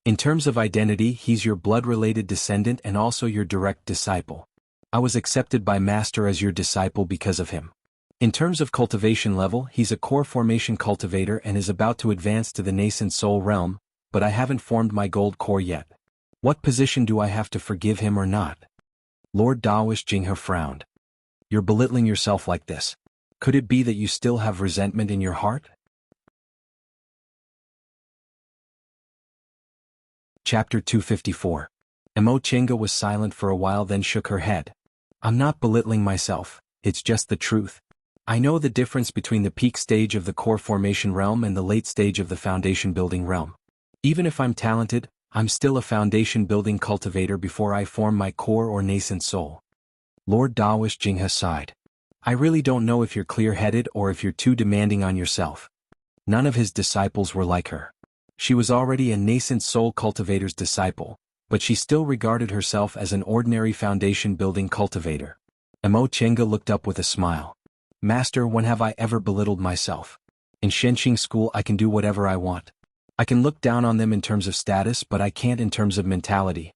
S1: In terms of identity, he's your blood-related descendant and also your direct disciple. I was accepted by Master as your disciple because of him. In terms of cultivation level, he's a core formation cultivator and is about to advance to the nascent soul realm, but I haven't formed my gold core yet. What position do I have to forgive him or not? Lord Daoist Jinghe frowned. You're belittling yourself like this. Could it be that you still have resentment in your heart? Chapter 254. Mo Chenga was silent for a while then shook her head. I'm not belittling myself, it's just the truth. I know the difference between the peak stage of the core formation realm and the late stage of the foundation building realm. Even if I'm talented, I'm still a foundation building cultivator before I form my core or nascent soul. Lord Daoist Jinghe sighed. I really don't know if you're clear-headed or if you're too demanding on yourself. None of his disciples were like her. She was already a nascent soul cultivator's disciple, but she still regarded herself as an ordinary foundation-building cultivator. Mo Chenga looked up with a smile. Master, when have I ever belittled myself? In Shenqing school I can do whatever I want. I can look down on them in terms of status, but I can't in terms of mentality.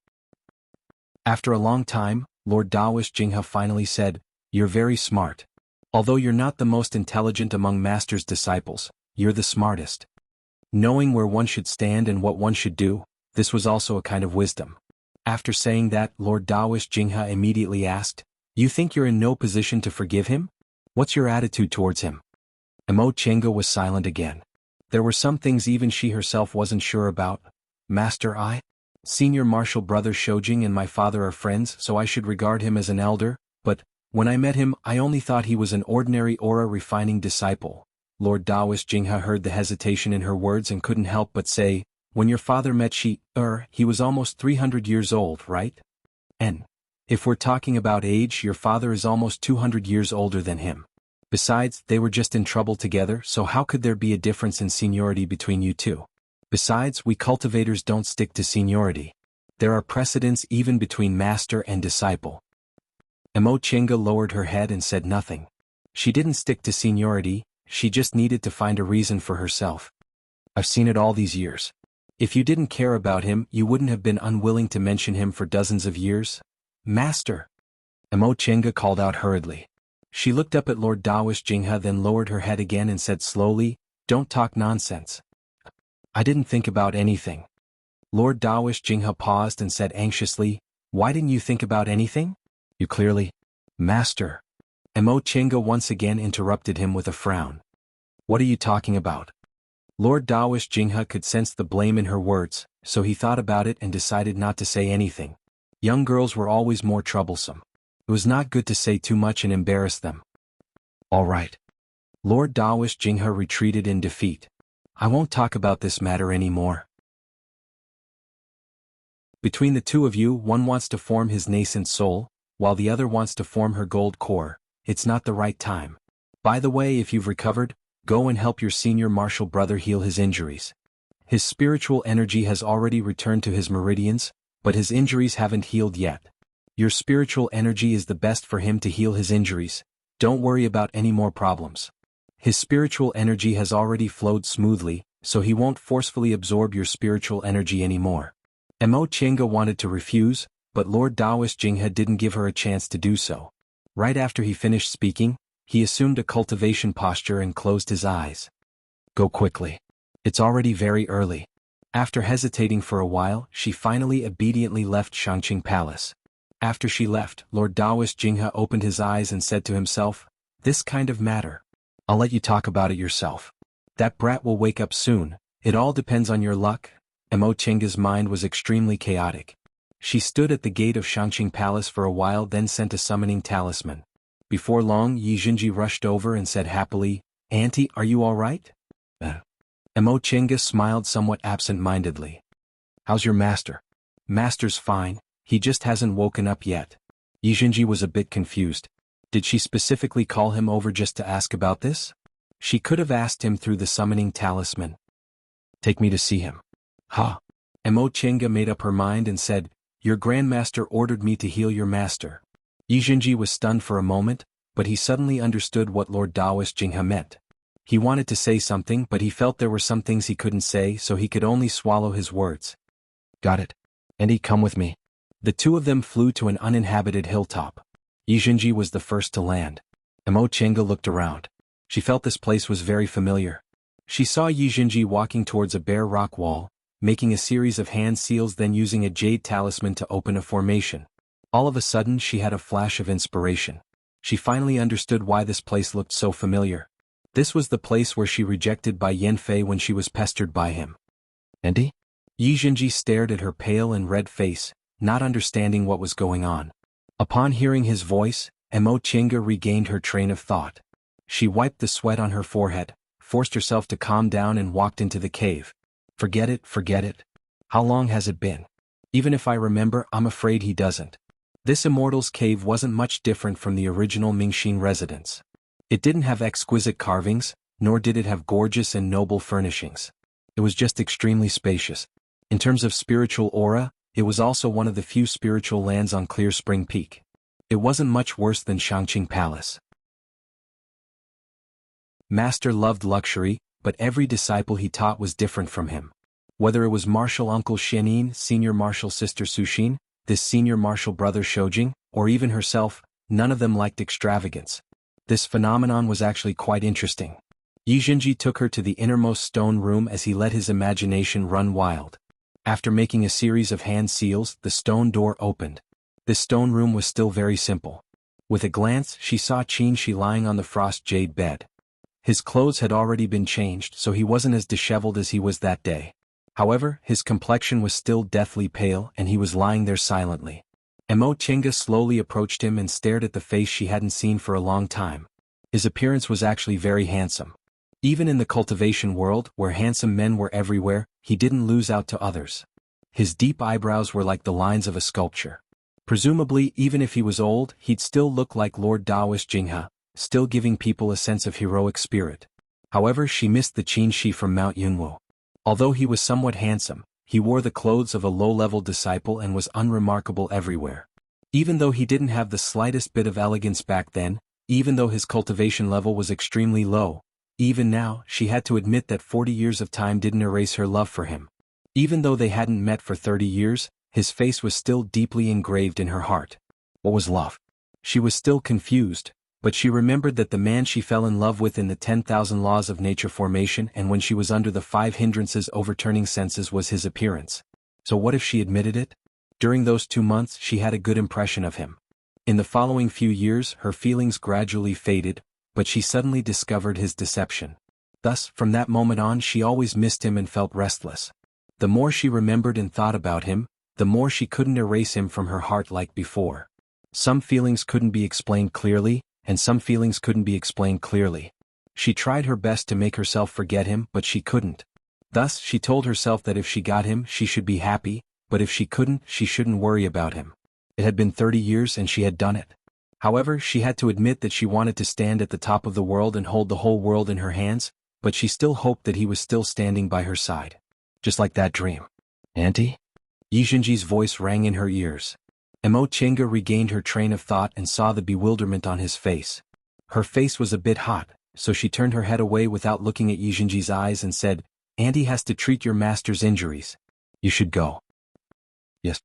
S1: After a long time, Lord Daoist Jinghe finally said, You're very smart. Although you're not the most intelligent among Master's disciples, you're the smartest. Knowing where one should stand and what one should do, this was also a kind of wisdom. After saying that, Lord Daoist Jinghe immediately asked, You think you're in no position to forgive him? What's your attitude towards him? Mo Chenga was silent again. There were some things even she herself wasn't sure about. Master, Senior martial brother Shoujing and my father are friends, so I should regard him as an elder, but, when I met him, I only thought he was an ordinary aura-refining disciple. Lord Daoist Jinghe heard the hesitation in her words and couldn't help but say, When your father met he was almost 300 years old, right? And if we're talking about age, your father is almost 200 years older than him. Besides, they were just in trouble together, so how could there be a difference in seniority between you two? Besides, we cultivators don't stick to seniority. There are precedents even between master and disciple. Emo Chenga lowered her head and said nothing. She didn't stick to seniority, she just needed to find a reason for herself. I've seen it all these years. If you didn't care about him, you wouldn't have been unwilling to mention him for dozens of years? Master! Emo Chenga called out hurriedly. She looked up at Lord Dawish Jingha, then lowered her head again and said slowly, "Don't talk nonsense." I didn't think about anything. Lord Dawish Jingha paused and said anxiously, "Why didn't you think about anything? You clearly—" Master. Emo Chenga once again interrupted him with a frown. What are you talking about? Lord Dawish Jingha could sense the blame in her words, so he thought about it and decided not to say anything. Young girls were always more troublesome. It was not good to say too much and embarrass them. All right. Lord Dawish Jingha retreated in defeat. I won't talk about this matter anymore. Between the two of you, one wants to form his nascent soul, while the other wants to form her gold core. It's not the right time. By the way, if you've recovered, go and help your senior martial brother heal his injuries. His spiritual energy has already returned to his meridians, but his injuries haven't healed yet. Your spiritual energy is the best for him to heal his injuries. Don't worry about any more problems. His spiritual energy has already flowed smoothly, so he won't forcefully absorb your spiritual energy anymore. Emo Chenga wanted to refuse, but Lord Dawish Jingha didn't give her a chance to do so. Right after he finished speaking, he assumed a cultivation posture and closed his eyes. Go quickly. It's already very early. After hesitating for a while, she finally obediently left Shangqing Palace. After she left, Lord Dawish Jingha opened his eyes and said to himself, "This kind of matter. I'll let you talk about it yourself. That brat will wake up soon, it all depends on your luck." Emo Chenga's mind was extremely chaotic. She stood at the gate of Shangqing Palace for a while, then sent a summoning talisman. Before long, Yi Jinji rushed over and said happily, "Auntie, are you all right?" Emo Chenga smiled somewhat absent-mindedly. "How's your master?" "Master's fine, he just hasn't woken up yet." Yi Jinji was a bit confused. Did she specifically call him over just to ask about this? She could have asked him through the summoning talisman. "Take me to see him." "Huh?" Emo Chenga made up her mind and said, "Your grandmaster ordered me to heal your master." Yi Jinji was stunned for a moment, but he suddenly understood what Lord Dawish Jingha meant. He wanted to say something, but he felt there were some things he couldn't say, so he could only swallow his words. "Got it. Andy, come with me." The two of them flew to an uninhabited hilltop. Yi Jinji was the first to land. Emo Chenga looked around. She felt this place was very familiar. She saw Yi Jinji walking towards a bare rock wall, making a series of hand seals, then using a jade talisman to open a formation. All of a sudden she had a flash of inspiration. She finally understood why this place looked so familiar. This was the place where she rejected by Yanfei when she was pestered by him. "Andy?" Yi Jinji stared at her pale and red face, not understanding what was going on. Upon hearing his voice, Emo Chenga regained her train of thought. She wiped the sweat on her forehead, forced herself to calm down and walked into the cave. Forget it, forget it. How long has it been? Even if I remember, I'm afraid he doesn't. This immortal's cave wasn't much different from the original Mingxin residence. It didn't have exquisite carvings, nor did it have gorgeous and noble furnishings. It was just extremely spacious. In terms of spiritual aura, it was also one of the few spiritual lands on Clear Spring Peak. It wasn't much worse than Shangqing Palace. Master loved luxury, but every disciple he taught was different from him. Whether it was martial uncle Xianin, senior martial sister Suxin, this senior martial brother Shoujing, or even herself, none of them liked extravagance. This phenomenon was actually quite interesting. Yi Jinji took her to the innermost stone room as he let his imagination run wild. After making a series of hand seals, the stone door opened. This stone room was still very simple. With a glance, she saw Qin Shi lying on the frost jade bed. His clothes had already been changed, so he wasn't as disheveled as he was that day. However, his complexion was still deathly pale, and he was lying there silently. Emo Chenga slowly approached him and stared at the face she hadn't seen for a long time. His appearance was actually very handsome. Even in the cultivation world, where handsome men were everywhere, he didn't lose out to others. His deep eyebrows were like the lines of a sculpture. Presumably, even if he was old, he'd still look like Lord Daoist Jinghe, still giving people a sense of heroic spirit. However, she missed the Qin Shi from Mount Yunwu. Although he was somewhat handsome, he wore the clothes of a low-level disciple and was unremarkable everywhere. Even though he didn't have the slightest bit of elegance back then, even though his cultivation level was extremely low, even now, she had to admit that 40 years of time didn't erase her love for him. Even though they hadn't met for 30 years, his face was still deeply engraved in her heart. What was love? She was still confused, but she remembered that the man she fell in love with in the 10,000 laws of nature formation and when she was under the 5 hindrances overturning senses was his appearance. So what if she admitted it? During those 2 months she had a good impression of him. In the following few years her feelings gradually faded, but she suddenly discovered his deception. Thus, from that moment on she always missed him and felt restless. The more she remembered and thought about him, the more she couldn't erase him from her heart like before. Some feelings couldn't be explained clearly, and some feelings couldn't be explained clearly. She tried her best to make herself forget him, but she couldn't. Thus, she told herself that if she got him, she should be happy, but if she couldn't, she shouldn't worry about him. It had been 30 years and she had done it. However, she had to admit that she wanted to stand at the top of the world and hold the whole world in her hands, but she still hoped that he was still standing by her side. Just like that dream. Auntie? Yijinji's voice rang in her ears. Emo Chenga regained her train of thought and saw the bewilderment on his face. Her face was a bit hot, so she turned her head away without looking at Yijinji's eyes and said, "Auntie has to treat your master's injuries. You should go." Yes.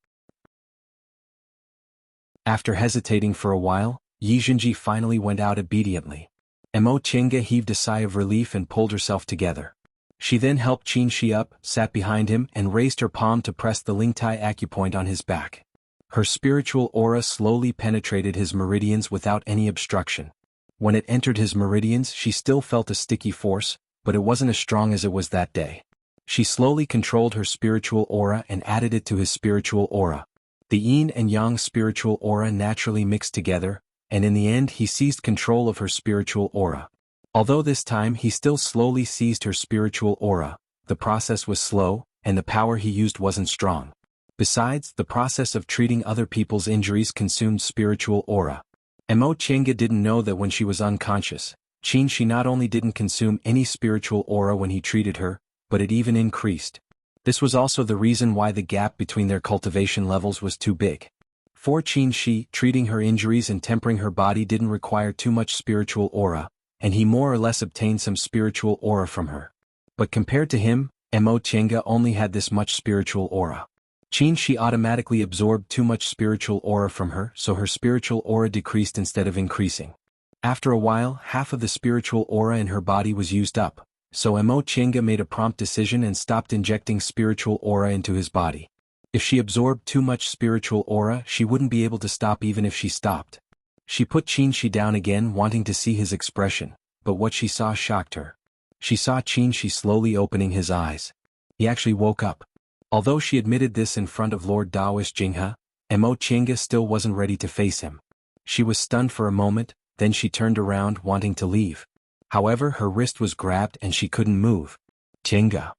S1: After hesitating for a while, Yijinji finally went out obediently. Emo Chenga heaved a sigh of relief and pulled herself together. She then helped Qin Shi up, sat behind him and raised her palm to press the Lingtai acupoint on his back. Her spiritual aura slowly penetrated his meridians without any obstruction. When it entered his meridians she still felt a sticky force, but it wasn't as strong as it was that day. She slowly controlled her spiritual aura and added it to his spiritual aura. The yin and yang spiritual aura naturally mixed together, and in the end he seized control of her spiritual aura. Although this time he still slowly seized her spiritual aura, the process was slow, and the power he used wasn't strong. Besides, the process of treating other people's injuries consumed spiritual aura. Emo Chenga didn't know that when she was unconscious, Qin Shi not only didn't consume any spiritual aura when he treated her, but it even increased. This was also the reason why the gap between their cultivation levels was too big. For Qin Shi, treating her injuries and tempering her body didn't require too much spiritual aura, and he more or less obtained some spiritual aura from her. But compared to him, Emo Chenga only had this much spiritual aura. Qin Shi automatically absorbed too much spiritual aura from her, so her spiritual aura decreased instead of increasing. After a while, half of the spiritual aura in her body was used up, so Emo Chenga made a prompt decision and stopped injecting spiritual aura into his body. If she absorbed too much spiritual aura, she wouldn't be able to stop even if she stopped. She put Qin Shi down again, wanting to see his expression, but what she saw shocked her. She saw Qin Shi slowly opening his eyes. He actually woke up. Although she admitted this in front of Lord Daoist Jinghe, Emo Chenga still wasn't ready to face him. She was stunned for a moment, then she turned around wanting to leave. However, her wrist was grabbed and she couldn't move. "Chenga."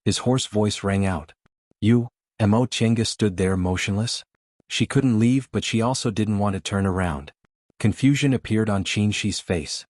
S1: His hoarse voice rang out. "You?" Emo Chenga stood there motionless. She couldn't leave, but she also didn't want to turn around. Confusion appeared on Qin Shi's face.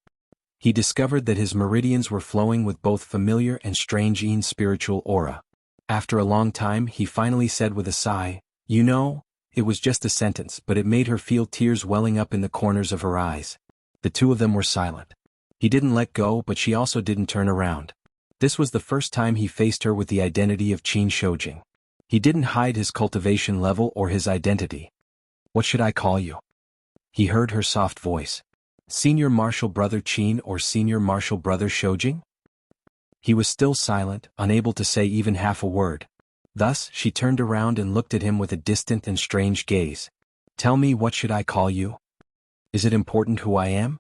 S1: He discovered that his meridians were flowing with both familiar and strange yin spiritual aura. After a long time he finally said with a sigh, "You know," it was just a sentence but it made her feel tears welling up in the corners of her eyes. The two of them were silent. He didn't let go, but she also didn't turn around. This was the first time he faced her with the identity of Qin Shoujing. He didn't hide his cultivation level or his identity. "What should I call you?" He heard her soft voice. "Senior Martial Brother Qin or Senior Martial Brother Shoujing?" He was still silent, unable to say even half a word. Thus, she turned around and looked at him with a distant and strange gaze. "Tell me, what should I call you? Is it important who I am?"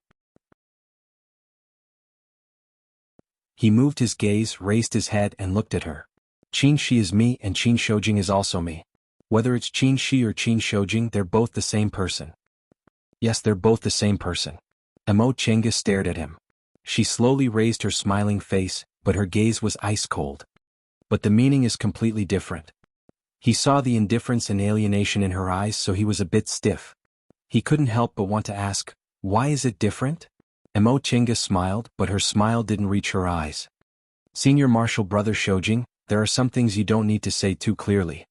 S1: He moved his gaze, raised his head and looked at her. "Qin Shi is me and Qin Shoujing is also me. Whether it's Qin Shi or Qin Shoujing, they're both the same person." "Yes, they're both the same person." Emo Chenga stared at him. She slowly raised her smiling face, but her gaze was ice cold. But the meaning is completely different. He saw the indifference and alienation in her eyes, so he was a bit stiff. He couldn't help but want to ask, why is it different? Mo Chinga smiled, but her smile didn't reach her eyes. Senior Marshal Brother Shoujing, there are some things you don't need to say too clearly.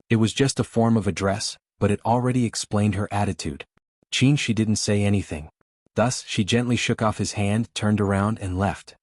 S1: It was just a form of address, but it already explained her attitude. She didn't say anything. Thus, she gently shook off his hand, turned around and left.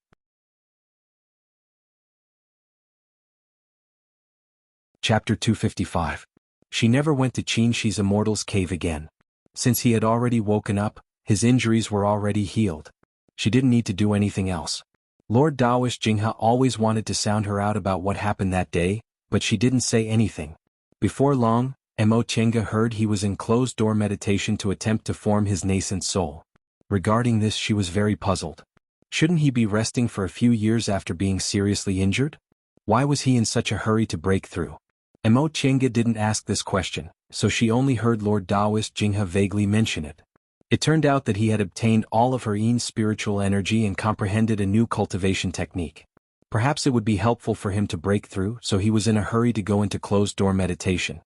S1: Chapter 255. She never went to Qinshi's immortal's cave again. Since he had already woken up, his injuries were already healed. She didn't need to do anything else. Lord Daoist Jinghe always wanted to sound her out about what happened that day, but she didn't say anything. Before long, Mo Chinga heard he was in closed-door meditation to attempt to form his nascent soul. Regarding this, she was very puzzled. Shouldn't he be resting for a few years after being seriously injured? Why was he in such a hurry to break through? Mo Chinga didn't ask this question, so she only heard Lord Daoist Jinghe vaguely mention it. It turned out that he had obtained all of her Yin's spiritual energy and comprehended a new cultivation technique. Perhaps it would be helpful for him to break through, so he was in a hurry to go into closed-door meditation.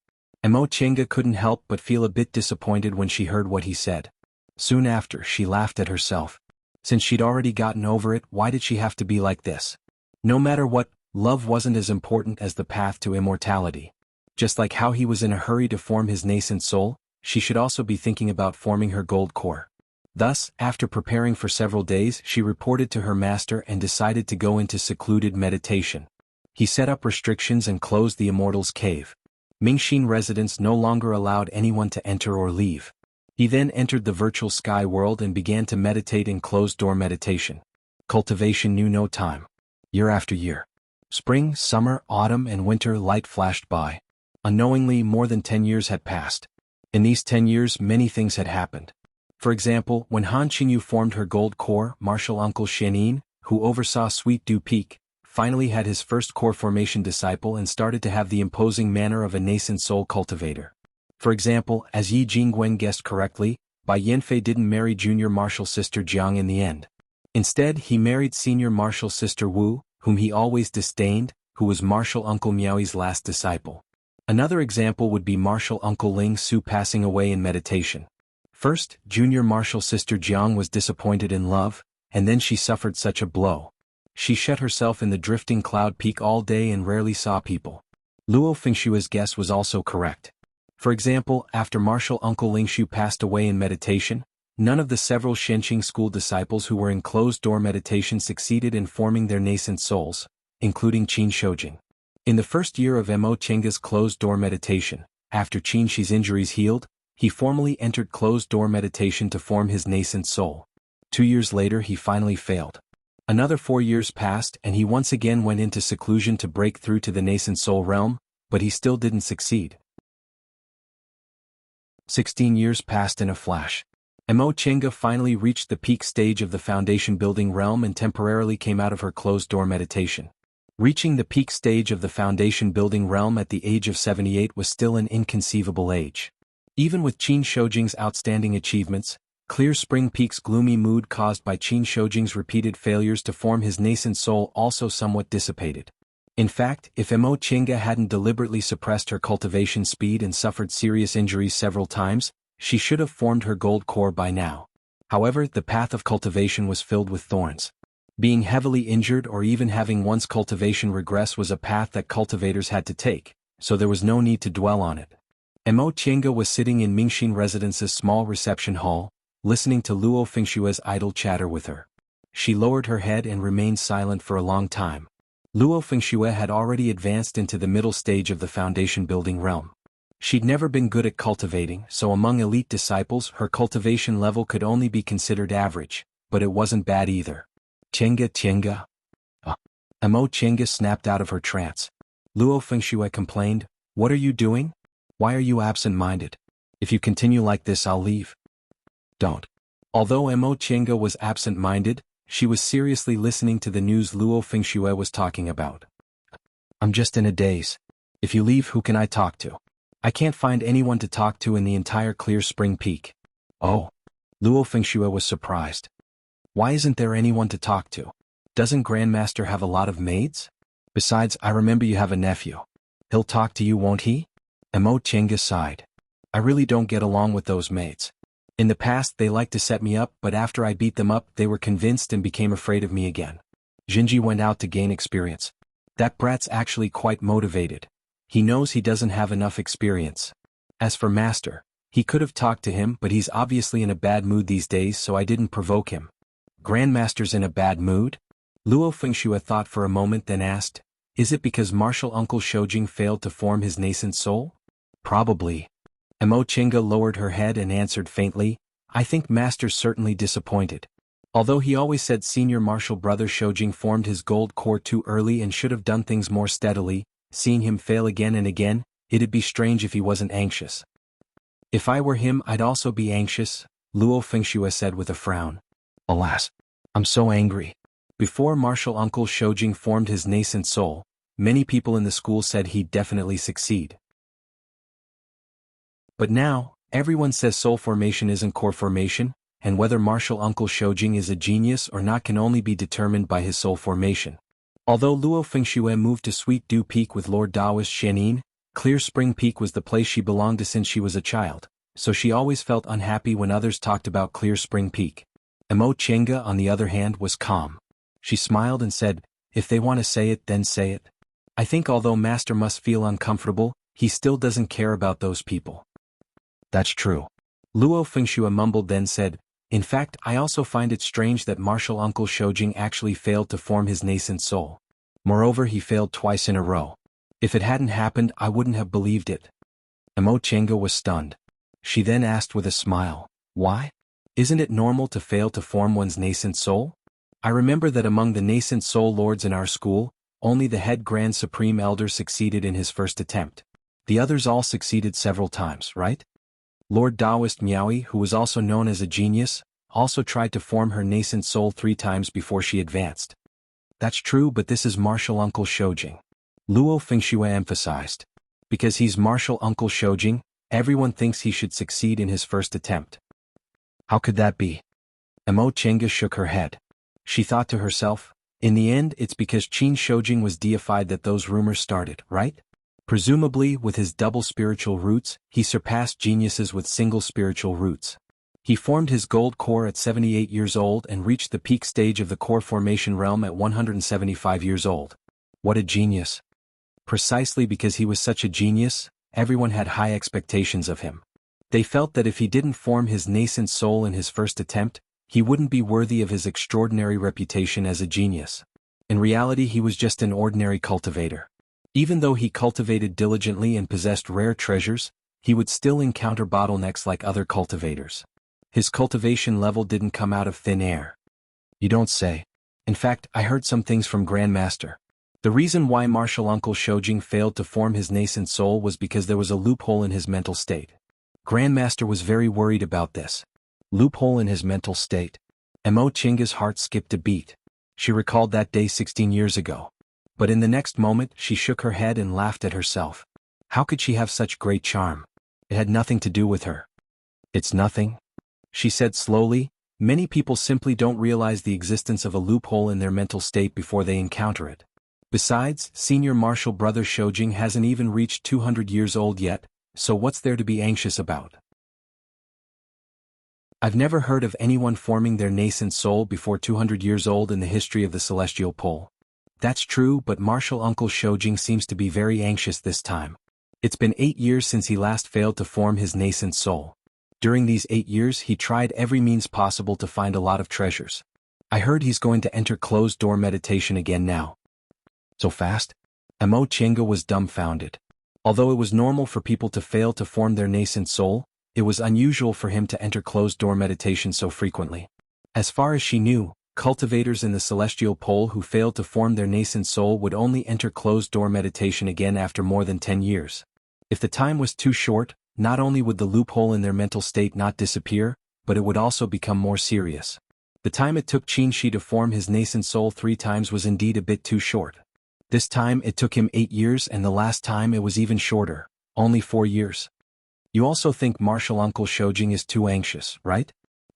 S1: Mo Chinga couldn't help but feel a bit disappointed when she heard what he said. Soon after, she laughed at herself. Since she'd already gotten over it, why did she have to be like this? No matter what, love wasn't as important as the path to immortality. Just like how he was in a hurry to form his nascent soul, she should also be thinking about forming her gold core. Thus, after preparing for several days, she reported to her master and decided to go into secluded meditation. He set up restrictions and closed the immortal's cave. Mingxin residents no longer allowed anyone to enter or leave. He then entered the virtual sky world and began to meditate in closed-door meditation. Cultivation knew no time. Year after year. Spring, summer, autumn, and winter light flashed by. Unknowingly, more than 10 years had passed. In these 10 years, many things had happened. For example, when Han Qingyu formed her gold core, Marshal Uncle Shenin, who oversaw Sweet Dew Peak, finally had his first core formation disciple and started to have the imposing manner of a nascent soul cultivator. For example, as Yi Jingwen guessed correctly, Bai Yanfei didn't marry junior marshal sister Jiang in the end. Instead, he married senior marshal sister Wu, whom he always disdained, who was Marshal Uncle Miaoi's last disciple. Another example would be Marshal Uncle Ling Su passing away in meditation. First, junior marshal sister Jiang was disappointed in love, and then she suffered such a blow. She shut herself in the drifting cloud peak all day and rarely saw people. Luo Fengshua's guess was also correct. For example, after Marshal Uncle Lingshu passed away in meditation, none of the several Shenqing school disciples who were in closed-door meditation succeeded in forming their nascent souls, including Qin Shoujing. In the first year of Mo Chinga's closed-door meditation, after Qinshi's injuries healed, he formally entered closed-door meditation to form his nascent soul. 2 years later, he finally failed. Another 4 years passed and he once again went into seclusion to break through to the nascent soul realm, but he still didn't succeed. 16 years passed in a flash. Mo Chinga finally reached the peak stage of the foundation building realm and temporarily came out of her closed-door meditation. Reaching the peak stage of the foundation building realm at the age of 78 was still an inconceivable age. Even with Qin Shoujing's outstanding achievements, Clear Spring Peak's gloomy mood caused by Qin Shoujing's repeated failures to form his nascent soul also somewhat dissipated. In fact, if Mo Chinga hadn't deliberately suppressed her cultivation speed and suffered serious injuries several times, she should have formed her gold core by now. However, the path of cultivation was filled with thorns. Being heavily injured or even having one's cultivation regress was a path that cultivators had to take, so there was no need to dwell on it. Mo Chinga was sitting in Mingxin Residence's small reception hall, listening to Luo Fengshua's idle chatter with her. She lowered her head and remained silent for a long time. Luo Fengshue had already advanced into the middle stage of the foundation building realm. She'd never been good at cultivating, so among elite disciples her cultivation level could only be considered average, but it wasn't bad either. Chinga. Mo Chinga snapped out of her trance. Luo Fengshue complained, "What are you doing? Why are you absent-minded? If you continue like this, I'll leave." Don't. Although Mo Chinga was absent-minded, she was seriously listening to the news Luo Fengshue was talking about. "I'm just in a daze. If you leave, who can I talk to? I can't find anyone to talk to in the entire Clear Spring Peak." Oh. Luo Fengshue was surprised. Why isn't there anyone to talk to? Doesn't Grandmaster have a lot of maids? Besides, I remember you have a nephew. He'll talk to you, won't he? Emo Chenga sighed. I really don't get along with those maids. In the past they liked to set me up, but after I beat them up they were convinced and became afraid of me again. Jinji went out to gain experience. That brat's actually quite motivated. He knows he doesn't have enough experience. As for Master, he could have talked to him, but he's obviously in a bad mood these days, so I didn't provoke him. Grandmaster's in a bad mood? Luo Fengshua thought for a moment, then asked, is it because martial uncle Shoujing failed to form his nascent soul? Probably. Emo Chenga lowered her head and answered faintly, I think Master's certainly disappointed. Although he always said senior martial brother Shoujing formed his gold core too early and should have done things more steadily, seeing him fail again and again, it'd be strange if he wasn't anxious. If I were him, I'd also be anxious, Luo Fengshua said with a frown. Alas, I'm so angry. Before martial uncle Shoujing formed his nascent soul, many people in the school said he'd definitely succeed. But now, everyone says soul formation isn't core formation, and whether martial uncle Shoujing is a genius or not can only be determined by his soul formation. Although Luo Fengshue moved to Sweet Dew Peak with Lord Daoist Shenin, Clear Spring Peak was the place she belonged to since she was a child, so she always felt unhappy when others talked about Clear Spring Peak. Emo Chenga, on the other hand, was calm. She smiled and said, if they want to say it, then say it. I think although Master must feel uncomfortable, he still doesn't care about those people. That's true. Luo Fengshua mumbled, then said, in fact, I also find it strange that martial uncle Shoujing actually failed to form his nascent soul. Moreover, he failed twice in a row. If it hadn't happened, I wouldn't have believed it. Emo Chenga was stunned. She then asked with a smile, why? Isn't it normal to fail to form one's nascent soul? I remember that among the nascent soul lords in our school, only the head Grand Supreme Elder succeeded in his first attempt. The others all succeeded several times, right? Lord Daoist Miaoyi, who was also known as a genius, also tried to form her nascent soul 3 times before she advanced. That's true, but this is martial uncle Shoujing. Luo Fengshue emphasized. Because he's martial uncle Shoujing, everyone thinks he should succeed in his first attempt. How could that be? Emo Chenga shook her head. She thought to herself, in the end it's because Qin Shoujing was deified that those rumors started, right? Presumably, with his double spiritual roots, he surpassed geniuses with single spiritual roots. He formed his gold core at 78 years old and reached the peak stage of the core formation realm at 175 years old. What a genius. Precisely because he was such a genius, everyone had high expectations of him. They felt that if he didn't form his nascent soul in his first attempt, he wouldn't be worthy of his extraordinary reputation as a genius. In reality, he was just an ordinary cultivator. Even though he cultivated diligently and possessed rare treasures, he would still encounter bottlenecks like other cultivators. His cultivation level didn't come out of thin air. You don't say. In fact, I heard some things from Grandmaster. The reason why martial uncle Shoujing failed to form his nascent soul was because there was a loophole in his mental state. Grandmaster was very worried about this. Loophole in his mental state. Emo Chenga's heart skipped a beat. She recalled that day 16 years ago. But in the next moment, she shook her head and laughed at herself. How could she have such great charm? It had nothing to do with her. It's nothing, she said slowly. Many people simply don't realize the existence of a loophole in their mental state before they encounter it. Besides, senior martial brother Shoujing hasn't even reached 200 years old yet, so what's there to be anxious about? I've never heard of anyone forming their nascent soul before 200 years old in the history of the celestial pole. That's true, but martial uncle Shoujing seems to be very anxious this time. It's been 8 years since he last failed to form his nascent soul. During these 8 years he tried every means possible to find a lot of treasures. I heard he's going to enter closed-door meditation again now. So fast? Emo Chenga was dumbfounded. Although it was normal for people to fail to form their nascent soul, it was unusual for him to enter closed-door meditation so frequently. As far as she knew, cultivators in the celestial pole who failed to form their nascent soul would only enter closed-door meditation again after more than 10 years. If the time was too short, not only would the loophole in their mental state not disappear, but it would also become more serious. The time it took Qin Shi to form his nascent soul 3 times was indeed a bit too short. This time it took him 8 years, and the last time it was even shorter, only 4 years. You also think martial uncle Shoujing is too anxious, right?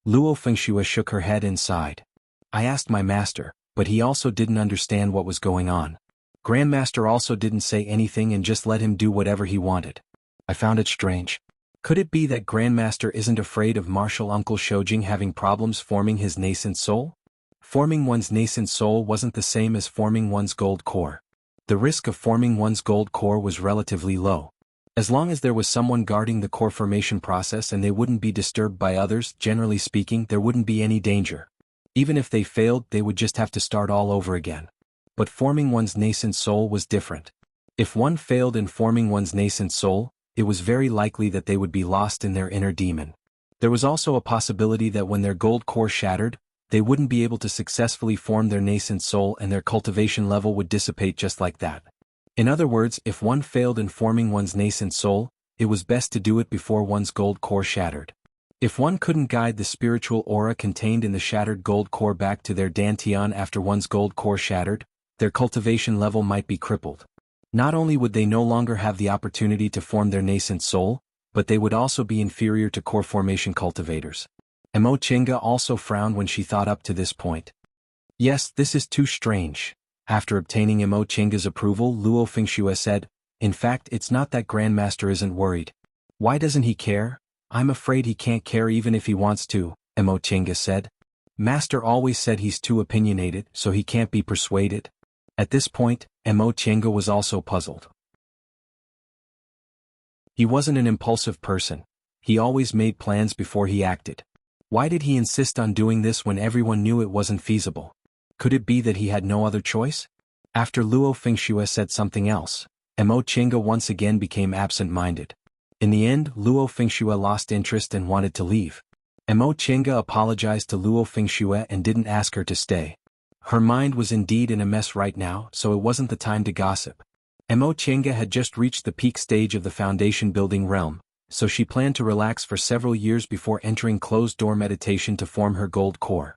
S1: Luo Fengshue shook her head and sighed. I asked my master, but he also didn't understand what was going on. Grandmaster also didn't say anything and just let him do whatever he wanted. I found it strange. Could it be that Grandmaster isn't afraid of martial Uncle Shojing having problems forming his nascent soul? Forming one's nascent soul wasn't the same as forming one's gold core. The risk of forming one's gold core was relatively low. As long as there was someone guarding the core formation process and they wouldn't be disturbed by others, generally speaking, there wouldn't be any danger. Even if they failed, they would just have to start all over again. But forming one's nascent soul was different. If one failed in forming one's nascent soul, it was very likely that they would be lost in their inner demon. There was also a possibility that when their gold core shattered, they wouldn't be able to successfully form their nascent soul and their cultivation level would dissipate just like that. In other words, if one failed in forming one's nascent soul, it was best to do it before one's gold core shattered. If one couldn't guide the spiritual aura contained in the shattered gold core back to their dantian after one's gold core shattered, their cultivation level might be crippled. Not only would they no longer have the opportunity to form their nascent soul, but they would also be inferior to core formation cultivators. Mo Chinga also frowned when she thought up to this point. Yes, this is too strange. After obtaining Mo Chinga's approval, Luo Fengxue said, in fact, it's not that Grandmaster isn't worried. Why doesn't he care? I'm afraid he can't care even if he wants to, Mo Chinga said. Master always said he's too opinionated, so he can't be persuaded. At this point, Mo Chinga was also puzzled. He wasn't an impulsive person. He always made plans before he acted. Why did he insist on doing this when everyone knew it wasn't feasible? Could it be that he had no other choice? After Luo Fengxue said something else, Mo Chinga once again became absent-minded. In the end, Luo Fengxue lost interest and wanted to leave. Mo Chinga apologized to Luo Fengxue and didn't ask her to stay. Her mind was indeed in a mess right now, so it wasn't the time to gossip. Mo Chinga had just reached the peak stage of the foundation building realm, so she planned to relax for several years before entering closed-door meditation to form her gold core.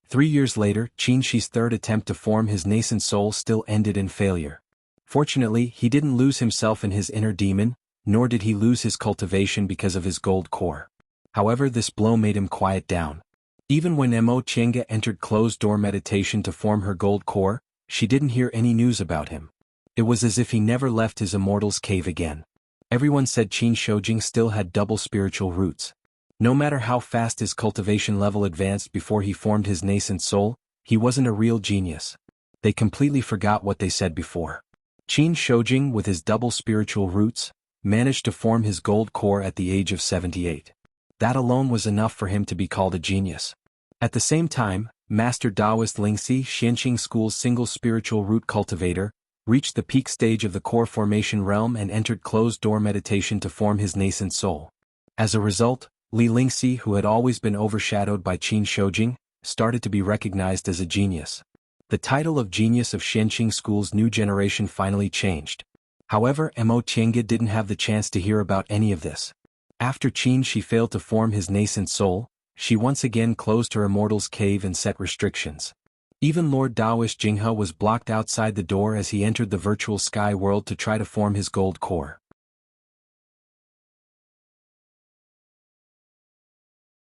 S1: 3 years later, Qin Shi's third attempt to form his nascent soul still ended in failure. Fortunately, he didn't lose himself in his inner demon, nor did he lose his cultivation because of his gold core. However, this blow made him quiet down. Even when Mo Chinga entered closed-door meditation to form her gold core, she didn't hear any news about him. It was as if he never left his immortal's cave again. Everyone said Qin Shojing still had double spiritual roots. No matter how fast his cultivation level advanced before he formed his nascent soul, he wasn't a real genius. They completely forgot what they said before. Qin Shojing, with his double spiritual roots, managed to form his gold core at the age of 78. That alone was enough for him to be called a genius. At the same time, Master Taoist Lingxi, Xianqing School's single spiritual root cultivator, reached the peak stage of the core formation realm and entered closed-door meditation to form his nascent soul. As a result, Li Lingxi, who had always been overshadowed by Qin Shojing, started to be recognized as a genius. The title of genius of Xianqing School's new generation finally changed. However, Mo Chinga didn't have the chance to hear about any of this. After Qin Shi failed to form his nascent soul, she once again closed her immortal's cave and set restrictions. Even Lord Taoist Jinghe was blocked outside the door as he entered the virtual sky world to try to form his gold core.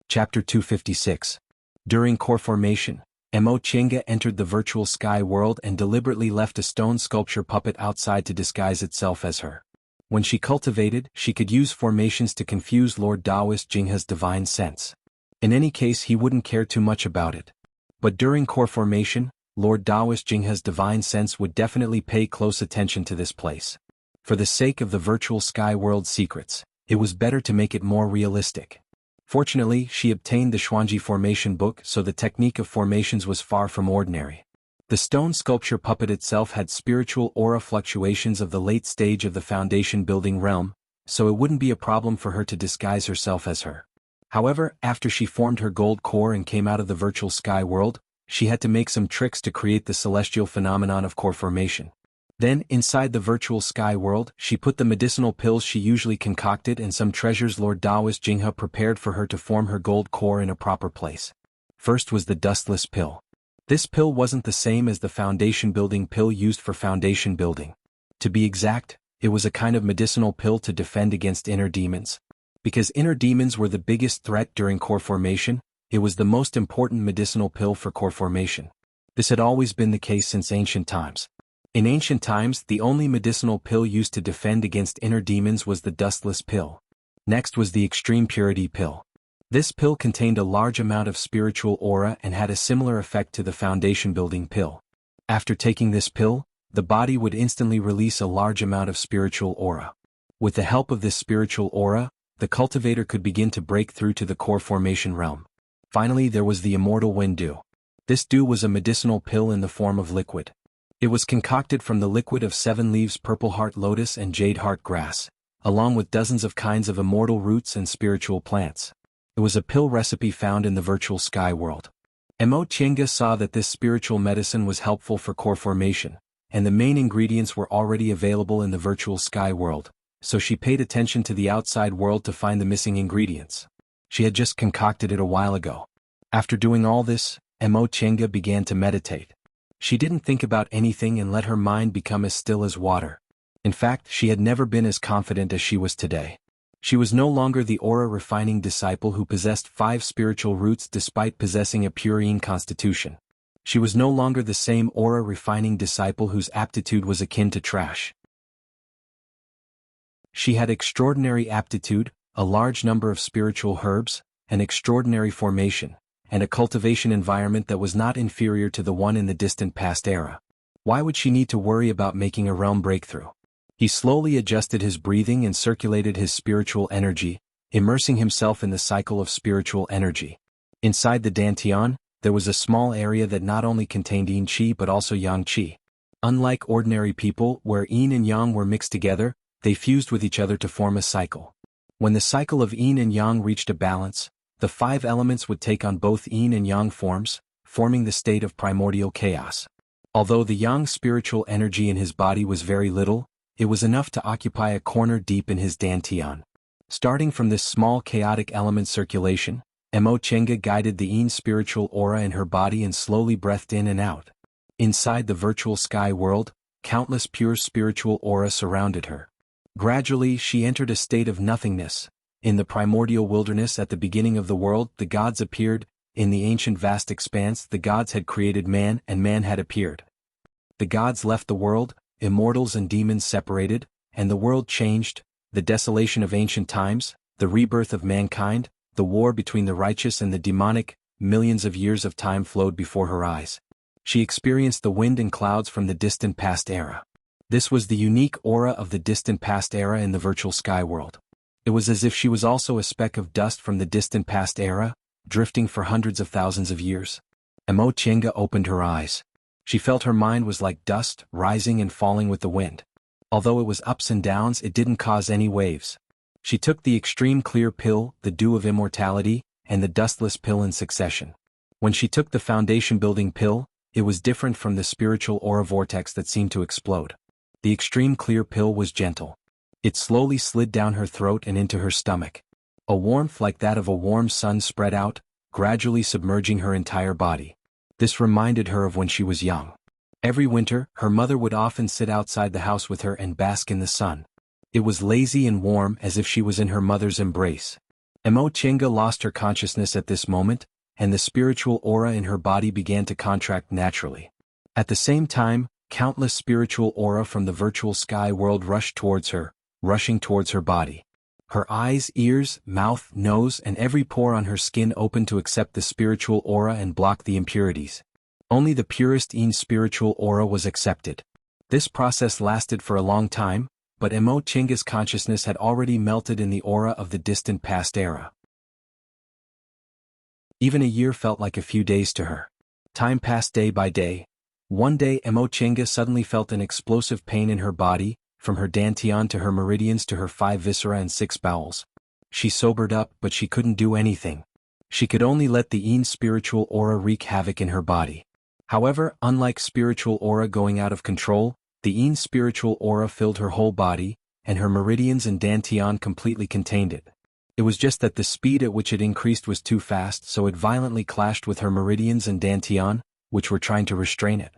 S1: Chapter 256. During core formation, Mo Chinga entered the virtual sky world and deliberately left a stone sculpture puppet outside to disguise itself as her. When she cultivated, she could use formations to confuse Lord Taoist Jinghe's divine sense. In any case, he wouldn't care too much about it. But during core formation, Lord Taoist Jinghe's divine sense would definitely pay close attention to this place. For the sake of the virtual sky world secrets, it was better to make it more realistic. Fortunately, she obtained the Xuanji formation book, so the technique of formations was far from ordinary. The stone sculpture puppet itself had spiritual aura fluctuations of the late stage of the foundation building realm, so it wouldn't be a problem for her to disguise herself as her. However, after she formed her gold core and came out of the virtual sky world, she had to make some tricks to create the celestial phenomenon of core formation. Then, inside the virtual sky world, she put the medicinal pills she usually concocted and some treasures Lord Taoist Jinghe prepared for her to form her gold core in a proper place. First was the dustless pill. This pill wasn't the same as the foundation building pill used for foundation building. To be exact, it was a kind of medicinal pill to defend against inner demons. Because inner demons were the biggest threat during core formation, It was the most important medicinal pill for core formation. This had always been the case since ancient times. In ancient times, the only medicinal pill used to defend against inner demons was the dustless pill. Next was the extreme purity pill. This pill contained a large amount of spiritual aura and had a similar effect to the foundation-building pill. After taking this pill, the body would instantly release a large amount of spiritual aura. With the help of this spiritual aura, the cultivator could begin to break through to the core formation realm. Finally, there was the immortal wind dew. This dew was a medicinal pill in the form of liquid. It was concocted from the liquid of 7 leaves purple heart lotus and jade heart grass, along with dozens of kinds of immortal roots and spiritual plants. It was a pill recipe found in the virtual sky world. Mo Chenga saw that this spiritual medicine was helpful for core formation, and the main ingredients were already available in the virtual sky world, so she paid attention to the outside world to find the missing ingredients. She had just concocted it a while ago. After doing all this, Mo Chenga began to meditate. She didn't think about anything and let her mind become as still as water. In fact, she had never been as confident as she was today. She was no longer the aura-refining disciple who possessed 5 spiritual roots despite possessing a purine constitution. She was no longer the same aura-refining disciple whose aptitude was akin to trash. She had extraordinary aptitude, a large number of spiritual herbs, an extraordinary formation, and a cultivation environment that was not inferior to the one in the distant past era. Why would she need to worry about making a realm breakthrough? He slowly adjusted his breathing and circulated his spiritual energy, immersing himself in the cycle of spiritual energy. Inside the dantian, there was a small area that not only contained yin qi but also yang qi. Unlike ordinary people, where yin and yang were mixed together, they fused with each other to form a cycle. When the cycle of yin and yang reached a balance, the 5 elements would take on both yin and yang forms, forming the state of primordial chaos. Although the yang spiritual energy in his body was very little, it was enough to occupy a corner deep in his dantian. Starting from this small chaotic element circulation, Mo Chenga guided the yin spiritual aura in her body and slowly breathed in and out. Inside the virtual sky world, countless pure spiritual aura surrounded her. Gradually, she entered a state of nothingness. In the primordial wilderness at the beginning of the world, the gods appeared. In the ancient vast expanse, the gods had created man and man had appeared. The gods left the world, immortals and demons separated, and the world changed, the desolation of ancient times, the rebirth of mankind, the war between the righteous and the demonic, millions of years of time flowed before her eyes. She experienced the wind and clouds from the distant past era. This was the unique aura of the distant past era in the virtual sky world. It was as if she was also a speck of dust from the distant past era, drifting for hundreds of thousands of years. Mo Chenga opened her eyes. She felt her mind was like dust, rising and falling with the wind. Although it was ups and downs, it didn't cause any waves. She took the extreme clear pill, the dew of immortality, and the dustless pill in succession. When she took the foundation-building pill, it was different from the spiritual aura vortex that seemed to explode. The extreme clear pill was gentle. It slowly slid down her throat and into her stomach. A warmth like that of a warm sun spread out, gradually submerging her entire body. This reminded her of when she was young. Every winter, her mother would often sit outside the house with her and bask in the sun. It was lazy and warm as if she was in her mother's embrace. Mo Chenga lost her consciousness at this moment, and the spiritual aura in her body began to contract naturally. At the same time, countless spiritual aura from the virtual sky world rushed towards her, rushing towards her body. Her eyes, ears, mouth, nose, and every pore on her skin opened to accept the spiritual aura and block the impurities. Only the purest yin spiritual aura was accepted. This process lasted for a long time, but Mo Chenga's consciousness had already melted in the aura of the distant past era. Even a year felt like a few days to her. Time passed day by day. One day Mo Chenga suddenly felt an explosive pain in her body, from her dantian to her meridians to her 5 viscera and 6 bowels. She sobered up, but she couldn't do anything. She could only let the yin spiritual aura wreak havoc in her body. However, unlike spiritual aura going out of control, the yin spiritual aura filled her whole body, and her meridians and dantian completely contained it. It was just that the speed at which it increased was too fast, so it violently clashed with her meridians and dantian, which were trying to restrain it.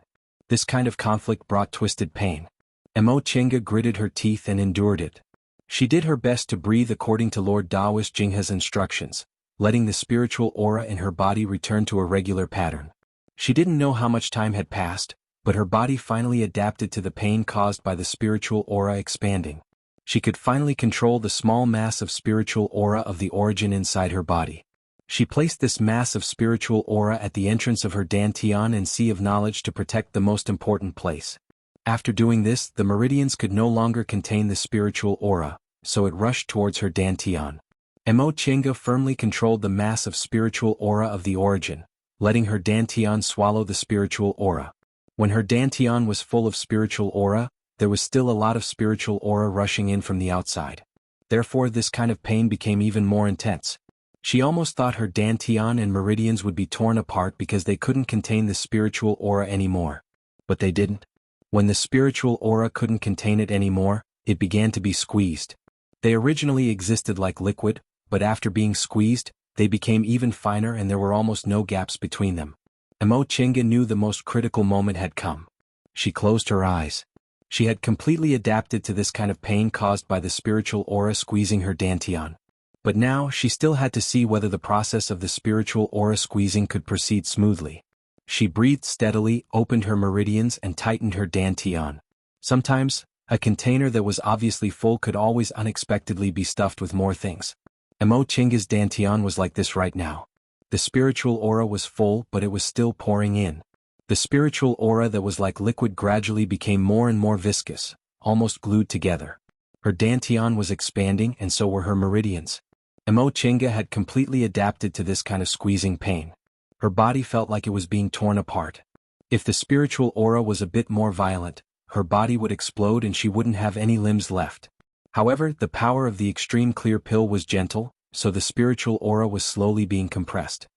S1: This kind of conflict brought twisted pain. Mo Chenga gritted her teeth and endured it. She did her best to breathe according to Lord Daoist Jinghe's instructions, letting the spiritual aura in her body return to a regular pattern. She didn't know how much time had passed, but her body finally adapted to the pain caused by the spiritual aura expanding. She could finally control the small mass of spiritual aura of the origin inside her body. She placed this mass of spiritual aura at the entrance of her dantian and sea of knowledge to protect the most important place. After doing this, the meridians could no longer contain the spiritual aura, so it rushed towards her dantian. Mo Chinga firmly controlled the mass of spiritual aura of the origin, letting her dantian swallow the spiritual aura. When her dantian was full of spiritual aura, there was still a lot of spiritual aura rushing in from the outside. Therefore, this kind of pain became even more intense. She almost thought her dantian and meridians would be torn apart because they couldn't contain the spiritual aura anymore. But they didn't. When the spiritual aura couldn't contain it anymore, it began to be squeezed. They originally existed like liquid, but after being squeezed, they became even finer and there were almost no gaps between them. Mo Chinga knew the most critical moment had come. She closed her eyes. She had completely adapted to this kind of pain caused by the spiritual aura squeezing her dantian. But now she still had to see whether the process of the spiritual aura squeezing could proceed smoothly. She breathed steadily, opened her meridians and tightened her dantian. Sometimes, a container that was obviously full could always unexpectedly be stuffed with more things. Mo Chinga's dantian was like this right now. The spiritual aura was full, but it was still pouring in. The spiritual aura that was like liquid gradually became more and more viscous, almost glued together. Her dantian was expanding and so were her meridians. Mo Chinga had completely adapted to this kind of squeezing pain. Her body felt like it was being torn apart. If the spiritual aura was a bit more violent, her body would explode and she wouldn't have any limbs left. However, the power of the extreme clear pill was gentle, so the spiritual aura was slowly being compressed.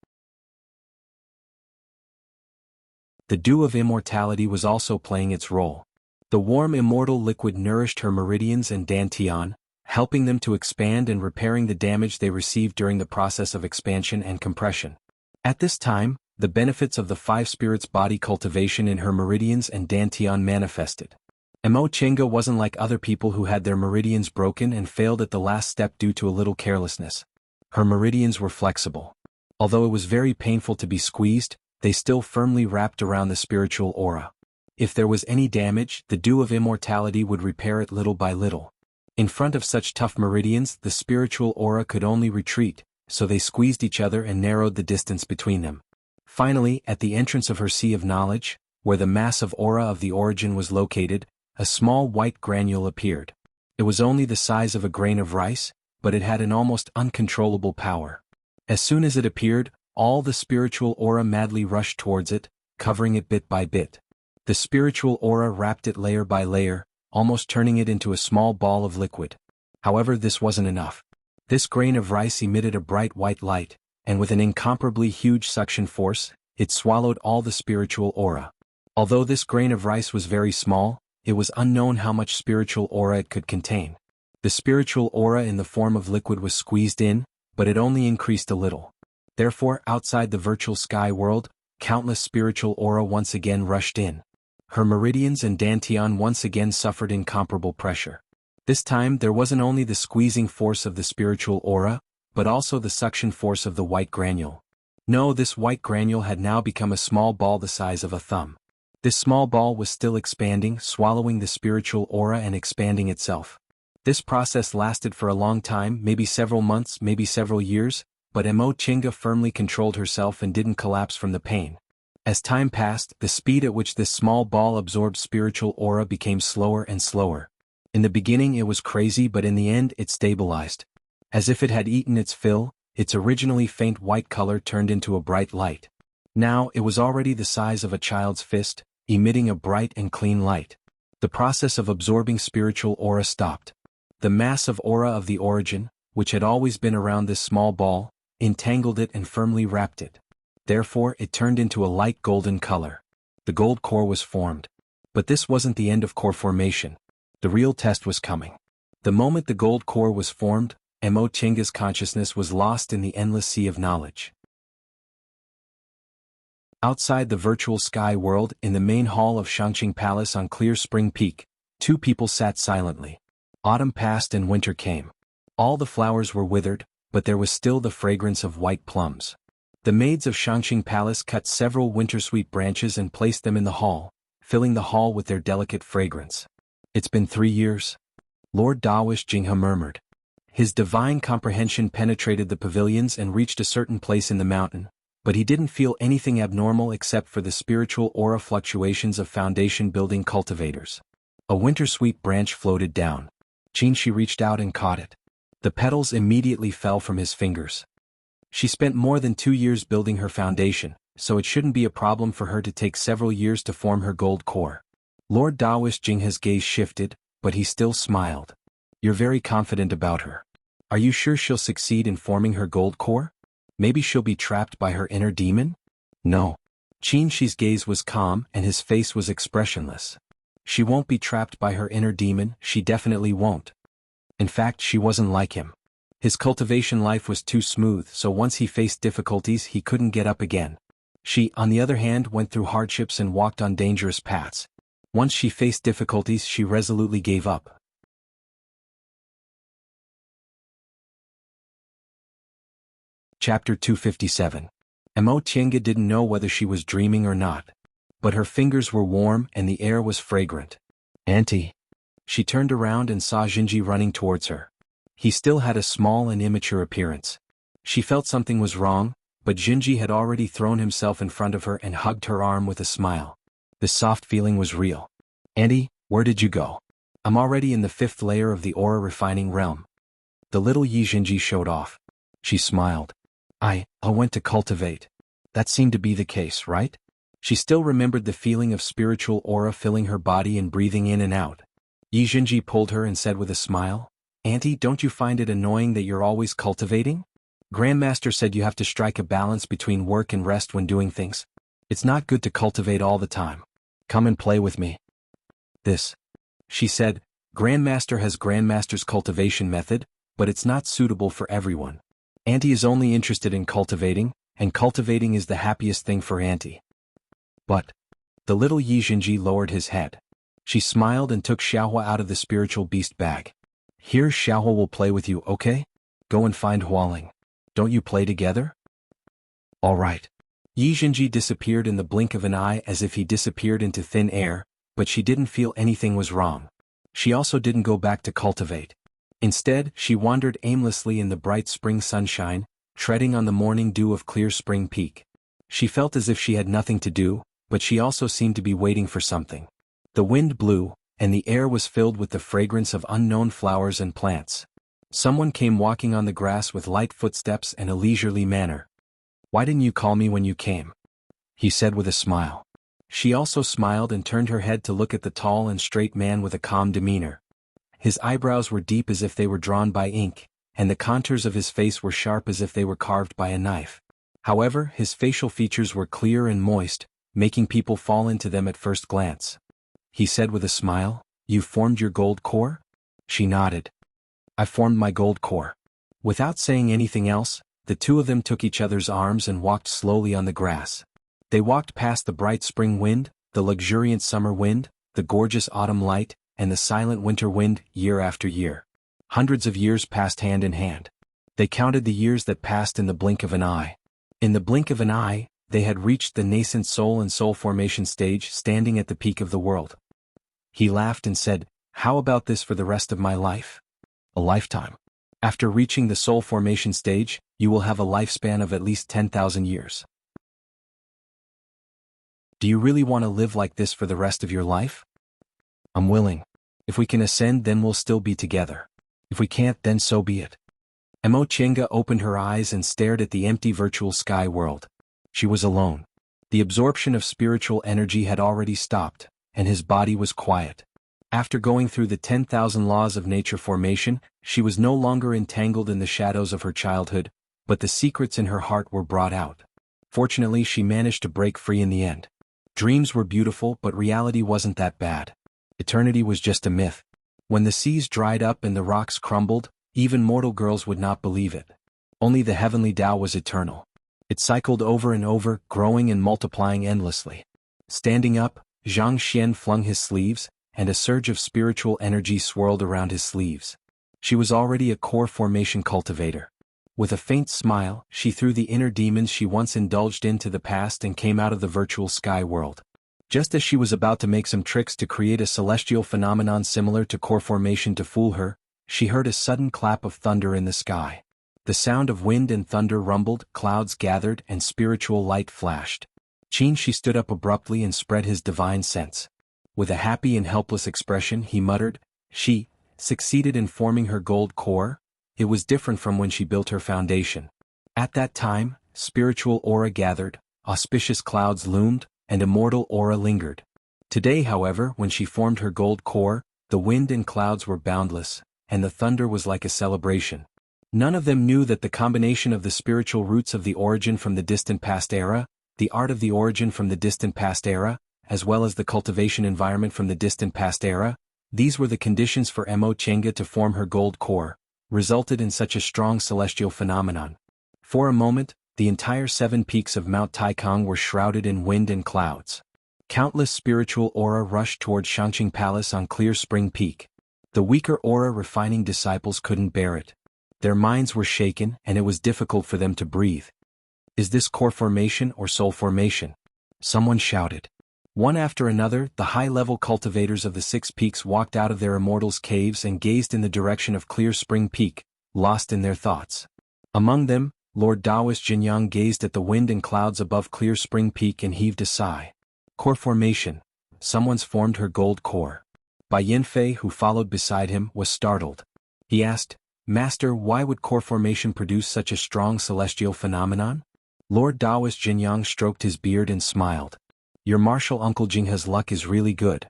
S1: The dew of immortality was also playing its role. The warm immortal liquid nourished her meridians and dantian, helping them to expand and repairing the damage they received during the process of expansion and compression. At this time, the benefits of the five spirits body cultivation in her meridians and dantian manifested. Mo Chinga wasn't like other people who had their meridians broken and failed at the last step due to a little carelessness. Her meridians were flexible. Although it was very painful to be squeezed, they still firmly wrapped around the spiritual aura. If there was any damage, the dew of immortality would repair it little by little. In front of such tough meridians, the spiritual aura could only retreat, so they squeezed each other and narrowed the distance between them. Finally, at the entrance of her sea of knowledge, where the massive aura of the origin was located, a small white granule appeared. It was only the size of a grain of rice, but it had an almost uncontrollable power. As soon as it appeared, all the spiritual aura madly rushed towards it, covering it bit by bit. The spiritual aura wrapped it layer by layer, almost turning it into a small ball of liquid. However, this wasn't enough. This grain of rice emitted a bright white light, and with an incomparably huge suction force, it swallowed all the spiritual aura. Although this grain of rice was very small, it was unknown how much spiritual aura it could contain. The spiritual aura in the form of liquid was squeezed in, but it only increased a little. Therefore, outside the virtual sky world, countless spiritual aura once again rushed in. Her meridians and dantian once again suffered incomparable pressure. This time there wasn't only the squeezing force of the spiritual aura, but also the suction force of the white granule. No, this white granule had now become a small ball the size of a thumb. This small ball was still expanding, swallowing the spiritual aura and expanding itself. This process lasted for a long time, maybe several months, maybe several years, but Mo Chinga firmly controlled herself and didn't collapse from the pain. As time passed, the speed at which this small ball absorbed spiritual aura became slower and slower. In the beginning it was crazy, but in the end it stabilized. As if it had eaten its fill, its originally faint white color turned into a bright light. Now it was already the size of a child's fist, emitting a bright and clean light. The process of absorbing spiritual aura stopped. The mass of aura of the origin, which had always been around this small ball, entangled it and firmly wrapped it. Therefore it turned into a light golden color. The gold core was formed. But this wasn't the end of core formation. The real test was coming. The moment the gold core was formed, Mo Chinga's consciousness was lost in the endless sea of knowledge. Outside the virtual sky world, in the main hall of Shangqing Palace on Clear Spring Peak, two people sat silently. Autumn passed and winter came. All the flowers were withered, but there was still the fragrance of white plums. The maids of Shangqing Palace cut several wintersweet branches and placed them in the hall, filling the hall with their delicate fragrance. "It's been 3 years?" Lord Dawish Jinghe murmured. His divine comprehension penetrated the pavilions and reached a certain place in the mountain, but he didn't feel anything abnormal except for the spiritual aura fluctuations of foundation-building cultivators. A wintersweet branch floated down. Qinshi reached out and caught it. The petals immediately fell from his fingers. She spent more than 2 years building her foundation, so it shouldn't be a problem for her to take several years to form her gold core. Lord Dawish Jinghe's gaze shifted, but he still smiled. "You're very confident about her. Are you sure she'll succeed in forming her gold core? Maybe she'll be trapped by her inner demon?" "No." Qinshi's gaze was calm and his face was expressionless. "She won't be trapped by her inner demon, she definitely won't. In fact, she wasn't like him. His cultivation life was too smooth, so once he faced difficulties he couldn't get up again. She, on the other hand, went through hardships and walked on dangerous paths. Once she faced difficulties she resolutely gave up." Chapter 257. Mo Tiange didn't know whether she was dreaming or not. But her fingers were warm and the air was fragrant. "Auntie." She turned around and saw Jinji running towards her. He still had a small and immature appearance. She felt something was wrong, but Jinji had already thrown himself in front of her and hugged her arm with a smile. The soft feeling was real. "Auntie, where did you go?" "I'm already in the 5th layer of the aura refining realm." The little Yi Jinji showed off. She smiled. I went to cultivate." That seemed to be the case, right? She still remembered the feeling of spiritual aura filling her body and breathing in and out. Yi Jinji pulled her and said with a smile, "Auntie, don't you find it annoying that you're always cultivating? Grandmaster said you have to strike a balance between work and rest when doing things. It's not good to cultivate all the time. Come and play with me." "This," she said, "Grandmaster has Grandmaster's cultivation method, but it's not suitable for everyone. Auntie is only interested in cultivating, and cultivating is the happiest thing for Auntie." "But..." The little Yi Jinji lowered his head. She smiled and took Xiaohua out of the spiritual beast bag. "Here, Xiaohua will play with you, okay? Go and find Hualing. Don't you play together?" "All right." Yi Jinji disappeared in the blink of an eye as if he disappeared into thin air, but she didn't feel anything was wrong. She also didn't go back to cultivate. Instead, she wandered aimlessly in the bright spring sunshine, treading on the morning dew of Clear Spring Peak. She felt as if she had nothing to do, but she also seemed to be waiting for something. The wind blew, and the air was filled with the fragrance of unknown flowers and plants. Someone came walking on the grass with light footsteps and a leisurely manner. "Why didn't you call me when you came?" he said with a smile. She also smiled and turned her head to look at the tall and straight man with a calm demeanor. His eyebrows were deep as if they were drawn by ink, and the contours of his face were sharp as if they were carved by a knife. However, his facial features were clear and moist, making people fall into them at first glance. He said with a smile, "You formed your gold core?" She nodded. "I formed my gold core." Without saying anything else, the two of them took each other's arms and walked slowly on the grass. They walked past the bright spring wind, the luxuriant summer wind, the gorgeous autumn light, and the silent winter wind, year after year. Hundreds of years passed hand in hand. They counted the years that passed in the blink of an eye. In the blink of an eye, they had reached the nascent soul and soul formation stage, standing at the peak of the world. He laughed and said, "How about this for the rest of my life? A lifetime. After reaching the soul formation stage, you will have a lifespan of at least 10,000 years. Do you really want to live like this for the rest of your life?" "I'm willing. If we can ascend, then we'll still be together. If we can't, then so be it." Mo Tiange opened her eyes and stared at the empty virtual sky world. She was alone. The absorption of spiritual energy had already stopped, and his body was quiet. After going through the 10,000 laws of nature formation, she was no longer entangled in the shadows of her childhood, but the secrets in her heart were brought out. Fortunately, she managed to break free in the end. Dreams were beautiful, but reality wasn't that bad. Eternity was just a myth. When the seas dried up and the rocks crumbled, even mortal girls would not believe it. Only the heavenly Tao was eternal. It cycled over and over, growing and multiplying endlessly. Standing up, Zhang Xian flung his sleeves, and a surge of spiritual energy swirled around his sleeves. She was already a core formation cultivator. With a faint smile, she threw the inner demons she once indulged into the past and came out of the virtual sky world. Just as she was about to make some tricks to create a celestial phenomenon similar to core formation to fool her, she heard a sudden clap of thunder in the sky. The sound of wind and thunder rumbled, clouds gathered, and spiritual light flashed. She stood up abruptly and spread his divine sense. With a happy and helpless expression, he muttered, "She succeeded in forming her gold core?" It was different from when she built her foundation. At that time, spiritual aura gathered, auspicious clouds loomed, and immortal aura lingered. Today, however, when she formed her gold core, the wind and clouds were boundless, and the thunder was like a celebration. None of them knew that the combination of the spiritual roots of the origin from the distant past era, the art of the origin from the distant past era, as well as the cultivation environment from the distant past era, these were the conditions for Mo Chenga to form her gold core, resulted in such a strong celestial phenomenon. For a moment, the entire 7 peaks of Mount Taikang were shrouded in wind and clouds. Countless spiritual aura rushed toward Shangqing Palace on Clear Spring Peak. The weaker aura-refining disciples couldn't bear it. Their minds were shaken, and it was difficult for them to breathe. "Is this core formation or soul formation?" someone shouted. One after another, the high-level cultivators of the 6 peaks walked out of their immortals' caves and gazed in the direction of Clear Spring Peak, lost in their thoughts. Among them, Lord Taoist Jinyang gazed at the wind and clouds above Clear Spring Peak and heaved a sigh. Core formation. Someone's formed her gold core. Bai Yinfei, who followed beside him, was startled. He asked, "Master, why would core formation produce such a strong celestial phenomenon?" Lord Taoist Jinyang stroked his beard and smiled. "Your martial uncle Jinghe's luck is really good."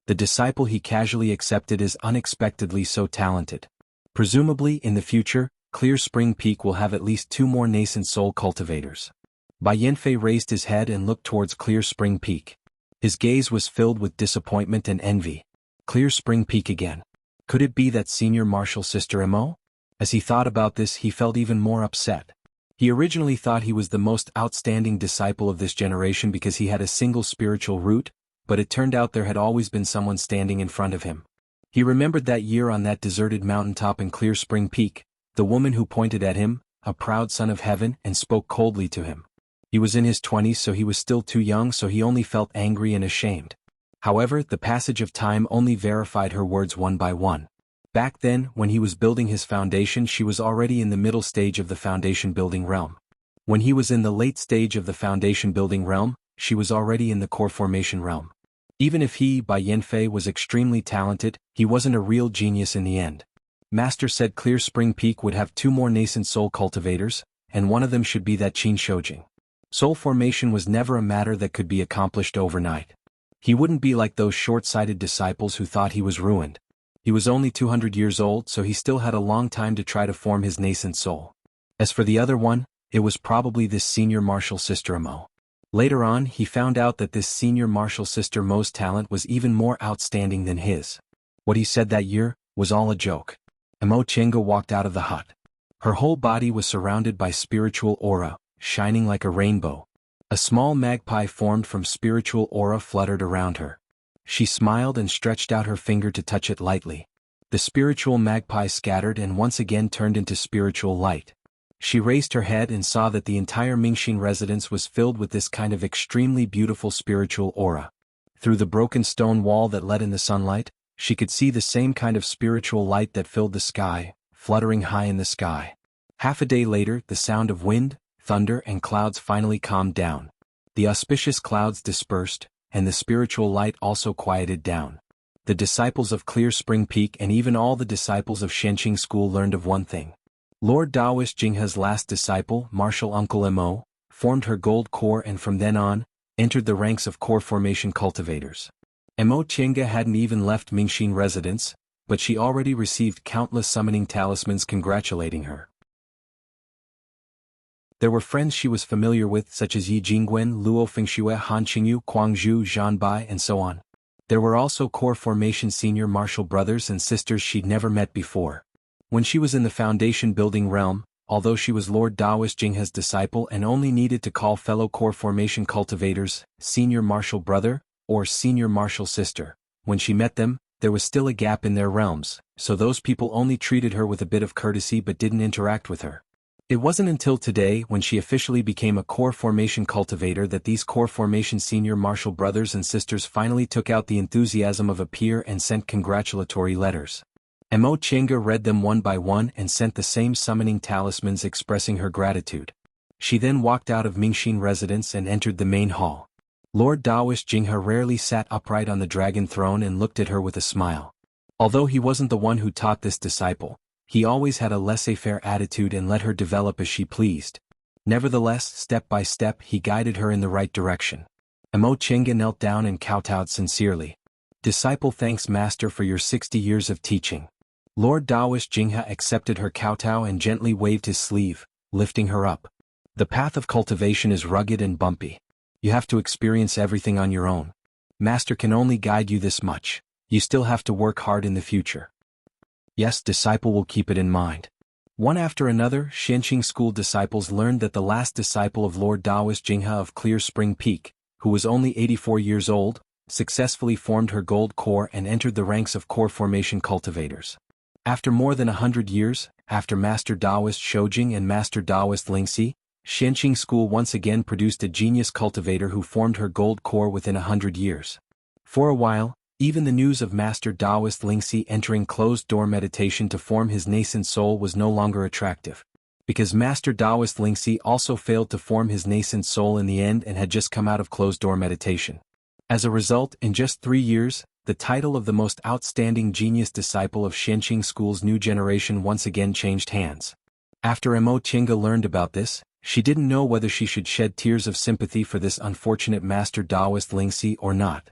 S1: The disciple he casually accepted is unexpectedly so talented. Presumably, in the future, Clear Spring Peak will have at least 2 more nascent soul cultivators. Bai Yinfei raised his head and looked towards Clear Spring Peak. His gaze was filled with disappointment and envy. Clear Spring Peak again. Could it be that senior martial sister Mo? As he thought about this, he felt even more upset. He originally thought he was the most outstanding disciple of this generation because he had a single spiritual root, but it turned out there had always been someone standing in front of him. He remembered that year on that deserted mountaintop in Clear Spring Peak, the woman who pointed at him, a proud son of heaven, and spoke coldly to him. He was in his 20s, so he was still too young, so he only felt angry and ashamed. However, the passage of time only verified her words one by one. Back then, when he was building his foundation, she was already in the middle stage of the foundation building realm. When he was in the late stage of the foundation building realm, she was already in the core formation realm. Even if he, Bai Yinfei, was extremely talented, he wasn't a real genius in the end. Master said Clear Spring Peak would have 2 more nascent soul cultivators, and one of them should be that Qin Shoujing. Soul formation was never a matter that could be accomplished overnight. He wouldn't be like those short-sighted disciples who thought he was ruined. He was only 200 years old, so he still had a long time to try to form his nascent soul. As for the other one, it was probably this senior martial sister Mo. Later on, he found out that this senior martial sister Mo's talent was even more outstanding than his. What he said that year was all a joke. Mo Chenga walked out of the hut. Her whole body was surrounded by spiritual aura, shining like a rainbow. A small magpie formed from spiritual aura fluttered around her. She smiled and stretched out her finger to touch it lightly. The spiritual magpie scattered and once again turned into spiritual light. She raised her head and saw that the entire Mingxin residence was filled with this kind of extremely beautiful spiritual aura. Through the broken stone wall that let in the sunlight, she could see the same kind of spiritual light that filled the sky, fluttering high in the sky. Half a day later, the sound of wind, thunder, and clouds finally calmed down. The auspicious clouds dispersed, and the spiritual light also quieted down. The disciples of Clear Spring Peak and even all the disciples of Shenqing School learned of one thing. Lord Taoist Jinghe's last disciple, martial uncle Mo, formed her gold core and from then on, entered the ranks of core formation cultivators. Mo Chenga hadn't even left Mingxin residence, but she already received countless summoning talismans congratulating her. There were friends she was familiar with such as Yi Jingguan, Luo Fengxue, Han Qingyu, Guangzhu, Zhanbai, and so on. There were also core formation senior martial brothers and sisters she'd never met before. When she was in the foundation building realm, although she was Lord Taoist Jinghe's disciple and only needed to call fellow core formation cultivators senior martial brother or senior martial sister, when she met them, there was still a gap in their realms, so those people only treated her with a bit of courtesy but didn't interact with her. It wasn't until today, when she officially became a core formation cultivator, that these core formation senior martial brothers and sisters finally took out the enthusiasm of a peer and sent congratulatory letters. Mo Chenga read them one by one and sent the same summoning talismans expressing her gratitude. She then walked out of Mingxin residence and entered the main hall. Lord Daoist Jinghe rarely sat upright on the dragon throne and looked at her with a smile. Although he wasn't the one who taught this disciple, he always had a laissez-faire attitude and let her develop as she pleased. Nevertheless, step by step he guided her in the right direction. Mo Chenga knelt down and kowtowed sincerely. "Disciple thanks Master for your 60 years of teaching." Lord Daoist Jinghe accepted her kowtow and gently waved his sleeve, lifting her up. "The path of cultivation is rugged and bumpy. You have to experience everything on your own. Master can only guide you this much. You still have to work hard in the future." Yes, disciple will keep it in mind. One after another, Xianqing school disciples learned that the last disciple of Lord Daoist Jinghe of Clear Spring Peak, who was only 84 years old, successfully formed her gold core and entered the ranks of core formation cultivators. After more than 100 years, after Master Daoist Shoujing and Master Daoist Lingxi, Xianqing school once again produced a genius cultivator who formed her gold core within 100 years. For a while, even the news of Master Daoist Lingxi entering closed-door meditation to form his nascent soul was no longer attractive. Because Master Daoist Lingxi also failed to form his nascent soul in the end and had just come out of closed-door meditation. As a result, in just 3 years, the title of the most outstanding genius disciple of Xianqing school's new generation once again changed hands. After Mo Chenga learned about this, she didn't know whether she should shed tears of sympathy for this unfortunate Master Daoist Lingxi or not.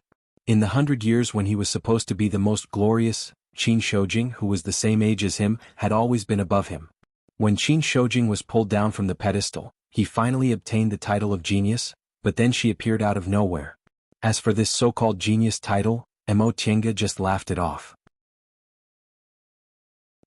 S1: In the 100 years when he was supposed to be the most glorious, Qin Shoujing, who was the same age as him, had always been above him. When Qin Shoujing was pulled down from the pedestal, he finally obtained the title of genius, but then she appeared out of nowhere. As for this so-called genius title, Mo Chenga just laughed it off.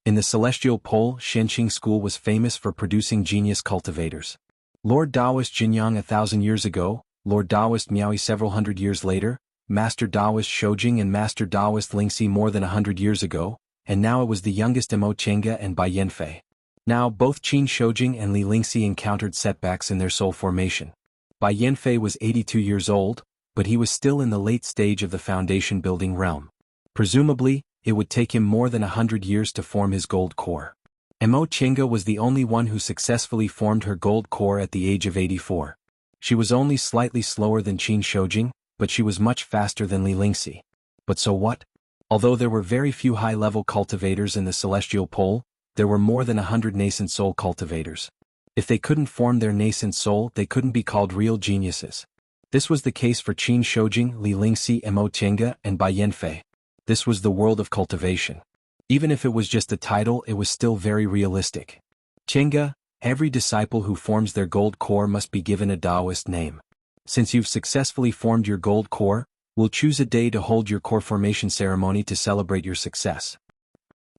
S1: In the celestial pole, Xianqing school was famous for producing genius cultivators. Lord Daoist Jinyang 1,000 years ago, Lord Daoist Miaoi several hundred years later, Master Daoist Shoujing and Master Daoist Lingxi more than 100 years ago, and now it was the youngest Mo Chenga and Bai Yanfei. Now both Qin Shoujing and Li Lingxi encountered setbacks in their soul formation. Bai Yanfei was 82 years old, but he was still in the late stage of the foundation building realm. Presumably, it would take him more than 100 years to form his gold core. Mo Chenga was the only one who successfully formed her gold core at the age of 84. She was only slightly slower than Qin Shoujing, but she was much faster than Li Lingxi. But so what? Although there were very few high-level cultivators in the celestial pole, there were more than 100 nascent soul cultivators. If they couldn't form their nascent soul, they couldn't be called real geniuses. This was the case for Qin Shoujing, Li Lingxi, Mo Chenga, and Bai Yanfei. This was the world of cultivation. Even if it was just a title, it was still very realistic. Chenga, every disciple who forms their gold core must be given a Taoist name. Since you've successfully formed your gold core, we'll choose a day to hold your core formation ceremony to celebrate your success.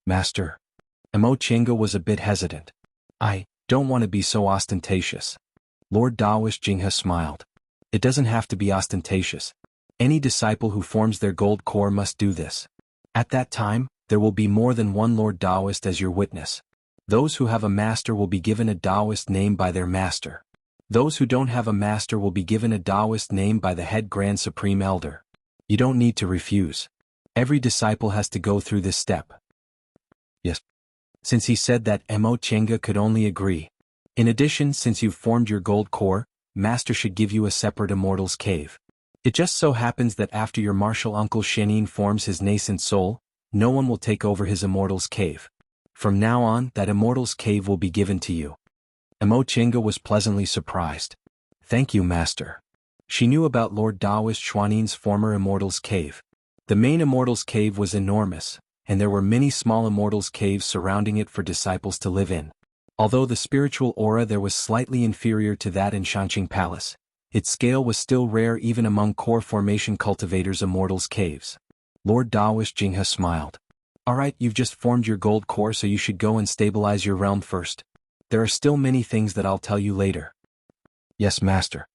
S1: Master. Mo Chenga was a bit hesitant. "I don't want to be so ostentatious." Lord Daoist Jinghe smiled. "It doesn't have to be ostentatious. Any disciple who forms their gold core must do this. At that time, there will be more than one Lord Daoist as your witness. Those who have a master will be given a Daoist name by their master. Those who don't have a master will be given a Daoist name by the head Grand Supreme Elder. You don't need to refuse. Every disciple has to go through this step." Yes. Since he said that, Mo Chenga could only agree. In addition, since you've formed your gold core, Master should give you a separate Immortal's Cave. It just so happens that after your martial uncle Shenin forms his nascent soul, no one will take over his Immortal's Cave. From now on, that Immortal's Cave will be given to you. Mo Chenga was pleasantly surprised. "Thank you, Master." She knew about Lord Daoist Xuanin's former Immortal's Cave. The main Immortal's Cave was enormous, and there were many small Immortal's Caves surrounding it for disciples to live in. Although the spiritual aura there was slightly inferior to that in Xianqing Palace, its scale was still rare even among core formation cultivators' Immortal's Caves. Lord Daoist Jinghe smiled. "Alright, you've just formed your gold core, so you should go and stabilize your realm first. There are still many things that I'll tell you later." "Yes, Master."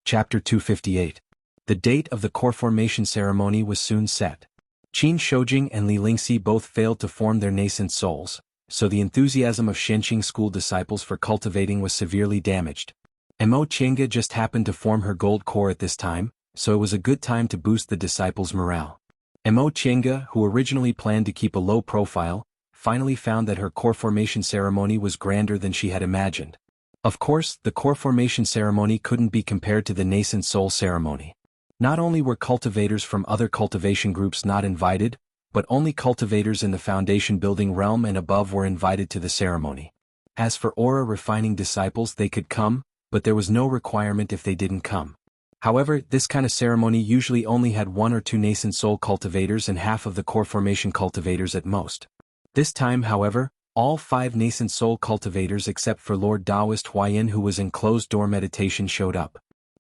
S1: Chapter 258. The date of the core formation ceremony was soon set. Qin Shoujing and Li Lingxi both failed to form their nascent souls, so the enthusiasm of Xianqing school disciples for cultivating was severely damaged. Mo Qianga just happened to form her gold core at this time, so it was a good time to boost the disciples' morale. Mo Qianga, who originally planned to keep a low profile, finally found that her core formation ceremony was grander than she had imagined. Of course, the core formation ceremony couldn't be compared to the nascent soul ceremony. Not only were cultivators from other cultivation groups not invited, but only cultivators in the foundation building realm and above were invited to the ceremony. As for aura refining disciples, they could come, but there was no requirement if they didn't come. However, this kind of ceremony usually only had 1 or 2 nascent soul cultivators and half of the core formation cultivators at most. This time, however, all 5 nascent soul cultivators except for Lord Taoist Huayan, who was in closed door meditation, showed up.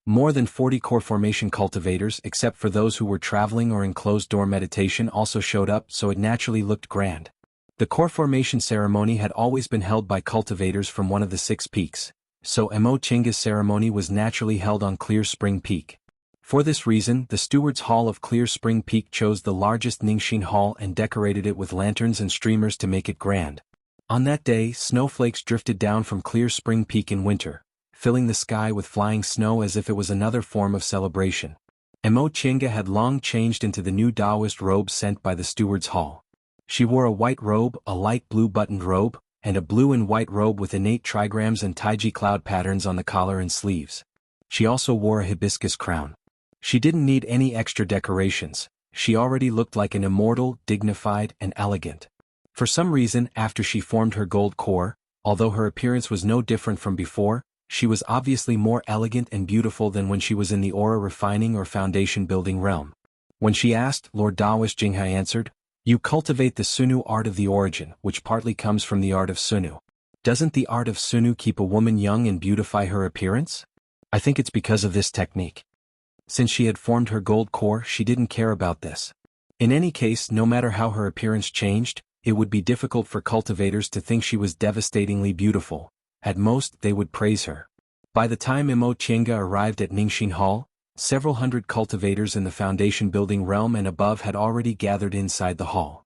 S1: More than 40 core formation cultivators except for those who were traveling or in closed door meditation also showed up, so it naturally looked grand. The core formation ceremony had always been held by cultivators from one of the 6 peaks, so Mo Qianga's ceremony was naturally held on Clear Spring Peak. For this reason, the Stewards Hall of Clear Spring Peak chose the largest Ningxin Hall and decorated it with lanterns and streamers to make it grand. On that day, snowflakes drifted down from Clear Spring Peak in winter, filling the sky with flying snow as if it was another form of celebration. Mo Qianga had long changed into the new Taoist robe sent by the Stewards Hall. She wore a white robe, a light blue buttoned robe, and a blue and white robe with innate trigrams and taiji cloud patterns on the collar and sleeves. She also wore a hibiscus crown. She didn't need any extra decorations. She already looked like an immortal, dignified, and elegant. For some reason, after she formed her gold core, although her appearance was no different from before, she was obviously more elegant and beautiful than when she was in the aura refining or foundation building realm. When she asked, Lord Taoist Jinghe answered, "You cultivate the Sunu art of the origin, which partly comes from the art of Sunu. Doesn't the art of Sunu keep a woman young and beautify her appearance? I think it's because of this technique." Since she had formed her gold core, she didn't care about this. In any case, no matter how her appearance changed, it would be difficult for cultivators to think she was devastatingly beautiful. At most, they would praise her. By the time Mo Qianga arrived at Ningxin Hall, several hundred cultivators in the foundation building realm and above had already gathered inside the hall.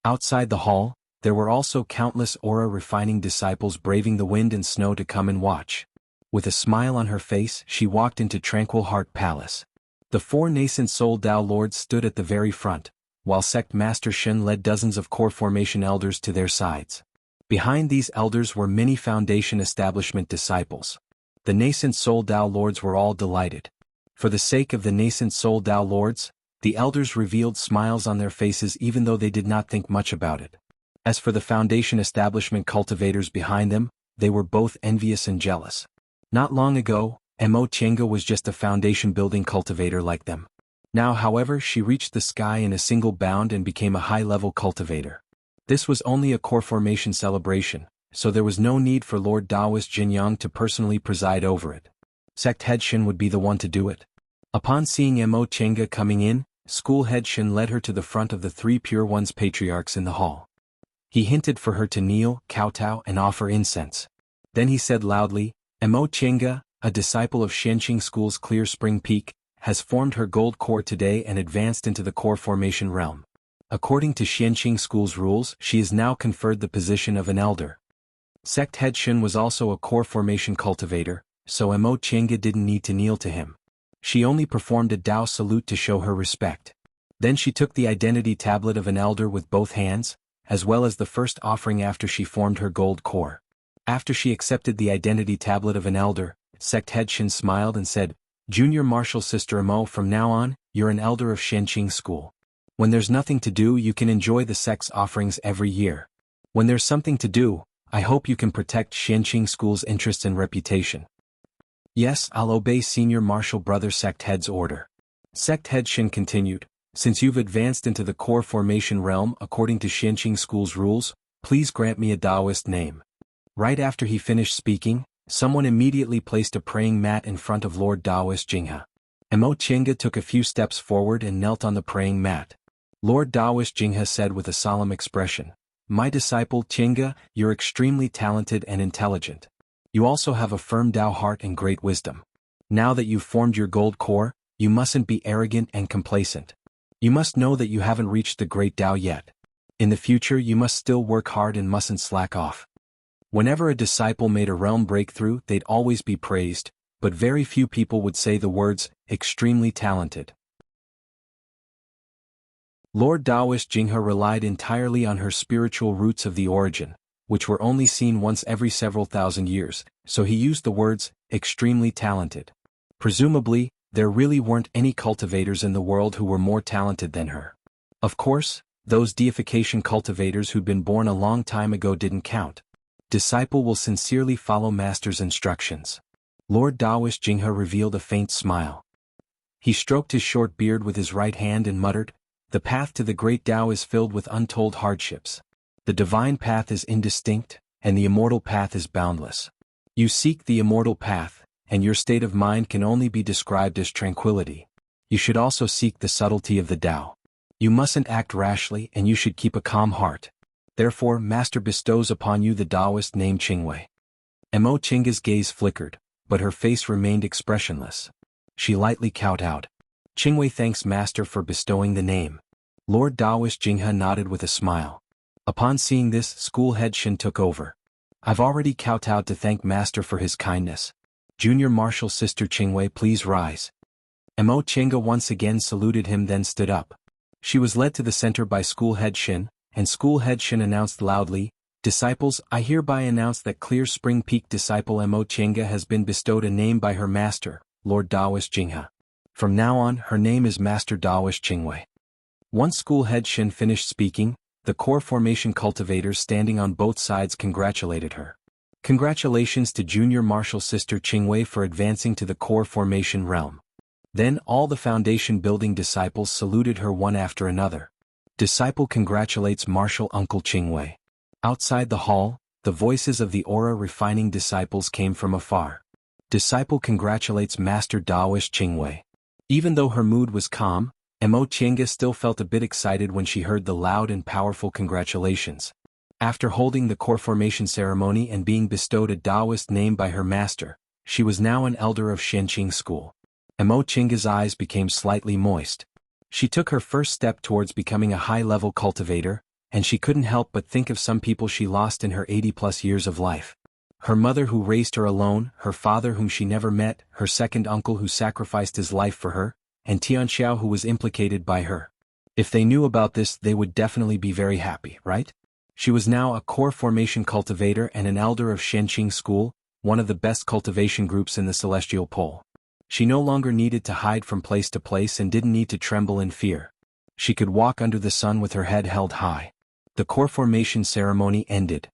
S1: Outside the hall, there were also countless aura-refining disciples braving the wind and snow to come and watch. With a smile on her face, she walked into Tranquil Heart Palace. The 4 nascent soul Tao Lords stood at the very front, while Sect Master Shen led dozens of core formation elders to their sides. Behind these elders were many foundation establishment disciples. The nascent soul Tao Lords were all delighted. For the sake of the nascent soul Tao Lords, the elders revealed smiles on their faces even though they did not think much about it. As for the foundation establishment cultivators behind them, they were both envious and jealous. Not long ago, Mo Qianga was just a foundation building cultivator like them. Now, however, she reached the sky in a single bound and became a high-level cultivator. This was only a core formation celebration, so there was no need for Lord Taoist Jinyang to personally preside over it. Sect Head Shen would be the one to do it. Upon seeing Mo Qianga coming in, School Head Shen led her to the front of the 3 Pure Ones patriarchs in the hall. He hinted for her to kneel, kowtow, and offer incense. Then he said loudly, Mo Qianga, a disciple of Xianqing School's Clear Spring Peak, has formed her gold core today and advanced into the core formation realm. According to Xianqing School's rules, she is now conferred the position of an elder. Sect Head Shen was also a core formation cultivator, so Mo Qianga didn't need to kneel to him. She only performed a Dao salute to show her respect. Then she took the identity tablet of an elder with both hands, as well as the first offering after she formed her gold core. After she accepted the identity tablet of an elder, Sect Head Shen smiled and said, "Junior Martial Sister Mo, from now on, you're an elder of Xianqing School. When there's nothing to do, you can enjoy the sect's offerings every year. When there's something to do, I hope you can protect Xianqing School's interests and reputation." "Yes, I'll obey Senior Martial Brother Sect Head's order." Sect Head Shen continued, "Since you've advanced into the core formation realm according to Xianqing School's rules, please grant me a Taoist name." Right after he finished speaking, someone immediately placed a praying mat in front of Lord Taoist Jinghe. Mo Qianga took a few steps forward and knelt on the praying mat. Lord Taoist Jinghe said with a solemn expression, "My disciple Qianga, you're extremely talented and intelligent. You also have a firm Tao heart and great wisdom. Now that you've formed your gold core, you mustn't be arrogant and complacent. You must know that you haven't reached the great Tao yet. In the future you must still work hard and mustn't slack off. Whenever a disciple made a realm breakthrough, they'd always be praised, but very few people would say the words, extremely talented. Lord Taoist Jinghe relied entirely on her spiritual roots of the origin, which were only seen once every several thousand years, so he used the words, extremely talented. Presumably, there really weren't any cultivators in the world who were more talented than her. Of course, those deification cultivators who'd been born a long time ago didn't count. Disciple will sincerely follow master's instructions. Lord Taoist Jinghe revealed a faint smile. He stroked his short beard with his right hand and muttered, the path to the great Tao is filled with untold hardships. The divine path is indistinct, and the immortal path is boundless. You seek the immortal path, and your state of mind can only be described as tranquility. You should also seek the subtlety of the Tao. You mustn't act rashly and you should keep a calm heart. Therefore, Master bestows upon you the Taoist name Qingwei. Mo Chinga's gaze flickered, but her face remained expressionless. She lightly kowtowed. Qingwei thanks Master for bestowing the name. Lord Taoist Jinghe nodded with a smile. Upon seeing this, school head Shin took over. I've already kowtowed to thank Master for his kindness. Junior Martial Sister Qingwei, please rise. Mo Chinga once again saluted him, then stood up. She was led to the center by school head Shin, and school head Shin announced loudly, disciples, I hereby announce that Clear Spring Peak disciple Mo Chinga has been bestowed a name by her master, Lord Taoist Jinghe. From now on, her name is Master Taoist Qingwei. Once school head Shin finished speaking, the core formation cultivators standing on both sides congratulated her. Congratulations to Junior Martial Sister Qingwei for advancing to the core formation realm. Then all the foundation building disciples saluted her one after another. Disciple congratulates Martial Uncle Qingwei. Outside the hall, the voices of the aura refining disciples came from afar. Disciple congratulates Master Taoist Qingwei. Even though her mood was calm, Mo Chinga still felt a bit excited when she heard the loud and powerful congratulations. After holding the core formation ceremony and being bestowed a Taoist name by her master, she was now an elder of Shenqing School. Mo Chinga's eyes became slightly moist. She took her first step towards becoming a high-level cultivator, and she couldn't help but think of some people she lost in her 80-plus years of life. Her mother who raised her alone, her father whom she never met, her second uncle who sacrificed his life for her, and Tianxiao who was implicated by her. If they knew about this, they would definitely be very happy, right? She was now a core formation cultivator and an elder of Shenqing School, one of the best cultivation groups in the Celestial Pole. She no longer needed to hide from place to place and didn't need to tremble in fear. She could walk under the sun with her head held high. The core formation ceremony ended.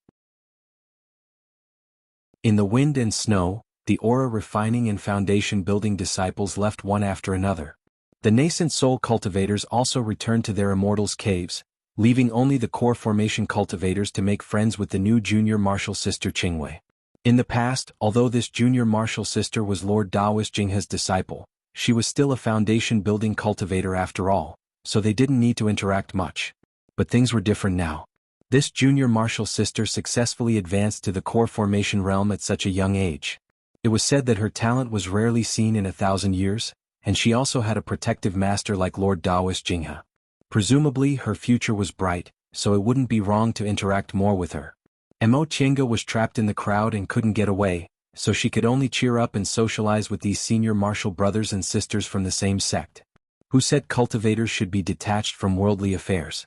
S1: In the wind and snow, the aura refining and foundation building disciples left one after another. The nascent soul cultivators also returned to their immortals' caves, leaving only the core formation cultivators to make friends with the new junior martial sister Qingwei. In the past, although this junior martial sister was Lord Taoist Jinghe's disciple, she was still a foundation building cultivator after all, so they didn't need to interact much. But things were different now. This junior martial sister successfully advanced to the core formation realm at such a young age. It was said that her talent was rarely seen in 1,000 years, and she also had a protective master like Lord Taoist Jinghe. Presumably her future was bright, so it wouldn't be wrong to interact more with her. Mo Chinga was trapped in the crowd and couldn't get away, so she could only cheer up and socialize with these senior martial brothers and sisters from the same sect. Who said cultivators should be detached from worldly affairs?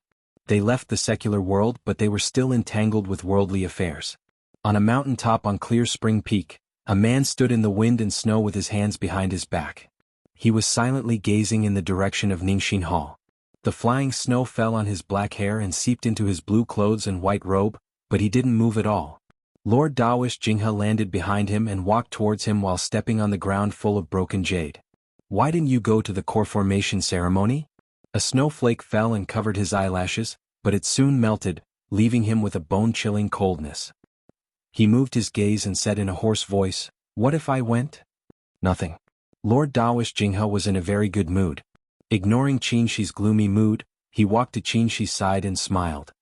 S1: They left the secular world, but they were still entangled with worldly affairs. On a mountaintop on Clear Spring Peak, a man stood in the wind and snow with his hands behind his back. He was silently gazing in the direction of Ningxin Hall. The flying snow fell on his black hair and seeped into his blue clothes and white robe, but he didn't move at all. Lord Taoist Jinghe landed behind him and walked towards him while stepping on the ground full of broken jade. Why didn't you go to the core formation ceremony? A snowflake fell and covered his eyelashes, but it soon melted, leaving him with a bone-chilling coldness. He moved his gaze and said in a hoarse voice, "What if I went?" Nothing. Lord Taoist Jinghe was in a very good mood. Ignoring Qinshi's gloomy mood, he walked to Qinshi's side and smiled.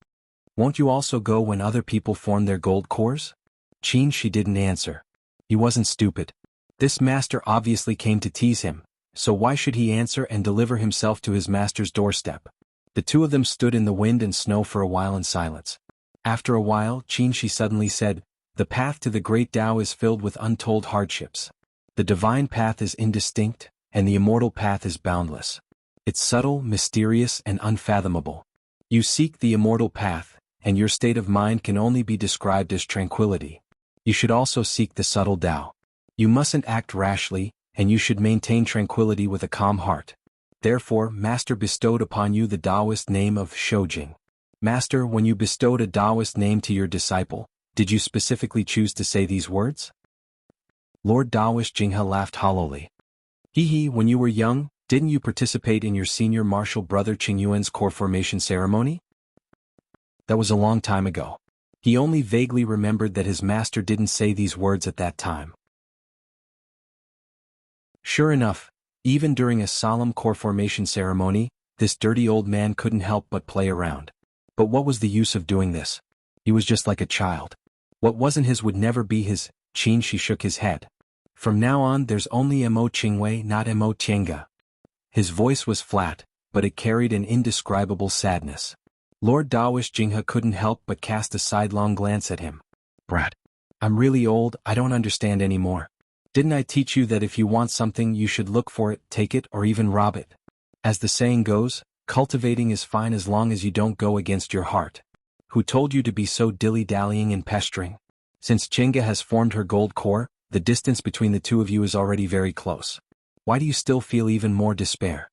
S1: "Won't you also go when other people form their gold cores?" Qinshi didn't answer. He wasn't stupid. This master obviously came to tease him, so why should he answer and deliver himself to his master's doorstep? The two of them stood in the wind and snow for a while in silence. After a while, Qin suddenly said, "The path to the great Tao is filled with untold hardships. The divine path is indistinct, and the immortal path is boundless. It's subtle, mysterious, and unfathomable. You seek the immortal path, and your state of mind can only be described as tranquility. You should also seek the subtle Tao. You mustn't act rashly, and you should maintain tranquility with a calm heart. Therefore, Master bestowed upon you the Taoist name of Shoujing. Master, when you bestowed a Taoist name to your disciple, did you specifically choose to say these words?" Lord Taoist Jinghe laughed hollowly. "Hee, when you were young, didn't you participate in your senior martial brother Qingyuan's core formation ceremony?" That was a long time ago. He only vaguely remembered that his master didn't say these words at that time. Sure enough, even during a solemn core formation ceremony, this dirty old man couldn't help but play around. But what was the use of doing this? He was just like a child. What wasn't his would never be his. Qin shook his head. "From now on there's only Mo Qingwei, not Mo Tiange." His voice was flat, but it carried an indescribable sadness. Lord Taoist Jinghe couldn't help but cast a sidelong glance at him. "Brat. I'm really old, I don't understand anymore. Didn't I teach you that if you want something you should look for it, take it, or even rob it? As the saying goes, cultivating is fine as long as you don't go against your heart. Who told you to be so dilly-dallying and pestering? Since Qingge has formed her gold core, the distance between the two of you is already very close. Why do you still feel even more despair?"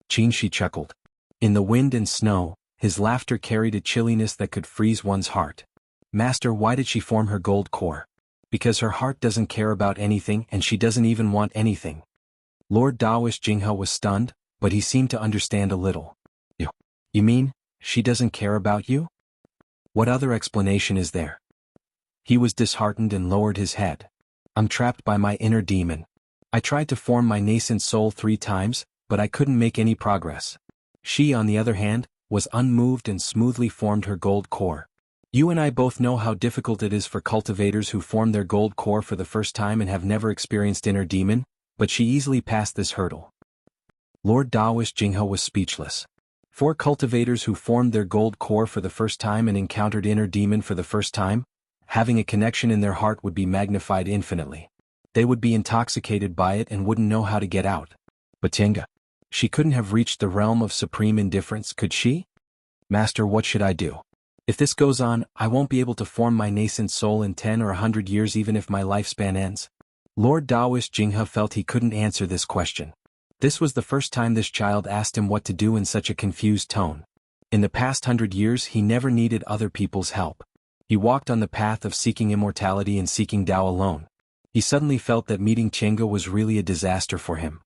S1: Qin chuckled. In the wind and snow, his laughter carried a chilliness that could freeze one's heart. "Master, why did she form her gold core? Because her heart doesn't care about anything and she doesn't even want anything." Lord Taoist Jinghe was stunned, but he seemed to understand a little. You mean, she doesn't care about you? What other explanation is there?" He was disheartened and lowered his head. "I'm trapped by my inner demon. I tried to form my nascent soul 3 times, but I couldn't make any progress. She, on the other hand, was unmoved and smoothly formed her gold core. You and I both know how difficult it is for cultivators who form their gold core for the first time and have never experienced inner demon, but she easily passed this hurdle." Lord Taoist Jinghe was speechless. For cultivators who formed their gold core for the first time and encountered inner demon for the first time, having a connection in their heart would be magnified infinitely. They would be intoxicated by it and wouldn't know how to get out. But Qingge, she couldn't have reached the realm of supreme indifference, could she? "Master, what should I do? If this goes on, I won't be able to form my nascent soul in 10 or 100 years even if my lifespan ends." Lord Taoist Jinghe felt he couldn't answer this question. This was the first time this child asked him what to do in such a confused tone. In the past 100 years he never needed other people's help. He walked on the path of seeking immortality and seeking Tao alone. He suddenly felt that meeting Qingge was really a disaster for him.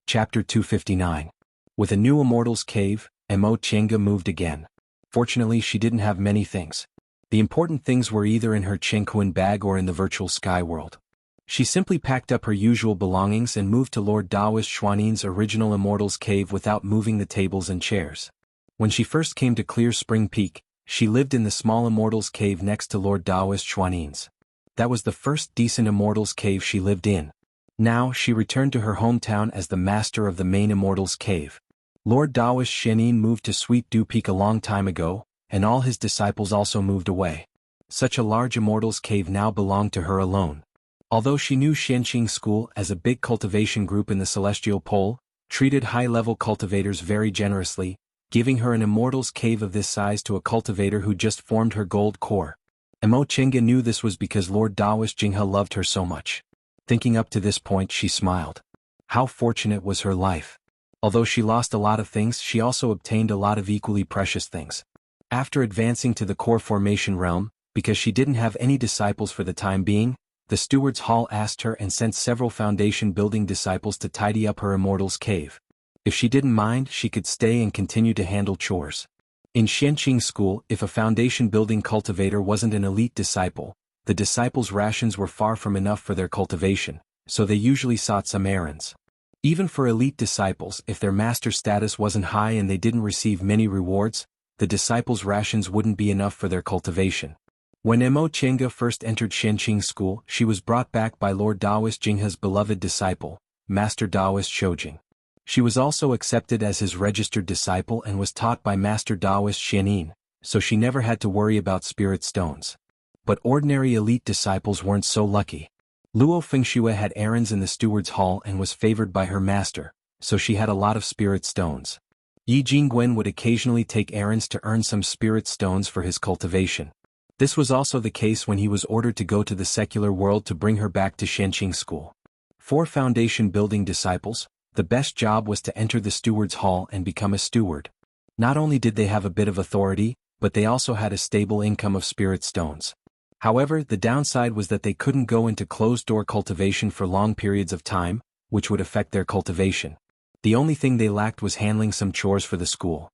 S1: Chapter 259. With a new immortal's cave, Mo Qingge moved again. Fortunately she didn't have many things. The important things were either in her Qingquan bag or in the virtual sky world. She simply packed up her usual belongings and moved to Lord Taoist Xuanin's original immortal's cave without moving the tables and chairs. When she first came to Clear Spring Peak, she lived in the small immortal's cave next to Lord Taoist Xuanin's. That was the first decent immortal's cave she lived in. Now she returned to her hometown as the master of the main immortal's cave. Lord Taoist Xuanin moved to Sweet Dew Peak a long time ago, and all his disciples also moved away. Such a large immortal's cave now belonged to her alone. Although she knew Xianqing School as a big cultivation group in the Celestial Pole, treated high-level cultivators very generously, giving her an immortal's cave of this size to a cultivator who just formed her gold core. Mo Qingge knew this was because Lord Taoist Jinghe loved her so much. Thinking up to this point she smiled. How fortunate was her life. Although she lost a lot of things, she also obtained a lot of equally precious things. After advancing to the core formation realm, because she didn't have any disciples for the time being, the steward's hall asked her and sent several foundation building disciples to tidy up her immortal's cave. If she didn't mind, she could stay and continue to handle chores. In Xianqing School, if a foundation building cultivator wasn't an elite disciple, the disciples' rations were far from enough for their cultivation, so they usually sought some errands. Even for elite disciples, if their master status wasn't high and they didn't receive many rewards, the disciples' rations wouldn't be enough for their cultivation. When Mo Chenga first entered Shenqing School, she was brought back by Lord Daoist Jinghe's beloved disciple, Master Daoist Shoujing. She was also accepted as his registered disciple and was taught by Master Daoist Xianin, so she never had to worry about spirit stones. But ordinary elite disciples weren't so lucky. Luo Fengxue had errands in the steward's hall and was favored by her master, so she had a lot of spirit stones. Yi Jingwen would occasionally take errands to earn some spirit stones for his cultivation. This was also the case when he was ordered to go to the secular world to bring her back to Shenqing School. For foundation-building disciples, the best job was to enter the steward's hall and become a steward. Not only did they have a bit of authority, but they also had a stable income of spirit stones. However, the downside was that they couldn't go into closed-door cultivation for long periods of time, which would affect their cultivation. The only thing they lacked was handling some chores for the school.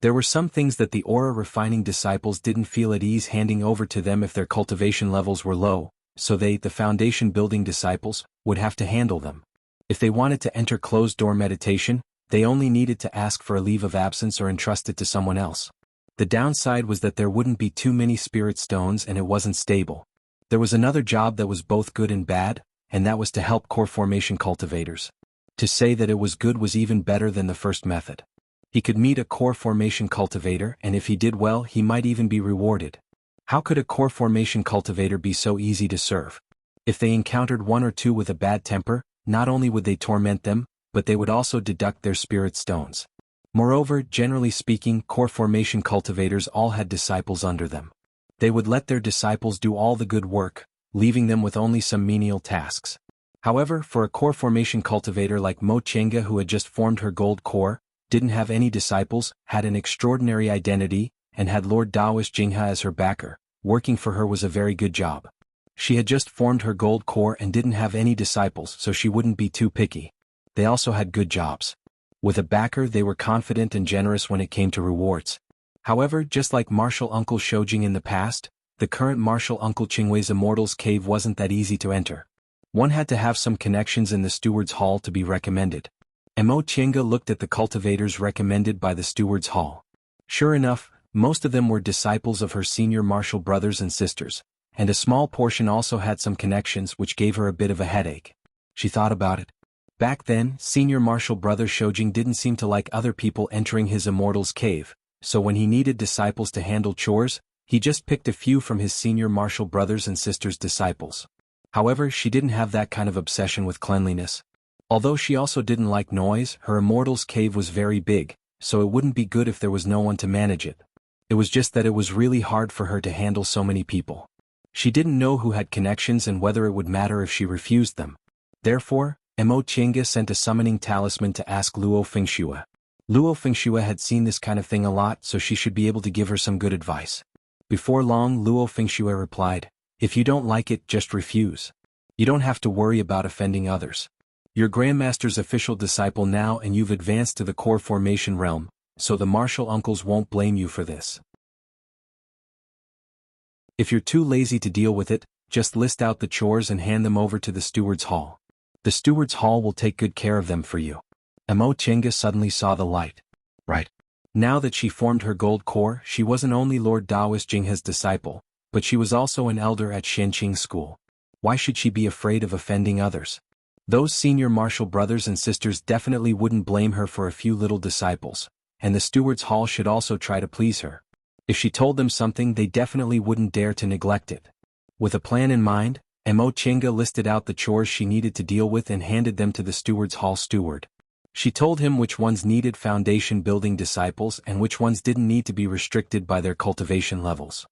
S1: There were some things that the aura-refining disciples didn't feel at ease handing over to them if their cultivation levels were low, so they, the foundation-building disciples, would have to handle them. If they wanted to enter closed-door meditation, they only needed to ask for a leave of absence or entrust it to someone else. The downside was that there wouldn't be too many spirit stones and it wasn't stable. There was another job that was both good and bad, and that was to help core formation cultivators. To say that it was good was even better than the first method. He could meet a core formation cultivator, and if he did well, he might even be rewarded. How could a core formation cultivator be so easy to serve? If they encountered one or two with a bad temper, not only would they torment them, but they would also deduct their spirit stones. Moreover, generally speaking, core formation cultivators all had disciples under them. They would let their disciples do all the good work, leaving them with only some menial tasks. However, for a core formation cultivator like Mo Chenga, who had just formed her gold core, didn't have any disciples, had an extraordinary identity, and had Lord Daoist Jinghe as her backer, working for her was a very good job. She had just formed her gold core and didn't have any disciples, so she wouldn't be too picky. They also had good jobs. With a backer, they were confident and generous when it came to rewards. However, just like Martial Uncle Shoujing in the past, the current Martial Uncle Qingwei's Immortal's Cave wasn't that easy to enter. One had to have some connections in the steward's hall to be recommended. Mo Chenga looked at the cultivators recommended by the steward's hall. Sure enough, most of them were disciples of her senior martial brothers and sisters, and a small portion also had some connections which gave her a bit of a headache. She thought about it. Back then, senior martial brother Shoujing didn't seem to like other people entering his Immortal's Cave, so when he needed disciples to handle chores, he just picked a few from his senior martial brothers and sisters' disciples. However, she didn't have that kind of obsession with cleanliness. Although she also didn't like noise, her Immortal's Cave was very big, so it wouldn't be good if there was no one to manage it. It was just that it was really hard for her to handle so many people. She didn't know who had connections and whether it would matter if she refused them. Therefore, Mo Chenga sent a summoning talisman to ask Luo Fengxue. Luo Fengxue had seen this kind of thing a lot, so she should be able to give her some good advice. Before long, Luo Fengxue replied, "If you don't like it, just refuse. You don't have to worry about offending others. You're Grandmaster's official disciple now and you've advanced to the core formation realm, so the martial uncles won't blame you for this. If you're too lazy to deal with it, just list out the chores and hand them over to the steward's hall. The steward's hall will take good care of them for you." Mo Chenga suddenly saw the light. Right. Now that she formed her gold core, she wasn't only Lord Daoist Jinghe's disciple, but she was also an elder at Shenqing School. Why should she be afraid of offending others? Those senior martial brothers and sisters definitely wouldn't blame her for a few little disciples, and the steward's hall should also try to please her. If she told them something, they definitely wouldn't dare to neglect it. With a plan in mind, Mo Chenga listed out the chores she needed to deal with and handed them to the steward's hall steward. She told him which ones needed foundation-building disciples and which ones didn't need to be restricted by their cultivation levels.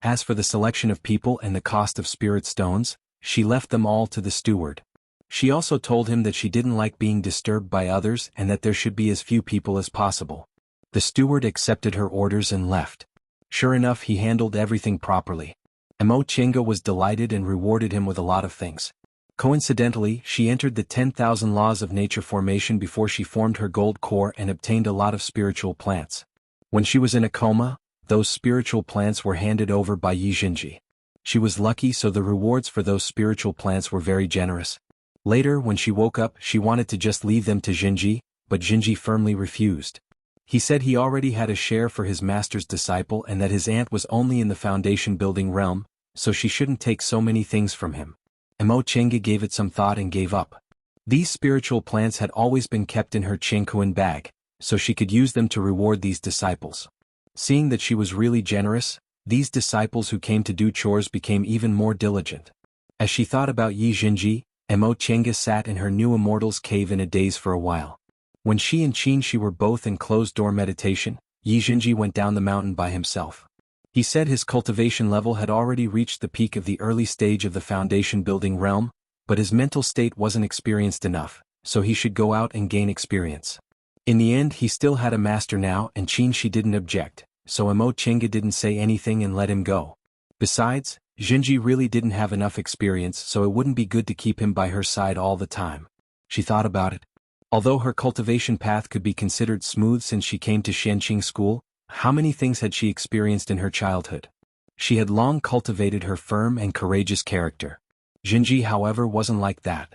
S1: As for the selection of people and the cost of spirit stones, she left them all to the steward. She also told him that she didn't like being disturbed by others and that there should be as few people as possible. The steward accepted her orders and left. Sure enough, he handled everything properly. Mo Chenga was delighted and rewarded him with a lot of things. Coincidentally, she entered the 10,000 laws of nature formation before she formed her gold core and obtained a lot of spiritual plants. When she was in a coma, those spiritual plants were handed over by Yi Jinji. She was lucky, so the rewards for those spiritual plants were very generous. Later, when she woke up, she wanted to just leave them to Jinji, but Jinji firmly refused. He said he already had a share for his master's disciple and that his aunt was only in the foundation building realm, so she shouldn't take so many things from him. Mo Chenga gave it some thought and gave up. These spiritual plants had always been kept in her Qingkuan bag, so she could use them to reward these disciples. Seeing that she was really generous, these disciples who came to do chores became even more diligent. As she thought about Yi Jinji, Mo Chenga sat in her new immortal's cave in a daze for a while. When she and Qin were both in closed-door meditation, Yi Jinji went down the mountain by himself. He said his cultivation level had already reached the peak of the early stage of the foundation-building realm, but his mental state wasn't experienced enough, so he should go out and gain experience. In the end he still had a master now and Qin didn't object, so Mo Chenga didn't say anything and let him go. Besides, Jinji really didn't have enough experience, so it wouldn't be good to keep him by her side all the time. She thought about it. Although her cultivation path could be considered smooth since she came to Shenqing school, how many things had she experienced in her childhood? She had long cultivated her firm and courageous character. Jinji, however, wasn't like that.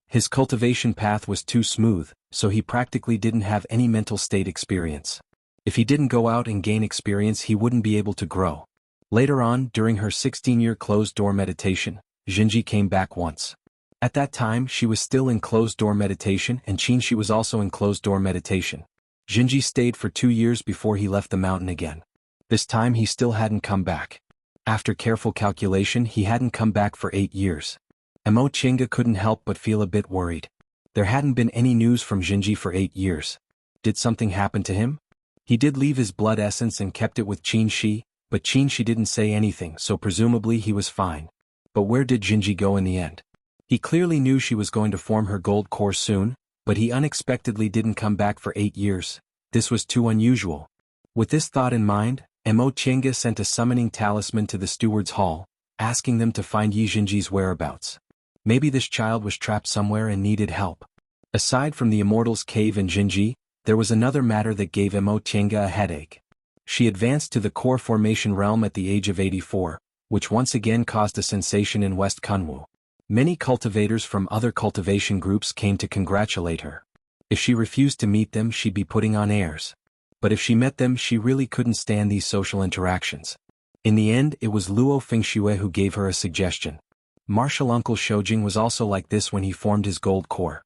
S1: His cultivation path was too smooth, so he practically didn't have any mental state experience. If he didn't go out and gain experience, he wouldn't be able to grow. Later on, during her 16-year closed-door meditation, Jinji came back once. At that time she was still in closed-door meditation and Qin was also in closed-door meditation. Jinji stayed for 2 years before he left the mountain again. This time he still hadn't come back. After careful calculation he hadn't come back for 8 years. Mo Chenga couldn't help but feel a bit worried. There hadn't been any news from Jinji for 8 years. Did something happen to him? He did leave his blood essence and kept it with Qin, but Qin didn't say anything, so presumably he was fine. But where did Jinji go in the end? He clearly knew she was going to form her gold core soon, but he unexpectedly didn't come back for 8 years. This was too unusual. With this thought in mind, Mo Chenga sent a summoning talisman to the steward's hall, asking them to find Yi Jinji's whereabouts. Maybe this child was trapped somewhere and needed help. Aside from the immortal's cave and Jinji, there was another matter that gave Mo Chenga a headache. She advanced to the core formation realm at the age of 84, which once again caused a sensation in West Kunwu. Many cultivators from other cultivation groups came to congratulate her. If she refused to meet them, she'd be putting on airs. But if she met them, she really couldn't stand these social interactions. In the end, it was Luo Fengxue who gave her a suggestion. Martial Uncle Shoujing was also like this when he formed his gold core.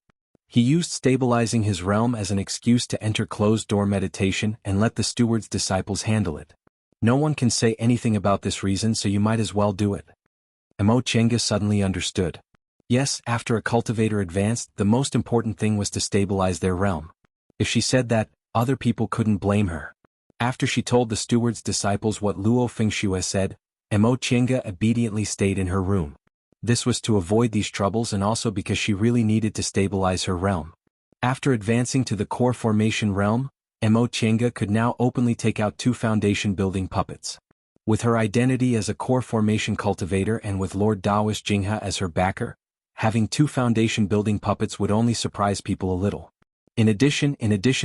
S1: He used stabilizing his realm as an excuse to enter closed-door meditation and let the steward's disciples handle it. No one can say anything about this reason, so you might as well do it. Mo Chenga suddenly understood. Yes, after a cultivator advanced, the most important thing was to stabilize their realm. If she said that, other people couldn't blame her. After she told the steward's disciples what Luo Fengxue said, Mo Chenga obediently stayed in her room. This was to avoid these troubles and also because she really needed to stabilize her realm. After advancing to the core formation realm, Mo Chenga could now openly take out 2 foundation building puppets. With her identity as a core formation cultivator and with Lord Daoist Jinghe as her backer, having 2 foundation building puppets would only surprise people a little. In addition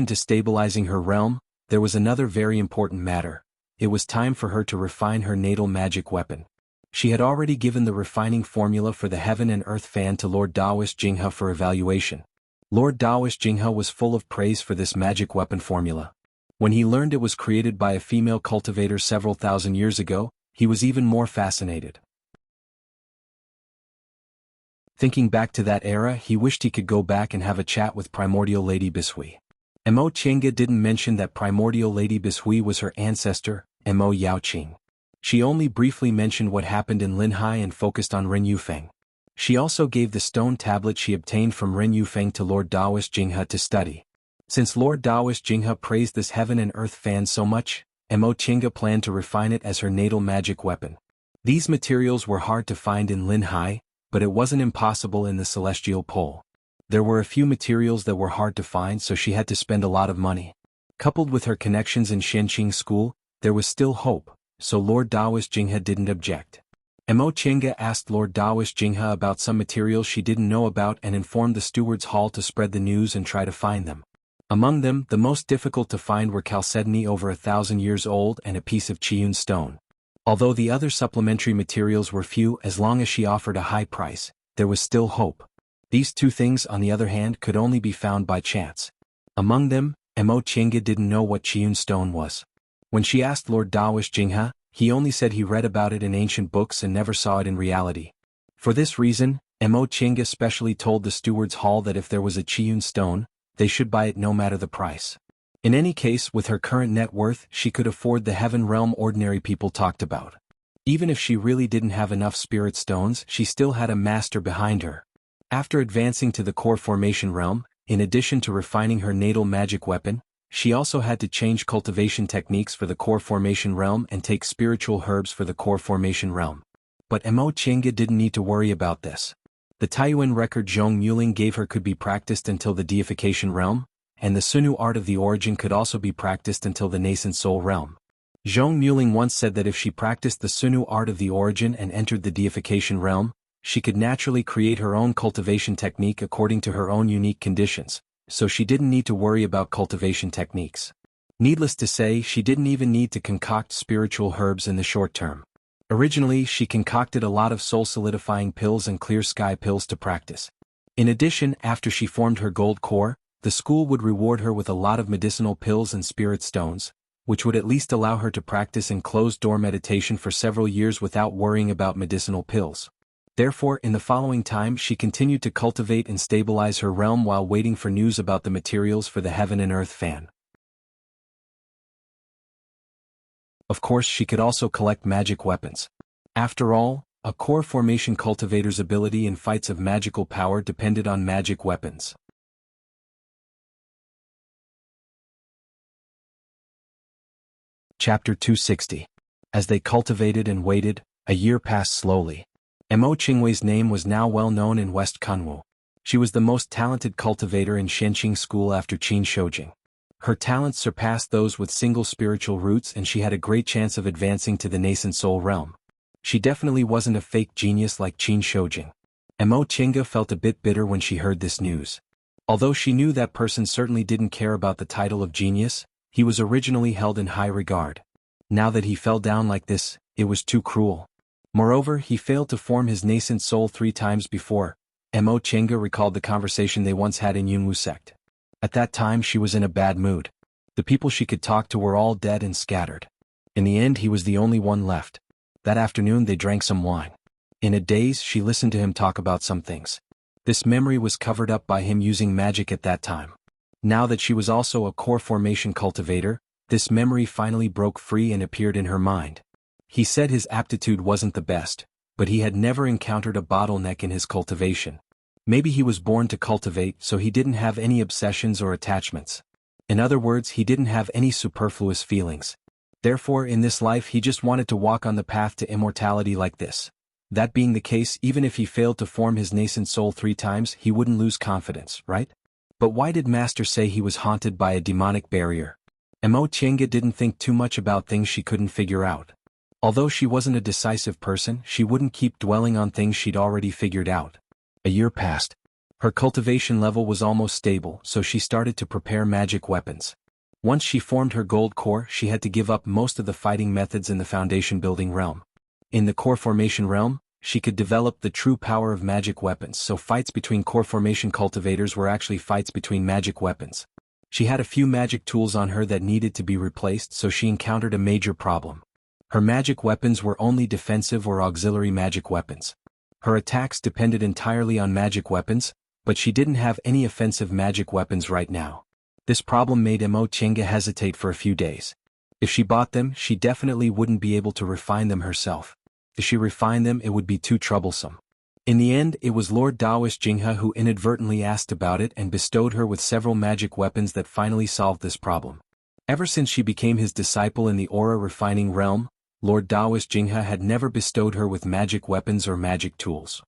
S1: to stabilizing her realm, there was another very important matter. It was time for her to refine her natal magic weapon. She had already given the refining formula for the Heaven and Earth fan to Lord Daoist Jinghe for evaluation. Lord Daoist Jinghe was full of praise for this magic weapon formula. When he learned it was created by a female cultivator several thousand years ago, he was even more fascinated. Thinking back to that era, he wished he could go back and have a chat with Primordial Lady Bishui. Mo Chenga didn't mention that Primordial Lady Bishui was her ancestor, Mo Yaoqing. She only briefly mentioned what happened in Linhai and focused on Ren Yufeng. She also gave the stone tablet she obtained from Ren Yufeng to Lord Daoist Jinghe to study. Since Lord Daoist Jinghe praised this Heaven and Earth fan so much, Mo Chenga planned to refine it as her natal magic weapon. These materials were hard to find in Linhai, but it wasn't impossible in the Celestial Pole. There were a few materials that were hard to find, so she had to spend a lot of money. Coupled with her connections in Shenqing school, there was still hope, so Lord Daoist Jinghe didn't object. Mo Chenga asked Lord Daoist Jinghe about some materials she didn't know about and informed the steward's hall to spread the news and try to find them. Among them, the most difficult to find were chalcedony over 1,000 years old and a piece of Qiyun stone. Although the other supplementary materials were few, as long as she offered a high price, there was still hope. These 2 things, on the other hand, could only be found by chance. Among them, Mo Chinga didn't know what Qiyun stone was. When she asked Lord Dawish Jingha, he only said he read about it in ancient books and never saw it in reality. For this reason, Mo Chinga specially told the steward's hall that if there was a Qiyun stone, they should buy it no matter the price. In any case, with her current net worth, she could afford the heaven realm ordinary people talked about. Even if she really didn't have enough spirit stones, she still had a master behind her. After advancing to the core formation realm, in addition to refining her natal magic weapon, she also had to change cultivation techniques for the core formation realm and take spiritual herbs for the core formation realm. But Mo Chinga didn't need to worry about this. The Taiyuan record Zhong Muling gave her could be practiced until the deification realm, and the Sunu art of the origin could also be practiced until the nascent soul realm. Zhong Muling once said that if she practiced the Sunu art of the origin and entered the deification realm, she could naturally create her own cultivation technique according to her own unique conditions, so she didn't need to worry about cultivation techniques. Needless to say, she didn't even need to concoct spiritual herbs in the short term. Originally, she concocted a lot of soul-solidifying pills and clear sky pills to practice. In addition, after she formed her gold core, the school would reward her with a lot of medicinal pills and spirit stones, which would at least allow her to practice in closed-door meditation for several years without worrying about medicinal pills. Therefore, in the following time she continued to cultivate and stabilize her realm while waiting for news about the materials for the Heaven and Earth fan. Of course, she could also collect magic weapons. After all, a core formation cultivator's ability in fights of magical power depended on magic weapons. Chapter 260. As they cultivated and waited, a year passed slowly. Mo Qingwei's name was now well known in West Kunwu. She was the most talented cultivator in Shenqing School after Qin Shoujing. Her talents surpassed those with single spiritual roots and she had a great chance of advancing to the nascent soul realm. She definitely wasn't a fake genius like Qin Shoujing. Mo Qinga felt a bit bitter when she heard this news. Although she knew that person certainly didn't care about the title of genius, he was originally held in high regard. Now that he fell down like this, it was too cruel. Moreover, he failed to form his nascent soul 3 times before. Mo Chinga recalled the conversation they once had in Yunwu sect. At that time she was in a bad mood. The people she could talk to were all dead and scattered. In the end he was the only one left. That afternoon they drank some wine. In a daze she listened to him talk about some things. This memory was covered up by him using magic at that time. Now that she was also a core formation cultivator, this memory finally broke free and appeared in her mind. He said his aptitude wasn't the best, but he had never encountered a bottleneck in his cultivation. Maybe he was born to cultivate, so he didn't have any obsessions or attachments. In other words, he didn't have any superfluous feelings. Therefore, in this life he just wanted to walk on the path to immortality like this. That being the case, even if he failed to form his nascent soul 3 times, he wouldn't lose confidence, right? But why did Master say he was haunted by a demonic barrier? Mo Chinga didn't think too much about things she couldn't figure out. Although she wasn't a decisive person, she wouldn't keep dwelling on things she'd already figured out. A year passed. Her cultivation level was almost stable, so she started to prepare magic weapons. Once she formed her gold core, she had to give up most of the fighting methods in the foundation building realm. In the core formation realm, she could develop the true power of magic weapons, so fights between core formation cultivators were actually fights between magic weapons. She had a few magic tools on her that needed to be replaced, so she encountered a major problem. Her magic weapons were only defensive or auxiliary magic weapons. Her attacks depended entirely on magic weapons, but she didn't have any offensive magic weapons right now. This problem made Mo Chinga hesitate for a few days. If she bought them, she definitely wouldn't be able to refine them herself. If she refined them, it would be too troublesome. In the end, it was Lord Dawish Jingha who inadvertently asked about it and bestowed her with several magic weapons that finally solved this problem. Ever since she became his disciple in the aura refining realm, Lord Dawish Jingha had never bestowed her with magic weapons or magic tools.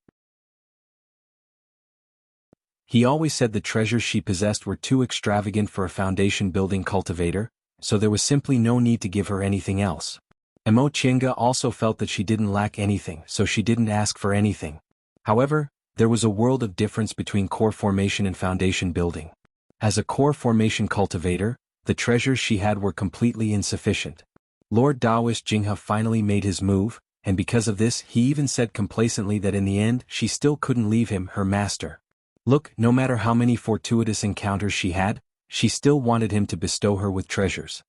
S1: He always said the treasures she possessed were too extravagant for a foundation-building cultivator, so there was simply no need to give her anything else. Mo Chinga also felt that she didn't lack anything, so she didn't ask for anything. However, there was a world of difference between core formation and foundation building. As a core formation cultivator, the treasures she had were completely insufficient. Lord Dawish Jingha finally made his move, and because of this he even said complacently that in the end she still couldn't leave him, her master. Look, no matter how many fortuitous encounters she had, she still wanted him to bestow her with treasures.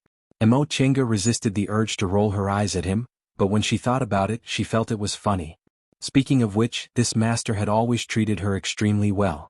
S1: Mo Chenga resisted the urge to roll her eyes at him, but when she thought about it, she felt it was funny. Speaking of which, this master had always treated her extremely well.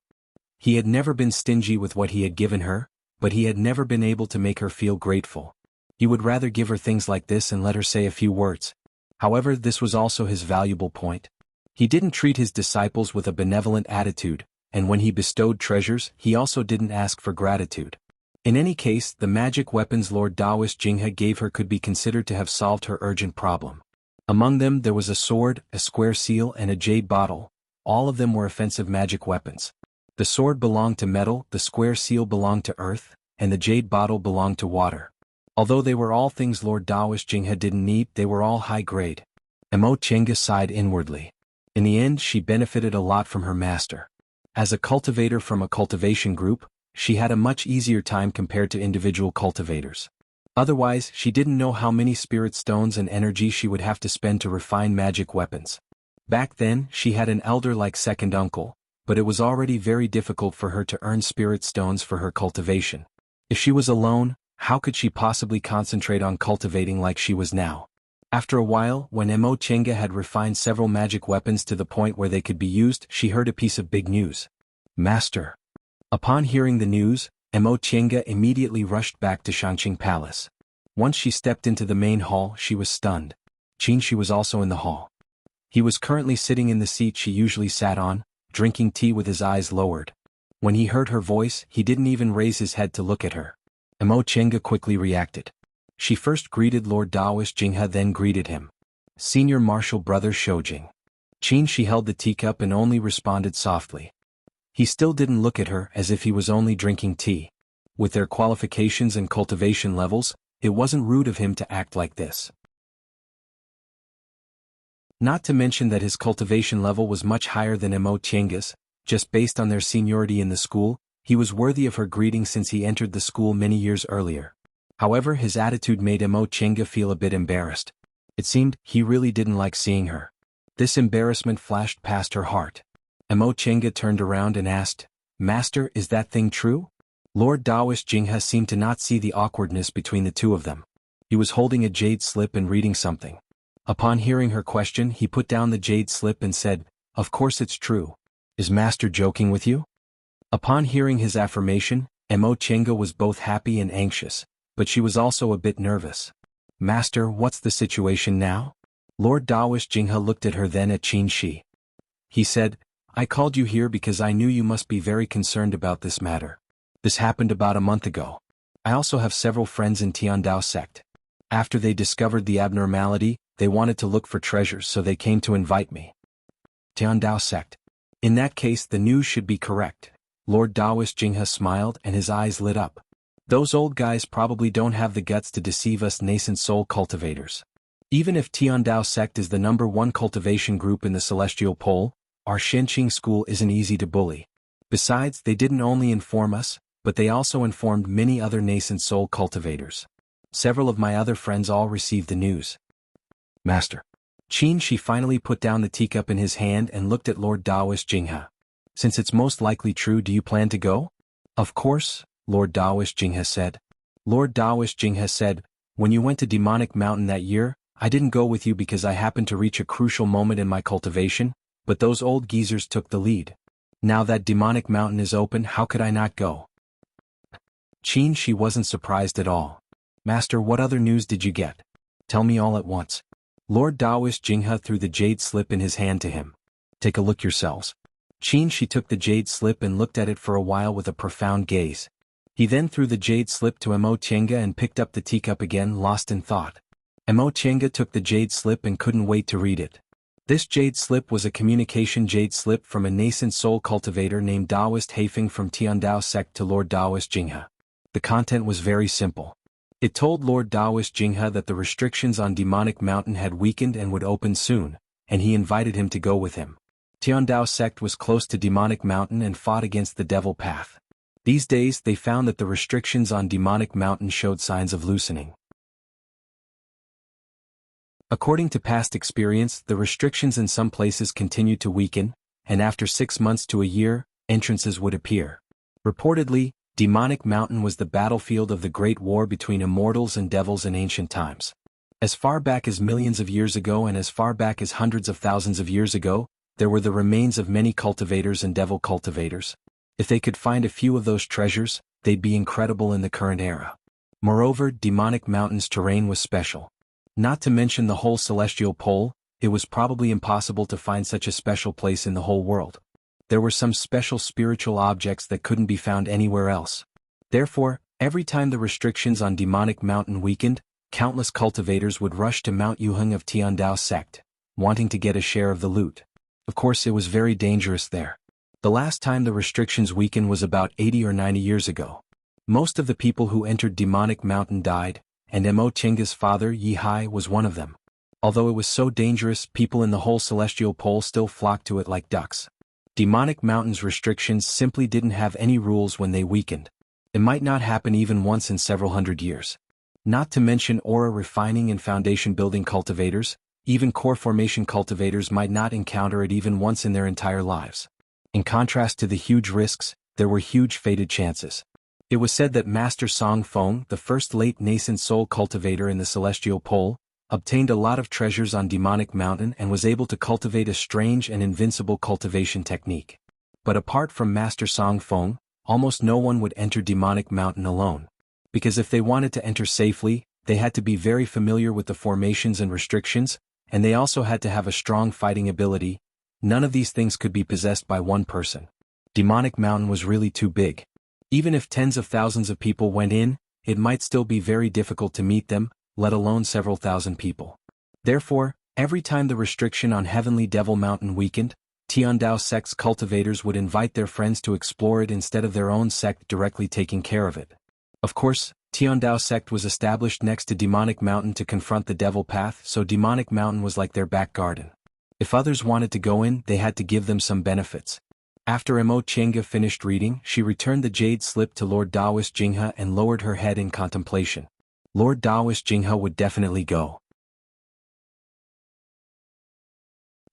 S1: He had never been stingy with what he had given her, but he had never been able to make her feel grateful. He would rather give her things like this and let her say a few words. However, this was also his valuable point. He didn't treat his disciples with a benevolent attitude, and when he bestowed treasures, he also didn't ask for gratitude. In any case, the magic weapons Lord Daoist Jinghe gave her could be considered to have solved her urgent problem. Among them there was a sword, a square seal and a jade bottle. All of them were offensive magic weapons. The sword belonged to metal, the square seal belonged to earth, and the jade bottle belonged to water. Although they were all things Lord Daoist Jinghe didn't need, they were all high grade. Mo Chenga sighed inwardly. In the end, she benefited a lot from her master. As a cultivator from a cultivation group, she had a much easier time compared to individual cultivators. Otherwise, she didn't know how many spirit stones and energy she would have to spend to refine magic weapons. Back then, she had an elder-like second uncle, but it was already very difficult for her to earn spirit stones for her cultivation. If she was alone, how could she possibly concentrate on cultivating like she was now? After a while, when Mo Chenga had refined several magic weapons to the point where they could be used, she heard a piece of big news. Master. Upon hearing the news, Mo Chenga immediately rushed back to Shanqing Palace. Once she stepped into the main hall, she was stunned. Qin was also in the hall. He was currently sitting in the seat she usually sat on, drinking tea with his eyes lowered. When he heard her voice, he didn't even raise his head to look at her. Mo Chenga quickly reacted. She first greeted Lord Daoist Jinghe, then greeted him. Senior Marshal Brother Shoujing. Qin she held the teacup and only responded softly. He still didn't look at her, as if he was only drinking tea. With their qualifications and cultivation levels, it wasn't rude of him to act like this. Not to mention that his cultivation level was much higher than Mo Chenga's. Just based on their seniority in the school, he was worthy of her greeting since he entered the school many years earlier. However, his attitude made Mo Chenga feel a bit embarrassed. It seemed he really didn't like seeing her. This embarrassment flashed past her heart. Mo Chenga turned around and asked, Master, is that thing true? Lord Daoist Jinghe seemed to not see the awkwardness between the two of them. He was holding a jade slip and reading something. Upon hearing her question, he put down the jade slip and said, Of course it's true. Is Master joking with you? Upon hearing his affirmation, Mo Chenga was both happy and anxious, but she was also a bit nervous. Master, what's the situation now? Lord Daoist Jinghe looked at her, then at Qin Shi. He said, I called you here because I knew you must be very concerned about this matter. This happened about a month ago. I also have several friends in Tiandao sect. After they discovered the abnormality, they wanted to look for treasures, so they came to invite me. Tiandao sect. In that case, the news should be correct. Lord Daoist Jinghe smiled and his eyes lit up. Those old guys probably don't have the guts to deceive us nascent soul cultivators. Even if Tiandao sect is the #1 cultivation group in the celestial pole, our Shenqing school isn't easy to bully. Besides, they didn't only inform us, but they also informed many other nascent soul cultivators. Several of my other friends all received the news. Master. Qin Shi finally put down the teacup in his hand and looked at Lord Daoist Jinghe. Since it's most likely true, do you plan to go? Of course, Lord Daoist Jinghe said. Lord Daoist Jinghe said, when you went to Demonic Mountain that year, I didn't go with you because I happened to reach a crucial moment in my cultivation, but those old geezers took the lead. Now that Demonic Mountain is open, how could I not go? Qin Shi wasn't surprised at all. Master, what other news did you get? Tell me all at once. Lord Daoist Jinghe threw the jade slip in his hand to him. Take a look yourselves. Qin Shi took the jade slip and looked at it for a while with a profound gaze. He then threw the jade slip to Mo Chenga and picked up the teacup again, lost in thought. Mo Chenga took the jade slip and couldn't wait to read it. This jade slip was a communication jade slip from a nascent soul cultivator named Daoist Haifeng from Tiandao sect to Lord Daoist Jinghe. The content was very simple. It told Lord Daoist Jinghe that the restrictions on Demonic Mountain had weakened and would open soon, and he invited him to go with him. Tiandao sect was close to Demonic Mountain and fought against the Devil Path. These days they found that the restrictions on Demonic Mountain showed signs of loosening. According to past experience, the restrictions in some places continued to weaken, and after 6 months to a year, entrances would appear. Reportedly, Demonic Mountain was the battlefield of the Great War between immortals and devils in ancient times. As far back as millions of years ago and as far back as hundreds of thousands of years ago, there were the remains of many cultivators and devil cultivators. If they could find a few of those treasures, they'd be incredible in the current era. Moreover, Demonic Mountain's terrain was special. Not to mention the whole celestial pole, it was probably impossible to find such a special place in the whole world. There were some special spiritual objects that couldn't be found anywhere else. Therefore, every time the restrictions on Demonic Mountain weakened, countless cultivators would rush to Mount Yuheng of Tiandao sect, wanting to get a share of the loot. Of course, it was very dangerous there. The last time the restrictions weakened was about 80 or 90 years ago. Most of the people who entered Demonic Mountain died, and Mo Chenga's father Yi Hai was one of them. Although it was so dangerous, people in the whole celestial pole still flocked to it like ducks. Demonic Mountain's restrictions simply didn't have any rules when they weakened. It might not happen even once in several hundred years. Not to mention aura refining and foundation building cultivators, even core formation cultivators might not encounter it even once in their entire lives. In contrast to the huge risks, there were huge fated chances. It was said that Master Song Feng, the first late nascent soul cultivator in the celestial pole, obtained a lot of treasures on Demonic Mountain and was able to cultivate a strange and invincible cultivation technique. But apart from Master Song Feng, almost no one would enter Demonic Mountain alone. Because if they wanted to enter safely, they had to be very familiar with the formations and restrictions, and they also had to have a strong fighting ability. None of these things could be possessed by one person. Demonic Mountain was really too big. Even if tens of thousands of people went in, it might still be very difficult to meet them, let alone several thousand people. Therefore, every time the restriction on Heavenly Devil Mountain weakened, Tiandao sect's cultivators would invite their friends to explore it instead of their own sect directly taking care of it. Of course, Tiandao sect was established next to Demonic Mountain to confront the Devil Path, so Demonic Mountain was like their back garden. If others wanted to go in, they had to give them some benefits. After Mo Chenga finished reading, she returned the jade slip to Lord Daoist Jinghe and lowered her head in contemplation. Lord Daoist Jinghe would definitely go.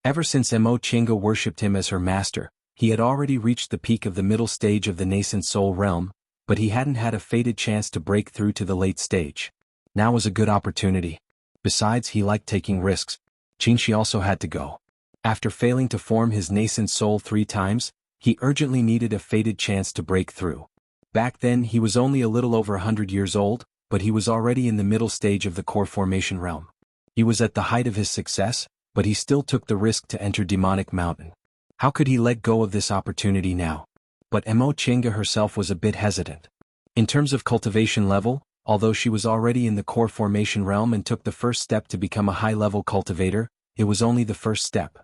S1: Ever since Mo Chenga worshipped him as her master, he had already reached the peak of the middle stage of the nascent soul realm, but he hadn't had a fated chance to break through to the late stage. Now was a good opportunity. Besides, he liked taking risks. Qingxi also had to go. After failing to form his nascent soul 3 times, he urgently needed a fated chance to break through. Back then he was only a little over 100 years old, but he was already in the middle stage of the core formation realm. He was at the height of his success, but he still took the risk to enter Demonic Mountain. How could he let go of this opportunity now? But Mo Chenga herself was a bit hesitant. In terms of cultivation level, although she was already in the core formation realm and took the first step to become a high-level cultivator, it was only the first step.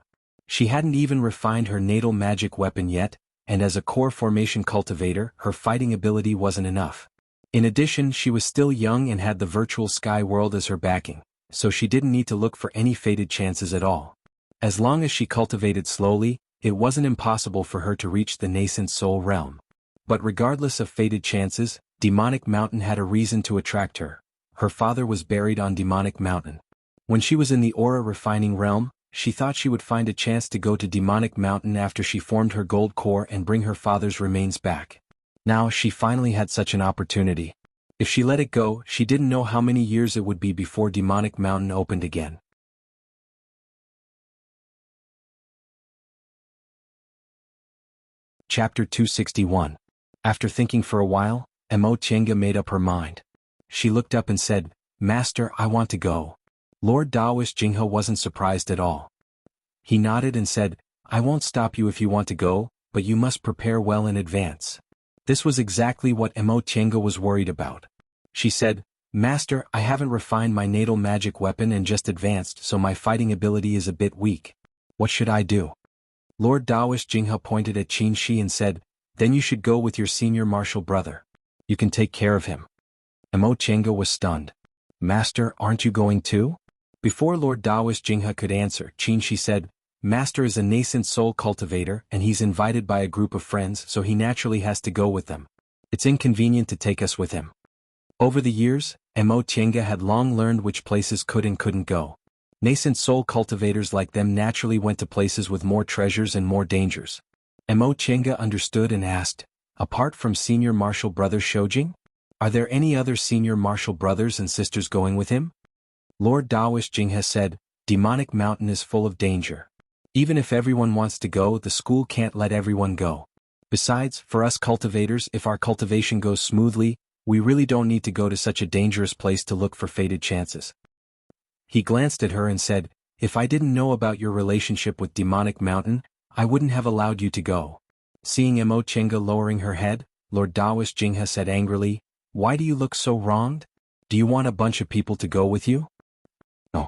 S1: She hadn't even refined her natal magic weapon yet, and as a core formation cultivator, her fighting ability wasn't enough. In addition, she was still young and had the virtual sky world as her backing, so she didn't need to look for any fated chances at all. As long as she cultivated slowly, it wasn't impossible for her to reach the nascent soul realm. But regardless of fated chances, Demonic Mountain had a reason to attract her. Her father was buried on Demonic Mountain. When she was in the aura refining realm, she thought she would find a chance to go to Demonic Mountain after she formed her gold core and bring her father's remains back. Now she finally had such an opportunity. If she let it go, she didn't know how many years it would be before Demonic Mountain opened again. Chapter 261. After thinking for a while, Mo Chenga made up her mind. She looked up and said, "Master, I want to go." Lord Daoist Jinghe wasn't surprised at all. He nodded and said, "I won't stop you if you want to go, but you must prepare well in advance." This was exactly what Mo Chenga was worried about. She said, "Master, I haven't refined my natal magic weapon and just advanced, so my fighting ability is a bit weak. What should I do?" Lord Daoist Jinghe pointed at Qin Shi and said, "Then you should go with your senior martial brother. You can take care of him." Mo Chenga was stunned. "Master, aren't you going too?" Before Lord Daoist Jinghe could answer, Qin Shi said, "Master is a nascent soul cultivator and he's invited by a group of friends, so he naturally has to go with them. It's inconvenient to take us with him." Over the years, Mo Chenga had long learned which places could and couldn't go. Nascent soul cultivators like them naturally went to places with more treasures and more dangers. Mo Chenga understood and asked, Apart from Senior Martial Brother Shoujing? Are there any other Senior Martial brothers and sisters going with him? Lord Dawish Jing has said, Demonic Mountain is full of danger. Even if everyone wants to go, the school can't let everyone go. Besides, for us cultivators, if our cultivation goes smoothly, we really don't need to go to such a dangerous place to look for fated chances. He glanced at her and said, If I didn't know about your relationship with Demonic Mountain, I wouldn't have allowed you to go. Seeing Mo Chenga lowering her head, Lord Dawish Jingha said angrily, Why do you look so wronged? Do you want a bunch of people to go with you? No.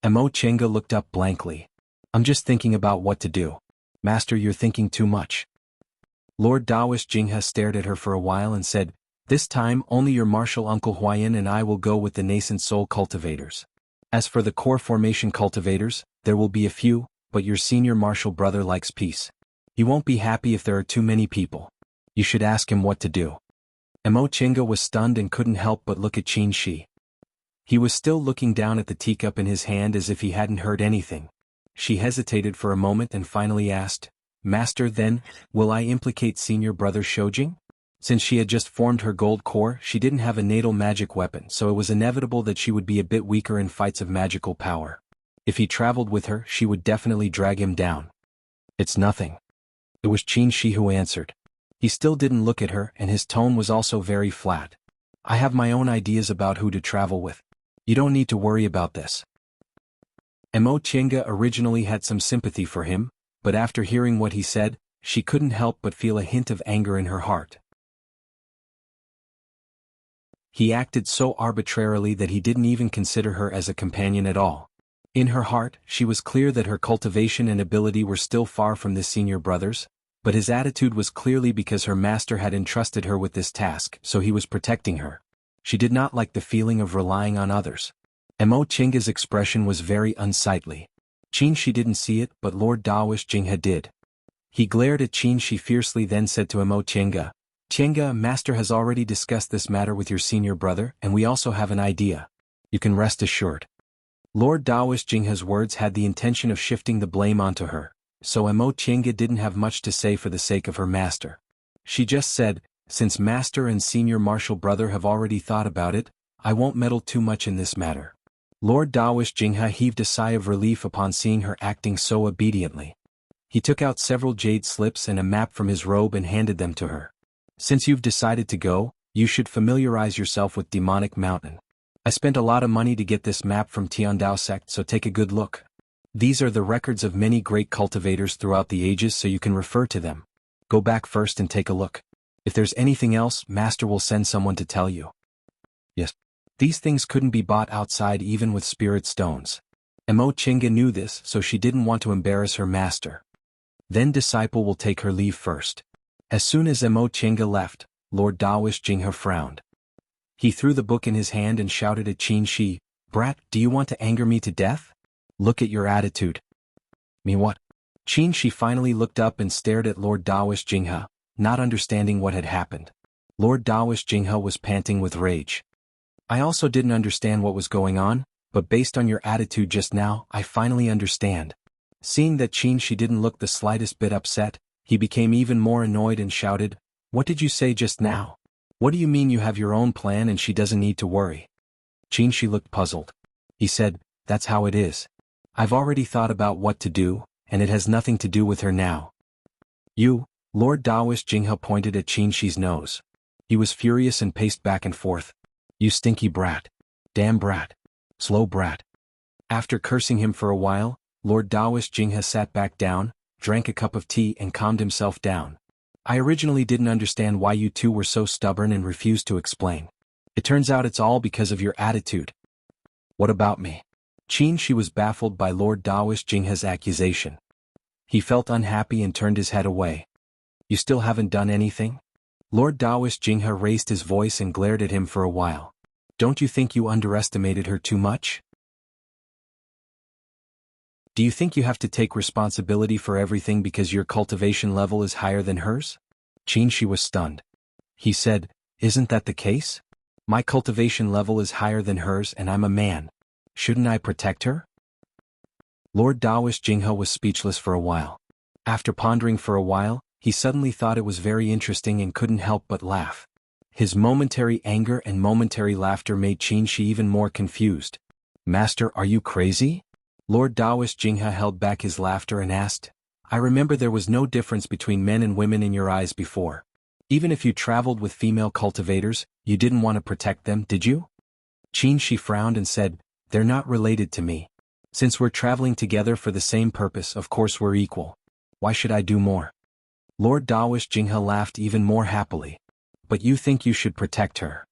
S1: Mo Chenga looked up blankly. I'm just thinking about what to do. Master, you're thinking too much. Lord Dawish Jingha stared at her for a while and said, This time only your martial uncle Huayan and I will go with the nascent soul cultivators. As for the core formation cultivators, there will be a few, but your senior martial brother likes peace. He won't be happy if there are too many people. You should ask him what to do. Mo Chenga was stunned and couldn't help but look at Qin Shi. He was still looking down at the teacup in his hand as if he hadn't heard anything. She hesitated for a moment and finally asked, Master, then, will I implicate Senior Brother Shoujing? Since she had just formed her gold core, she didn't have a natal magic weapon, so it was inevitable that she would be a bit weaker in fights of magical power. If he traveled with her, she would definitely drag him down. It's nothing. It was Qin Shi who answered. He still didn't look at her, and his tone was also very flat. I have my own ideas about who to travel with. You don't need to worry about this. Mo Chenga originally had some sympathy for him, but after hearing what he said, she couldn't help but feel a hint of anger in her heart. He acted so arbitrarily that he didn't even consider her as a companion at all. In her heart, she was clear that her cultivation and ability were still far from the senior brothers, but his attitude was clearly because her master had entrusted her with this task, so he was protecting her. She did not like the feeling of relying on others. Mo Chenga's expression was very unsightly. Qin Shi didn't see it, but Lord Dawish Jingha did. He glared at Qin Shi fiercely, then said to Mo Chenga, Chenga, Master has already discussed this matter with your senior brother, and we also have an idea. You can rest assured. Lord Dawish Jingha's words had the intention of shifting the blame onto her, so Mo Chenga didn't have much to say for the sake of her master. She just said, Since Master and senior martial brother have already thought about it, I won't meddle too much in this matter. Lord Dawish Jingha heaved a sigh of relief upon seeing her acting so obediently. He took out several jade slips and a map from his robe and handed them to her. Since you've decided to go, you should familiarize yourself with Demonic Mountain. I spent a lot of money to get this map from Tiandao sect, so take a good look. These are the records of many great cultivators throughout the ages, so you can refer to them. Go back first and take a look. If there's anything else, Master will send someone to tell you. Yes. These things couldn't be bought outside even with spirit stones. Mo Chenga knew this, so she didn't want to embarrass her master. Then disciple will take her leave first. As soon as Mo Chenga left, Lord Dawish Jingha frowned. He threw the book in his hand and shouted at Qin Shi, Brat, do you want to anger me to death? Look at your attitude. Me what? Qin Shi finally looked up and stared at Lord Dawish Jingha, not understanding what had happened. Lord Dawish Jingha was panting with rage. I also didn't understand what was going on, but based on your attitude just now, I finally understand. Seeing that Qin Shi didn't look the slightest bit upset, he became even more annoyed and shouted, What did you say just now? What do you mean you have your own plan and she doesn't need to worry? Qin Shi looked puzzled. He said, That's how it is. I've already thought about what to do, and it has nothing to do with her now. You, Lord Dawish Jingha pointed at Qin Shi's nose. He was furious and paced back and forth. You stinky brat. Damn brat. Slow brat. After cursing him for a while, Lord Dawish Jingha sat back down, drank a cup of tea and calmed himself down. I originally didn't understand why you two were so stubborn and refused to explain. It turns out it's all because of your attitude. What about me? Qin Shi was baffled by Lord Dawish Jingha's accusation. He felt unhappy and turned his head away. You still haven't done anything? Lord Dawish Jingha raised his voice and glared at him for a while. Don't you think you underestimated her too much? Do you think you have to take responsibility for everything because your cultivation level is higher than hers? Qin Shi was stunned. He said, Isn't that the case? My cultivation level is higher than hers and I'm a man. Shouldn't I protect her? Lord Dawish Jingha was speechless for a while. After pondering for a while, he suddenly thought it was very interesting and couldn't help but laugh. His momentary anger and momentary laughter made Qinshi even more confused. "Master, are you crazy?" Lord Daoist Jinghe held back his laughter and asked. "I remember there was no difference between men and women in your eyes before. Even if you traveled with female cultivators, you didn't want to protect them, did you?" Qinshi frowned and said, "They're not related to me. Since we're traveling together for the same purpose, of course we're equal. Why should I do more?" Lord Daoist Jinghe laughed even more happily. "But you think you should protect her.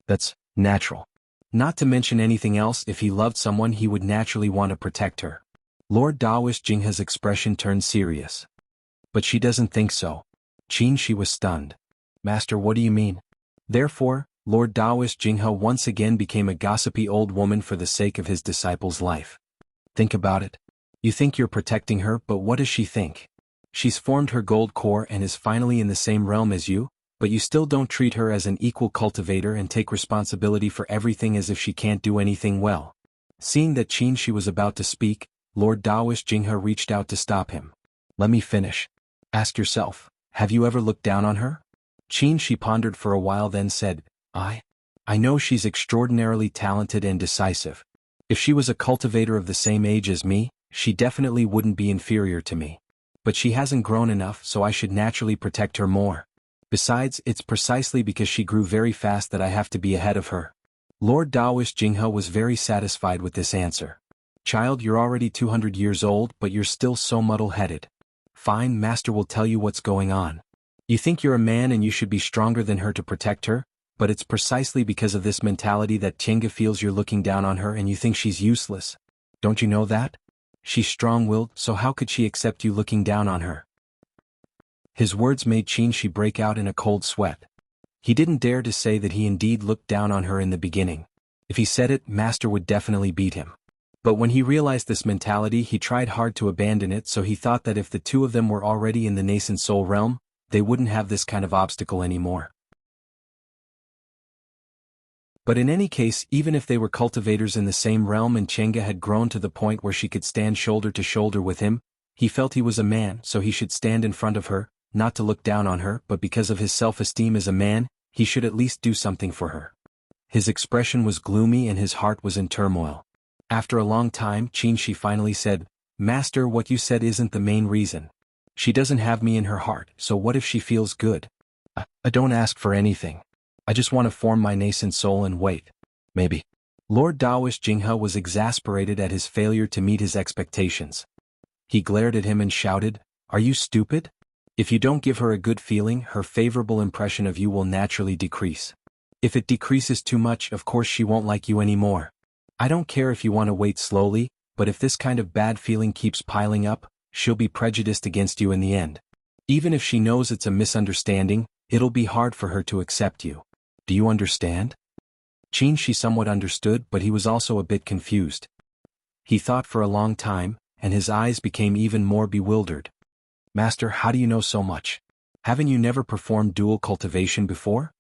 S1: That's natural. Not to mention anything else, if he loved someone he would naturally want to protect her." Lord Daoist Jinghe's expression turned serious. "But she doesn't think so." Qinshi was stunned. "Master, what do you mean?" Therefore, Lord Daoist Jinghe once again became a gossipy old woman for the sake of his disciple's life. "Think about it. You think you're protecting her, but what does she think? She's formed her gold core and is finally in the same realm as you, but you still don't treat her as an equal cultivator and take responsibility for everything as if she can't do anything well." Seeing that Qinshi was about to speak, Lord Daoist Jinghe reached out to stop him. "Let me finish. Ask yourself, have you ever looked down on her?" Qinshi pondered for a while, then said, I know she's extraordinarily talented and decisive. If she was a cultivator of the same age as me, she definitely wouldn't be inferior to me. But she hasn't grown enough, so I should naturally protect her more. Besides, it's precisely because she grew very fast that I have to be ahead of her." Lord Daoist Jinghe was very satisfied with this answer. "Child, you're already 200 years old, but you're still so muddle-headed. Fine, Master will tell you what's going on. You think you're a man and you should be stronger than her to protect her, but it's precisely because of this mentality that Tiange feels you're looking down on her and you think she's useless. Don't you know that? She's strong-willed, so how could she accept you looking down on her?" His words made Qinshi break out in a cold sweat. He didn't dare to say that he indeed looked down on her in the beginning. If he said it, Master would definitely beat him. But when he realized this mentality, he tried hard to abandon it, so he thought that if the two of them were already in the nascent soul realm, they wouldn't have this kind of obstacle anymore. But in any case, even if they were cultivators in the same realm and Tiange had grown to the point where she could stand shoulder to shoulder with him, he felt he was a man, so he should stand in front of her, not to look down on her, but because of his self-esteem as a man, he should at least do something for her. His expression was gloomy and his heart was in turmoil. After a long time, Qinshi finally said, "Master, what you said isn't the main reason. She doesn't have me in her heart, so what if she feels good? I don't ask for anything. I just want to form my nascent soul and wait. Maybe." Lord Daoist Jinghe was exasperated at his failure to meet his expectations. He glared at him and shouted, "Are you stupid? If you don't give her a good feeling, her favorable impression of you will naturally decrease. If it decreases too much, of course she won't like you anymore. I don't care if you want to wait slowly, but if this kind of bad feeling keeps piling up, she'll be prejudiced against you in the end. Even if she knows it's a misunderstanding, it'll be hard for her to accept you. Do you understand?" Qinshi somewhat understood, but he was also a bit confused. He thought for a long time, and his eyes became even more bewildered. "Master, how do you know so much? Haven't you never performed dual cultivation before?"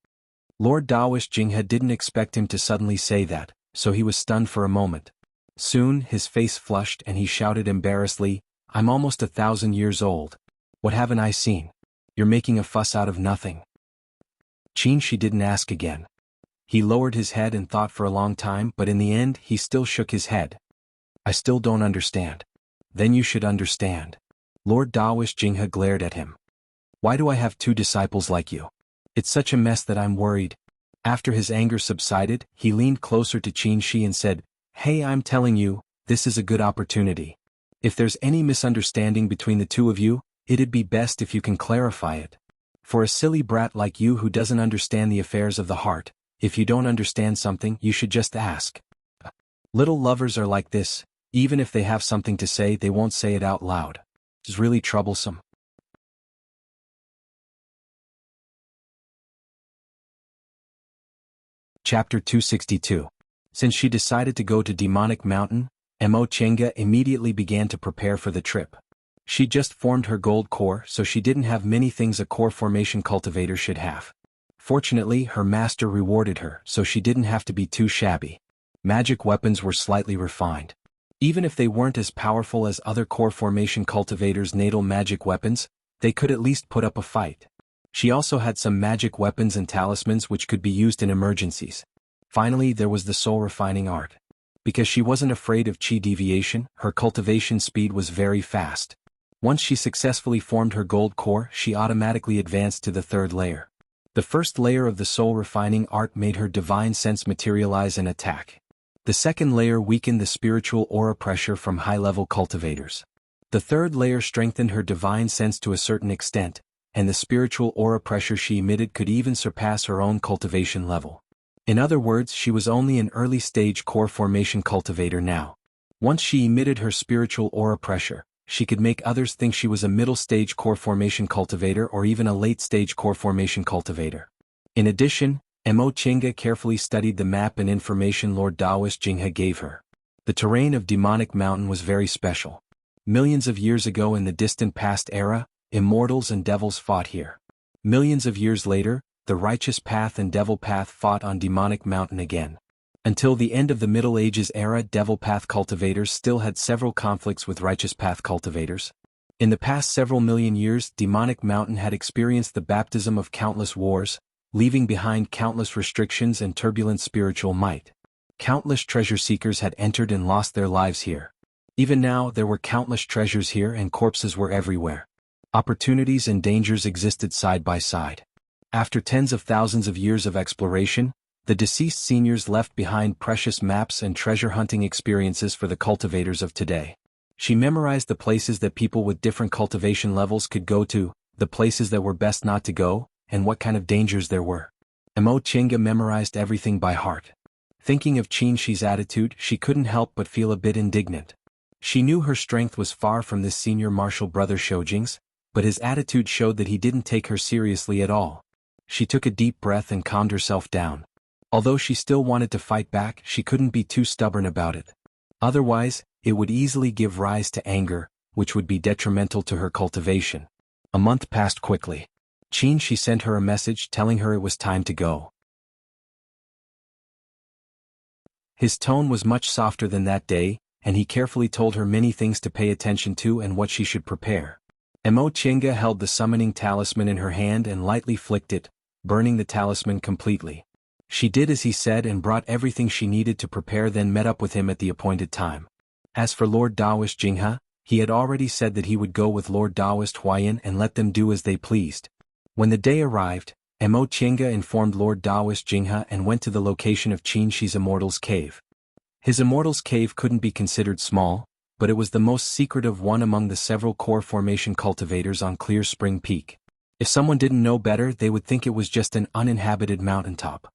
S1: Lord Daoist Jinghe didn't expect him to suddenly say that, so he was stunned for a moment. Soon, his face flushed and he shouted embarrassedly, "I'm almost 1,000 years old. What haven't I seen? You're making a fuss out of nothing." Qinshi didn't ask again. He lowered his head and thought for a long time, but in the end he still shook his head. "I still don't understand." "Then you should understand." Lord Daoist Jinghe glared at him. "Why do I have two disciples like you? It's such a mess that I'm worried." After his anger subsided, he leaned closer to Qinshi and said, "Hey, I'm telling you, this is a good opportunity. If there's any misunderstanding between the two of you, it'd be best if you can clarify it. For a silly brat like you who doesn't understand the affairs of the heart, if you don't understand something, you should just ask. Little lovers are like this, even if they have something to say, they won't say it out loud. It's really troublesome." Chapter 262. Since she decided to go to Demonic Mountain, Mo Tiange immediately began to prepare for the trip. She just formed her gold core, so she didn't have many things a core formation cultivator should have. Fortunately, her master rewarded her, so she didn't have to be too shabby. Magic weapons were slightly refined. Even if they weren't as powerful as other core formation cultivators' natal magic weapons, they could at least put up a fight. She also had some magic weapons and talismans which could be used in emergencies. Finally, there was the soul refining art. Because she wasn't afraid of chi deviation, her cultivation speed was very fast. Once she successfully formed her gold core, she automatically advanced to the third layer. The first layer of the soul refining art made her divine sense materialize and attack. The second layer weakened the spiritual aura pressure from high-level cultivators. The third layer strengthened her divine sense to a certain extent, and the spiritual aura pressure she emitted could even surpass her own cultivation level. In other words, she was only an early-stage core formation cultivator now. Once she emitted her spiritual aura pressure, she could make others think she was a middle-stage core formation cultivator or even a late-stage core formation cultivator. In addition, Mo Chinga carefully studied the map and information Lord Daoist Jinghe gave her. The terrain of Demonic Mountain was very special. Millions of years ago in the distant past era, immortals and devils fought here. Millions of years later, the Righteous Path and Devil Path fought on Demonic Mountain again. Until the end of the Middle Ages era, Devil Path cultivators still had several conflicts with Righteous Path cultivators. In the past several million years, Demonic Mountain had experienced the baptism of countless wars, leaving behind countless restrictions and turbulent spiritual might. Countless treasure seekers had entered and lost their lives here. Even now, there were countless treasures here and corpses were everywhere. Opportunities and dangers existed side by side. After tens of thousands of years of exploration, the deceased seniors left behind precious maps and treasure hunting experiences for the cultivators of today. She memorized the places that people with different cultivation levels could go to, the places that were best not to go, and what kind of dangers there were. Mo Chinga memorized everything by heart. Thinking of Qin Shi's attitude, she couldn't help but feel a bit indignant. She knew her strength was far from this senior martial brother Shoujing's, but his attitude showed that he didn't take her seriously at all. She took a deep breath and calmed herself down. Although she still wanted to fight back, she couldn't be too stubborn about it. Otherwise, it would easily give rise to anger, which would be detrimental to her cultivation. A month passed quickly. Qin Shi sent her a message telling her it was time to go. His tone was much softer than that day, and he carefully told her many things to pay attention to and what she should prepare. Mo Chinga held the summoning talisman in her hand and lightly flicked it, burning the talisman completely. She did as he said and brought everything she needed to prepare, then met up with him at the appointed time. As for Lord Daoist Jinghe, he had already said that he would go with Lord Daoist Huayan and let them do as they pleased. When the day arrived, Mo Chinga informed Lord Daoist Jinghe and went to the location of Qin Shi's Immortal's Cave. His Immortal's Cave couldn't be considered small, but it was the most secretive one among the several core formation cultivators on Clear Spring Peak. If someone didn't know better, they would think it was just an uninhabited mountaintop.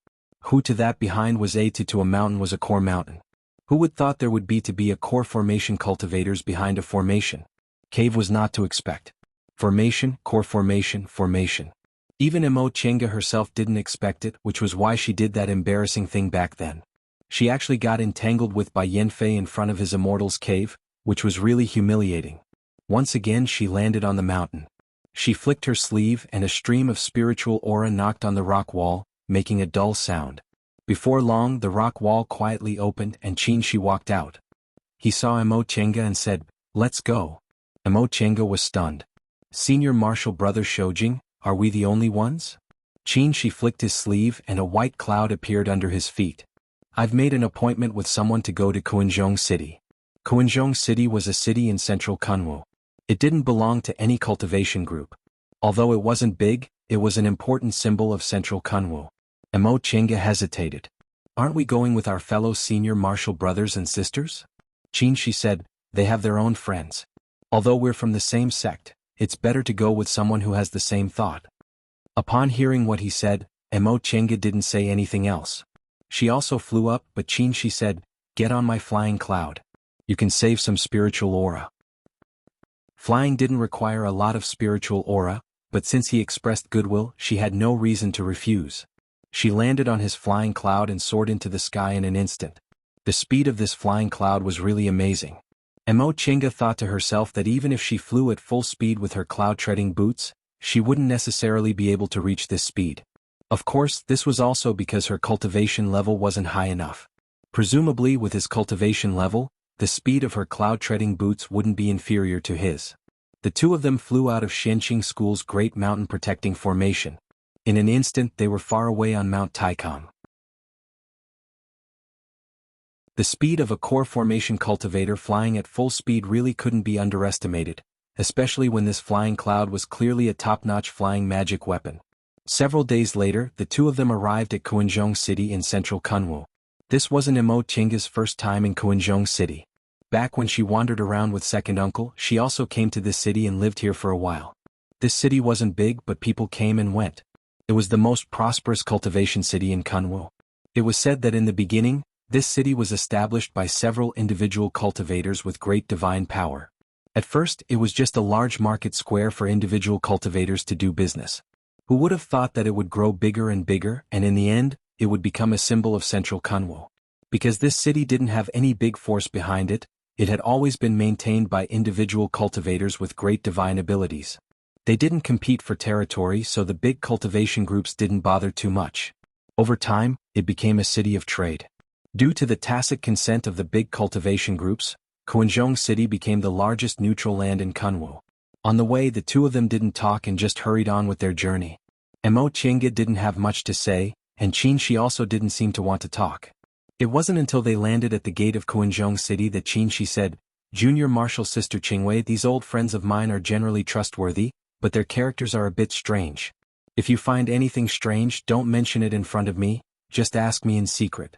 S1: Who to that behind was to a mountain was a core mountain. Who would thought there would be a core formation cultivators behind a formation? Cave was not to expect. Formation, core formation, formation. Even Mo Chinga herself didn't expect it, which was why she did that embarrassing thing back then. She actually got entangled with by Yanfei in front of his Immortal's Cave, which was really humiliating. Once again she landed on the mountain. She flicked her sleeve and a stream of spiritual aura knocked on the rock wall, making a dull sound. Before long the rock wall quietly opened and Qin Shi walked out. He saw Mo Chinga and said, "Let's go." Mo Chinga was stunned. Senior Martial Brother Shoujing, are we the only ones? Qin Shi flicked his sleeve and a white cloud appeared under his feet. I've made an appointment with someone to go to Kuanzhong City. Kuanzhong City was a city in central Kunwu. It didn't belong to any cultivation group. Although it wasn't big, it was an important symbol of central Kunwu. Mo Chinga hesitated. Aren't we going with our fellow senior martial brothers and sisters? Qin Shi said, they have their own friends. Although we're from the same sect, it's better to go with someone who has the same thought. Upon hearing what he said, Mo Chinga didn't say anything else. She also flew up, but Qin Shi said, get on my flying cloud. You can save some spiritual aura. Flying didn't require a lot of spiritual aura, but since he expressed goodwill, she had no reason to refuse. She landed on his flying cloud and soared into the sky in an instant. The speed of this flying cloud was really amazing. Mo Chinga thought to herself that even if she flew at full speed with her cloud-treading boots, she wouldn't necessarily be able to reach this speed. Of course, this was also because her cultivation level wasn't high enough. Presumably with his cultivation level, the speed of her cloud-treading boots wouldn't be inferior to his. The two of them flew out of Xianqing School's great mountain protecting formation. In an instant they were far away on Mount Taikang. The speed of a core formation cultivator flying at full speed really couldn't be underestimated, especially when this flying cloud was clearly a top-notch flying magic weapon. Several days later, the two of them arrived at Kuanzhong City in central Kunwu. This wasn't Emo Chinga's first time in Kuanzhong City. Back when she wandered around with second uncle, she also came to this city and lived here for a while. This city wasn't big, but people came and went. It was the most prosperous cultivation city in Kunwu. It was said that in the beginning, this city was established by several individual cultivators with great divine power. At first, it was just a large market square for individual cultivators to do business. Who would have thought that it would grow bigger and bigger, and in the end, it would become a symbol of central Kunwu. Because this city didn't have any big force behind it, it had always been maintained by individual cultivators with great divine abilities. They didn't compete for territory, so the big cultivation groups didn't bother too much. Over time, it became a city of trade. Due to the tacit consent of the big cultivation groups, Kuanzhong City became the largest neutral land in Kunwu. On the way, the two of them didn't talk and just hurried on with their journey. Emo Chinga didn't have much to say, and Qinshi also didn't seem to want to talk. It wasn't until they landed at the gate of Kuanzhong City that Qinshi said, "Junior Marshal Sister Qingwei, these old friends of mine are generally trustworthy, but their characters are a bit strange. If you find anything strange, don't mention it in front of me, just ask me in secret."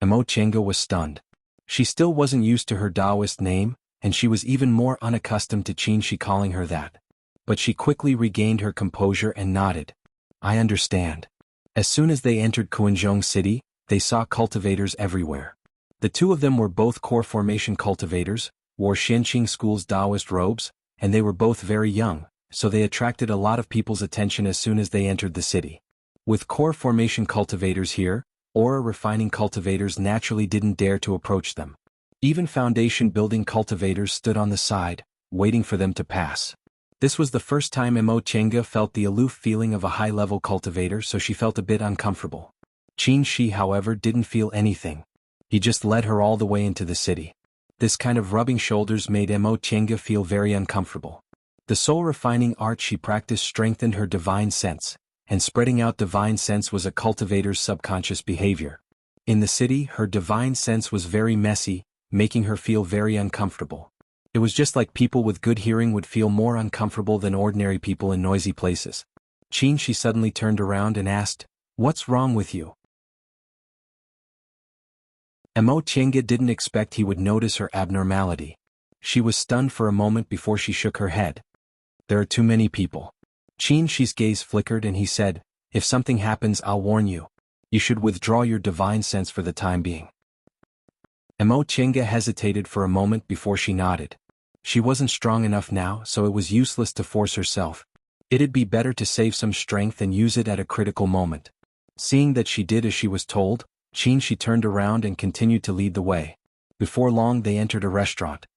S1: Emo Chinga was stunned. She still wasn't used to her Taoist name, and she was even more unaccustomed to Qinshi calling her that. But she quickly regained her composure and nodded. "I understand." As soon as they entered Kuanzhong City, they saw cultivators everywhere. The two of them were both core formation cultivators, wore Xianqing School's Taoist robes, and they were both very young, so they attracted a lot of people's attention as soon as they entered the city. With core formation cultivators here, aura refining cultivators naturally didn't dare to approach them. Even foundation building cultivators stood on the side, waiting for them to pass. This was the first time Emo Chenga felt the aloof feeling of a high-level cultivator, so she felt a bit uncomfortable. Qin Shi, however, didn't feel anything. He just led her all the way into the city. This kind of rubbing shoulders made Emo Chenga feel very uncomfortable. The soul-refining art she practiced strengthened her divine sense, and spreading out divine sense was a cultivator's subconscious behavior. In the city, her divine sense was very messy, making her feel very uncomfortable. It was just like people with good hearing would feel more uncomfortable than ordinary people in noisy places. Qin Shi suddenly turned around and asked, "What's wrong with you?" Emo Chenga didn't expect he would notice her abnormality. She was stunned for a moment before she shook her head. "There are too many people." Qin Shi's gaze flickered and he said, "If something happens, I'll warn you. You should withdraw your divine sense for the time being." Emo Chenga hesitated for a moment before she nodded. She wasn't strong enough now, so it was useless to force herself. It'd be better to save some strength and use it at a critical moment. Seeing that she did as she was told, Qin Shi turned around and continued to lead the way. Before long they entered a restaurant.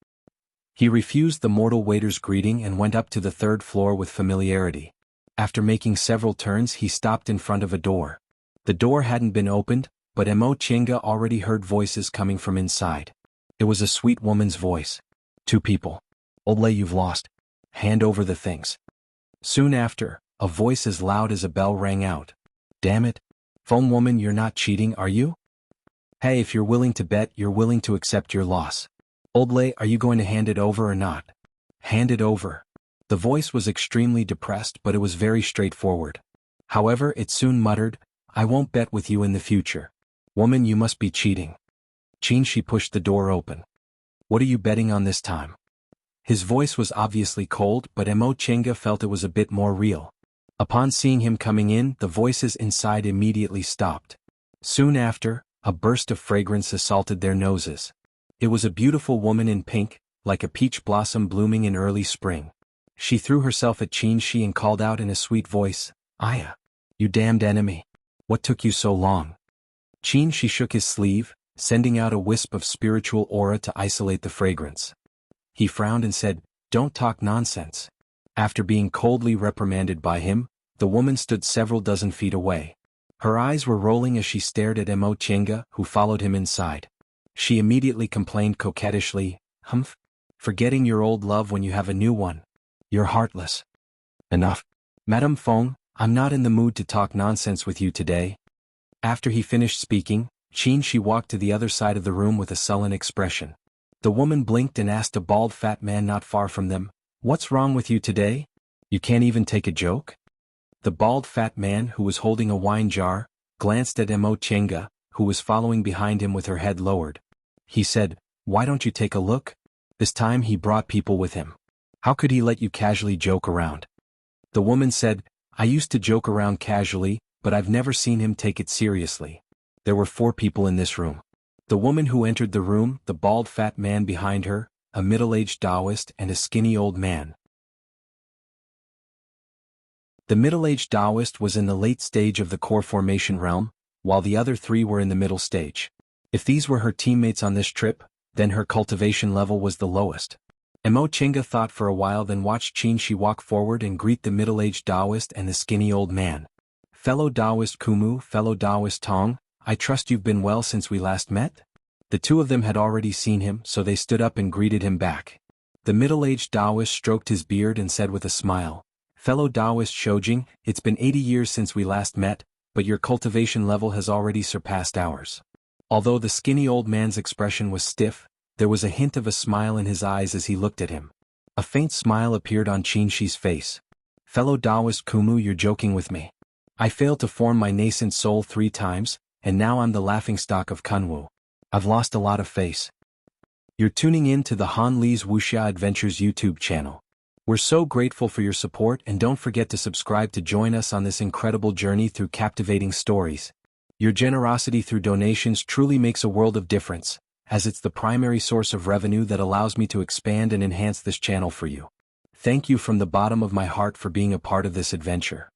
S1: He refused the mortal waiter's greeting and went up to the third floor with familiarity. After making several turns, he stopped in front of a door. The door hadn't been opened, but Emo Chenga already heard voices coming from inside. It was a sweet woman's voice. "Two people. Ole, you've lost. Hand over the things." Soon after, a voice as loud as a bell rang out. "Damn it. Phone woman, you're not cheating, are you? Hey, if you're willing to bet, you're willing to accept your loss. Ole, are you going to hand it over or not? Hand it over." The voice was extremely depressed, but it was very straightforward. However, it soon muttered, "I won't bet with you in the future. Woman, you must be cheating." Qin Shi pushed the door open. "What are you betting on this time?" His voice was obviously cold, but Emo Chenga felt it was a bit more real. Upon seeing him coming in, the voices inside immediately stopped. Soon after, a burst of fragrance assaulted their noses. It was a beautiful woman in pink, like a peach blossom blooming in early spring. She threw herself at Qin Shi and called out in a sweet voice, "Aya! You damned enemy! What took you so long?" Qin Shi shook his sleeve, sending out a wisp of spiritual aura to isolate the fragrance. He frowned and said, "Don't talk nonsense." After being coldly reprimanded by him, the woman stood several dozen feet away. Her eyes were rolling as she stared at Emo Chenga, who followed him inside. She immediately complained coquettishly, "Humph! Forgetting your old love when you have a new one. You're heartless. Enough. Madame Feng, I'm not in the mood to talk nonsense with you today. After he finished speaking, She walked to the other side of the room with a sullen expression. The woman blinked and asked a bald fat man not far from them, "What's wrong with you today? You can't even take a joke?" The bald fat man, who was holding a wine jar, glanced at Mo Chenga, who was following behind him with her head lowered. He said, "Why don't you take a look?" This time he brought people with him. How could he let you casually joke around? The woman said, "I used to joke around casually, but I've never seen him take it seriously." There were 4 people in this room. The woman who entered the room, the bald fat man behind her, a middle-aged Taoist and a skinny old man. The middle-aged Taoist was in the late stage of the core formation realm, while the other 3 were in the middle stage. If these were her teammates on this trip, then her cultivation level was the lowest. Mo Chenga thought for a while, then watched Shi walk forward and greet the middle-aged Taoist and the skinny old man. "Fellow Taoist Kumu, fellow Taoist Tong, I trust you've been well since we last met?" The 2 of them had already seen him, so they stood up and greeted him back. The middle-aged Taoist stroked his beard and said with a smile, "Fellow Taoist Shoujing, it's been 80 years since we last met, but your cultivation level has already surpassed ours." Although the skinny old man's expression was stiff, there was a hint of a smile in his eyes as he looked at him. A faint smile appeared on Shi's face. "Fellow Taoist Kumu, you're joking with me. I failed to form my nascent soul 3 times, and now I'm the laughingstock of Kunwu. I've lost a lot of face." You're tuning in to the Han Li's Wuxia Adventures YouTube channel. We're so grateful for your support, and don't forget to subscribe to join us on this incredible journey through captivating stories. Your generosity through donations truly makes a world of difference, as it's the primary source of revenue that allows me to expand and enhance this channel for you. Thank you from the bottom of my heart for being a part of this adventure.